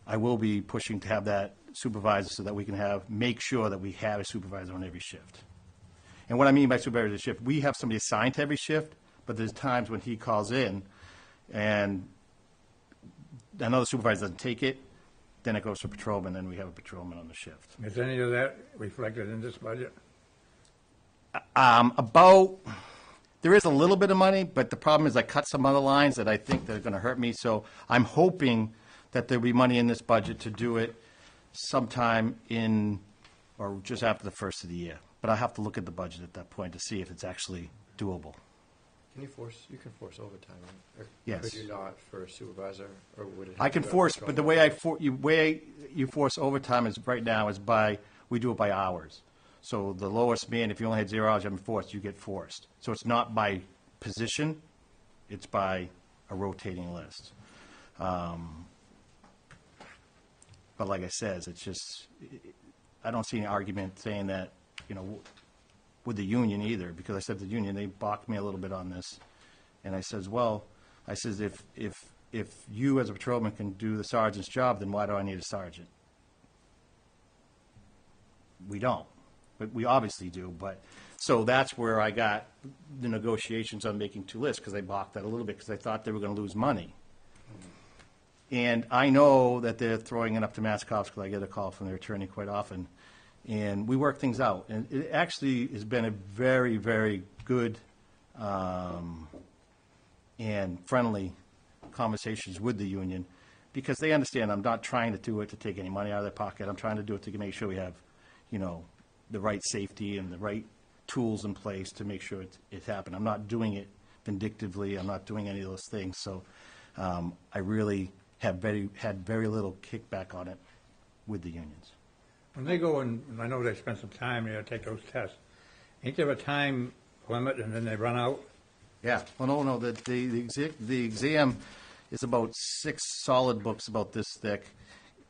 Speaker 15: I will be pushing to have that supervisor so that we can make sure that we have a supervisor on every shift. And what I mean by supervisor shift, we have somebody assigned to every shift, but there's times when he calls in and another supervisor doesn't take it, then it goes to patrolman, then we have a patrolman on the shift.
Speaker 4: Is any of that reflected in this budget?
Speaker 15: There is a little bit of money, but the problem is I cut some other lines that I think that are going to hurt me. So I'm hoping that there'll be money in this budget to do it sometime or just after the first of the year. But I have to look at the budget at that point to see if it's actually doable.
Speaker 1: You can force overtime, right? Or
Speaker 15: Yes.
Speaker 1: could you not for a supervisor, or would it?
Speaker 15: I can force, but the way you force overtime is right now is we do it by hours. So the lowest man, if you only had 0 hours, you get forced. So it's not by position, it's by a rotating list. But like I said, it's just, I don't see any argument saying that, with the union either, because I said the union, they balked me a little bit on this. And I says, if you as a patrolman can do the sergeant's job, then why do I need a sergeant? We don't, but we obviously do. So that's where I got the negotiations on making 2 lists, because I balked that a little bit because I thought they were going to lose money. And I know that they're throwing it up to Mass Cops because I get a call from their attorney quite often. And we work things out. And it actually has been a very, very good and friendly conversations with the union, because they understand I'm not trying to do it to take any money out of their pocket. I'm trying to do it to make sure we have, the right safety and the right tools in place to make sure it happens. I'm not doing it vindictively. I'm not doing any of those things. So I really had very little kickback on it with the unions.
Speaker 4: When they go and I know they spend some time there to take those tests, ain't there a time limit and then they run out?
Speaker 15: Yeah, well, no, the exam is about 6 solid books about this thick,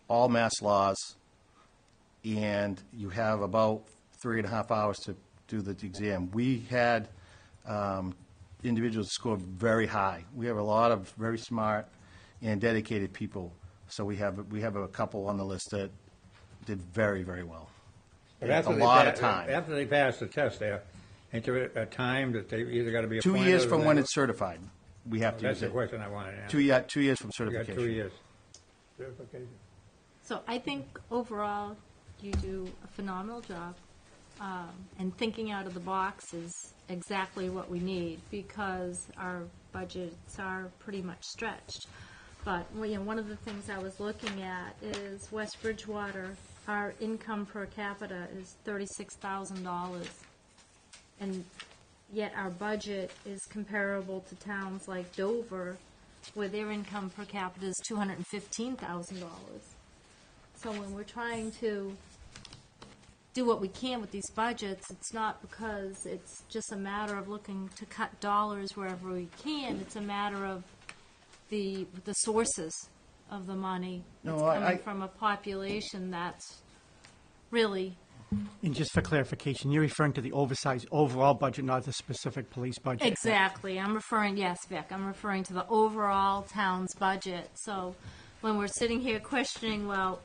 Speaker 15: all mass laws, and you have about 3.5 hours to do the exam. We had individuals score very high. We have a lot of very smart and dedicated people, so we have a couple on the list that did very, very well.
Speaker 4: But
Speaker 15: It's a lot of time.
Speaker 4: After they pass the test there, ain't there a time that they either got to be
Speaker 15: 2
Speaker 4: appointed?
Speaker 15: years
Speaker 4: or
Speaker 15: from
Speaker 4: they-
Speaker 15: when it's certified, we have to
Speaker 4: That's
Speaker 15: use
Speaker 4: the
Speaker 15: it.
Speaker 4: question I wanted to ask.
Speaker 15: 2 years from
Speaker 4: You got
Speaker 15: certification.
Speaker 4: 2 years. Certification.
Speaker 3: So I think overall, you do a phenomenal job. And thinking out of the box is exactly what we need because our budgets are pretty much stretched. But, well, one of the things I was looking at is West Bridgewater, our income per capita is $36,000. And yet our budget is comparable to towns like Dover, where their income per capita is $215,000. So when we're trying to do what we can with these budgets, it's not because it's just a matter of looking to cut dollars wherever we can. It's a matter of the sources of the money.
Speaker 15: No,
Speaker 3: It's
Speaker 15: I-
Speaker 3: coming from a population that's really,
Speaker 2: And just for clarification, you're referring to the oversized overall budget, not the specific police budget?
Speaker 3: exactly, I'm referring, yes, Vic, I'm referring to the overall town's budget. So when we're sitting here questioning, well,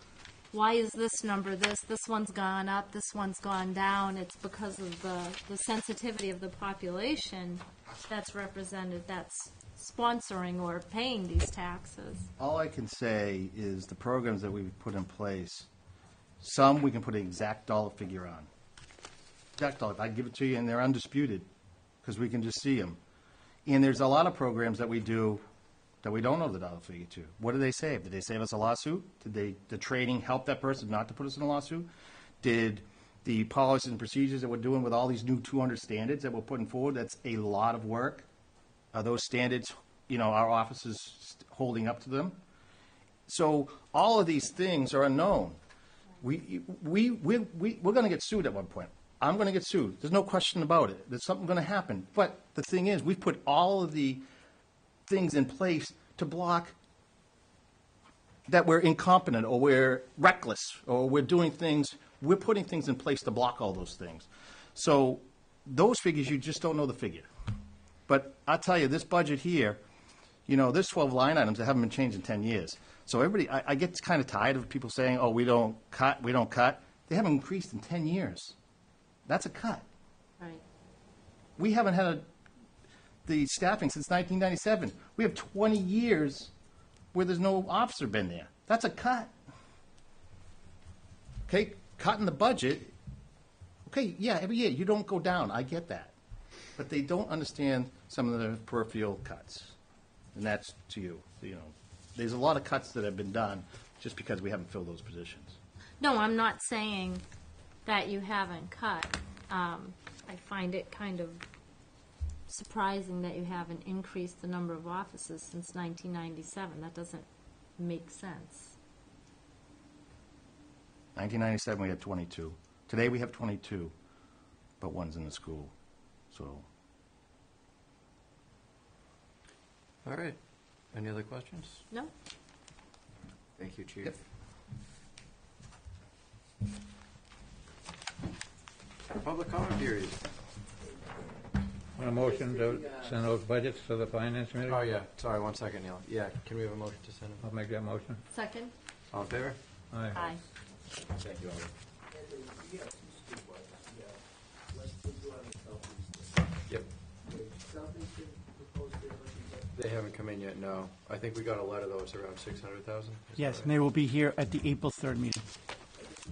Speaker 3: why is this number this one's gone up, this one's gone down, it's because of the sensitivity of the population that's represented, that's sponsoring or paying these taxes.
Speaker 15: All I can say is the programs that we've put in place, some we can put an exact dollar figure on. Exact dollar, I give it to you, and they're undisputed, because we can just see them. And there's a lot of programs that we do that we don't know the dollar figure to. What did they save? Did they save us a lawsuit? Did the training help that person not to put us in a lawsuit? Did the policies and procedures that we're doing with all these new 200 standards that we're putting forward, that's a lot of work. Are those standards, our offices holding up to them? So all of these things are unknown. We're going to get sued at one point. I'm going to get sued. There's no question about it. There's something going to happen. But the thing is, we've put all of the things in place to block that we're incompetent or we're reckless or we're doing things. We're putting things in place to block all those things. So those figures, you just don't know the figure. But I'll tell you, this budget here, there's 12 line items that haven't been changed in 10 years. So everybody, I get kind of tired of people saying, oh, we don't cut. They haven't increased in 10 years. That's a cut.
Speaker 3: Right.
Speaker 15: We haven't had the staffing since 1997. We have 20 years where there's no officer been there. That's a cut. Okay, cutting the budget. Okay, yeah, every year you don't go down. I get that. But they don't understand some of the peripheral cuts. And that's to you. There's a lot of cuts that have been done just because we haven't filled those positions.
Speaker 3: No, I'm not saying that you haven't cut. I find it kind of surprising that you haven't increased the number of offices since 1997. That doesn't make sense.
Speaker 15: 1997, we had 22. Today, we have 22, but one's in the school. So,
Speaker 1: All right. Any other questions?
Speaker 3: No?
Speaker 1: Thank you, Chief.
Speaker 15: Yep.
Speaker 1: Public comment period.
Speaker 4: Want a motion to send those budgets to the finance committee?
Speaker 1: Oh, yeah. Sorry, 1 second, Neil. Yeah, can we have a motion to send them?
Speaker 4: I'll make that motion.
Speaker 3: Second?
Speaker 1: All in favor?
Speaker 4: Aye.
Speaker 3: Aye.
Speaker 1: Thank you, Alden. Yep. They haven't come in yet, no. I think we got a letter, though, it's around 600,000.
Speaker 2: Yes, and they will be here at the April 3rd meeting.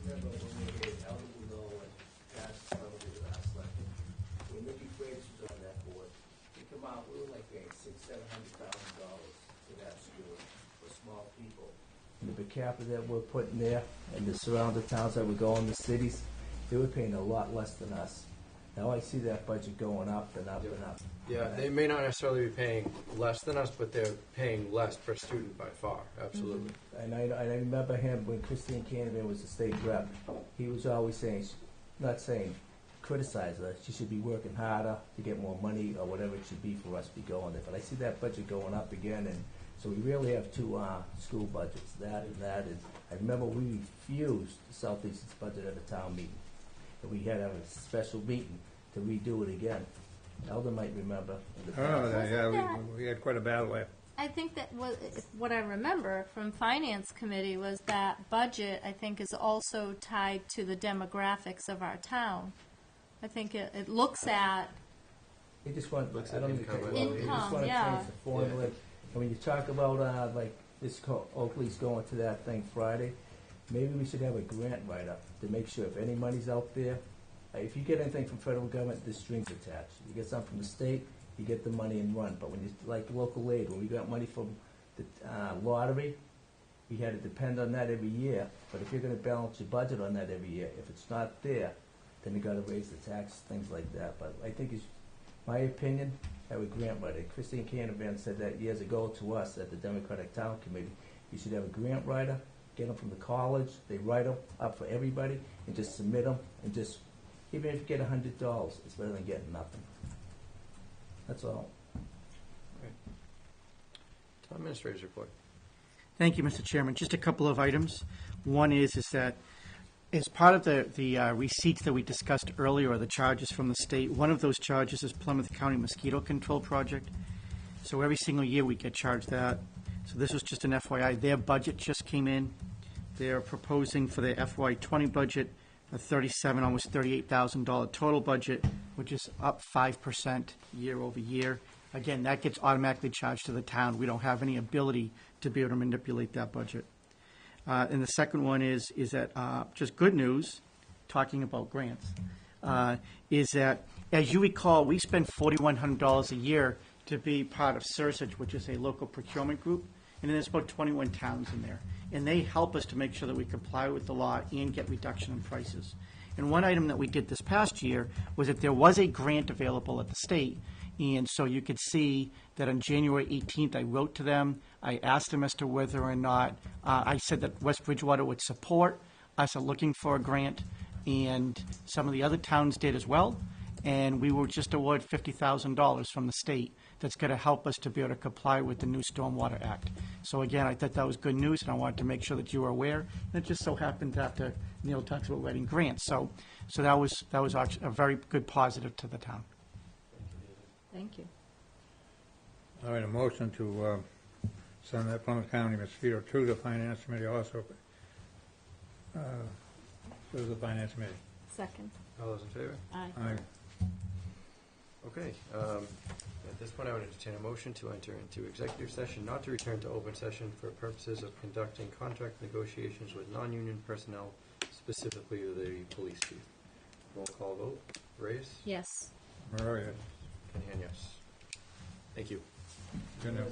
Speaker 6: Remember when we had Elder Uno and Pat's probably the last election, when Mickey Frakes was on that board, we come out, we were like paying $600,000-$700,000 for that school for small people. And the per capita that we're putting there and the surrounding towns that we go in the cities, they were paying a lot less than us. Now I see that budget going up and up and up.
Speaker 1: Yeah, they may not necessarily be paying less than us, but they're paying less per student by far, absolutely.
Speaker 6: And I remember him when Christine Canavan was the state rep. He was always saying, not saying, criticize her. She should be working harder to get more money or whatever it should be for us to be going there. But I see that budget going up again, and so we really have two school budgets, that and that. And I remember we refused the Southeastern's budget at a town meeting. And we had to have a special meeting to redo it again. Eldon might remember. In the
Speaker 4: Oh,
Speaker 6: past.
Speaker 4: yeah, we had quite a battle there.
Speaker 3: I think that what I remember from Finance Committee was that budget, I think, is also tied to the demographics of our town. I think it looks at,
Speaker 6: They just want,
Speaker 1: Looks
Speaker 6: I
Speaker 1: at
Speaker 6: don't
Speaker 1: income,
Speaker 6: think,
Speaker 1: well,
Speaker 6: they just
Speaker 3: income,
Speaker 6: want to
Speaker 3: yeah.
Speaker 6: change the formula. And when you talk about, like, Oakley's going to that thing Friday, maybe we should have a grant write-up to make sure if any money's out there, if you get anything from federal government, there's strings attached. You get something from the state, you get the money and run. But when you, like local aid, when we got money from the lottery, we had to depend on that every year. But if you're gonna balance your budget on that every year, if it's not there, then you gotta raise the tax, things like that. But I think it's, my opinion, have a grant writer. Christine Canavan said that years ago to us at the Democratic Town Committee. You should have a grant writer, get them from the college, they write them up for everybody, and just submit them, and just, even if you get $100, it's better than getting nothing. That's all.
Speaker 1: Town Administrator's report.
Speaker 2: Thank you, Mr. Chairman. Just a couple of items. One is that as part of the receipts that we discussed earlier, or the charges from the state, one of those charges is Plymouth County Mosquito Control Project. So every single year we get charged that. So this was just an FYI. Their budget just came in. They're proposing for their FY20 budget a $37, almost $38,000 total budget, which is up 5% year over year. Again, that gets automatically charged to the town. We don't have any ability to be able to manipulate that budget. And the second one is that just good news, talking about grants, is that, as you recall, we spend $4,100 a year to be part of SURSAGE, which is a local procurement group, and there's about 21 towns in there. And they help us to make sure that we comply with the law and get reduction in prices. And one item that we did this past year was that there was a grant available at the state. And so you could see that on January 18th, I wrote to them. I asked them as to whether or not, I said that West Bridgewater would support us looking for a grant, and some of the other towns did as well. And we were just awarded $50,000 from the state that's going to help us to be able to comply with the new Stormwater Act. So again, I thought that was good news, and I wanted to make sure that you were aware. And it just so happened after Neil talks about writing grants. So that was actually a very good positive to the town.
Speaker 3: thank you.
Speaker 4: All right, a motion to send that Plymouth County mosquito to the Finance Committee also. To the Finance Committee.
Speaker 3: Second.
Speaker 1: All those in favor?
Speaker 3: Aye.
Speaker 4: Aye.
Speaker 1: Okay, at this point, I would entertain a motion to enter into executive session, not to return to open session for purposes of conducting contract negotiations with non-union personnel, specifically the police chief. Roll call vote. Reyes?
Speaker 3: Yes.
Speaker 4: Maria.
Speaker 1: Kenny, yes. Thank you.
Speaker 4: Good enough.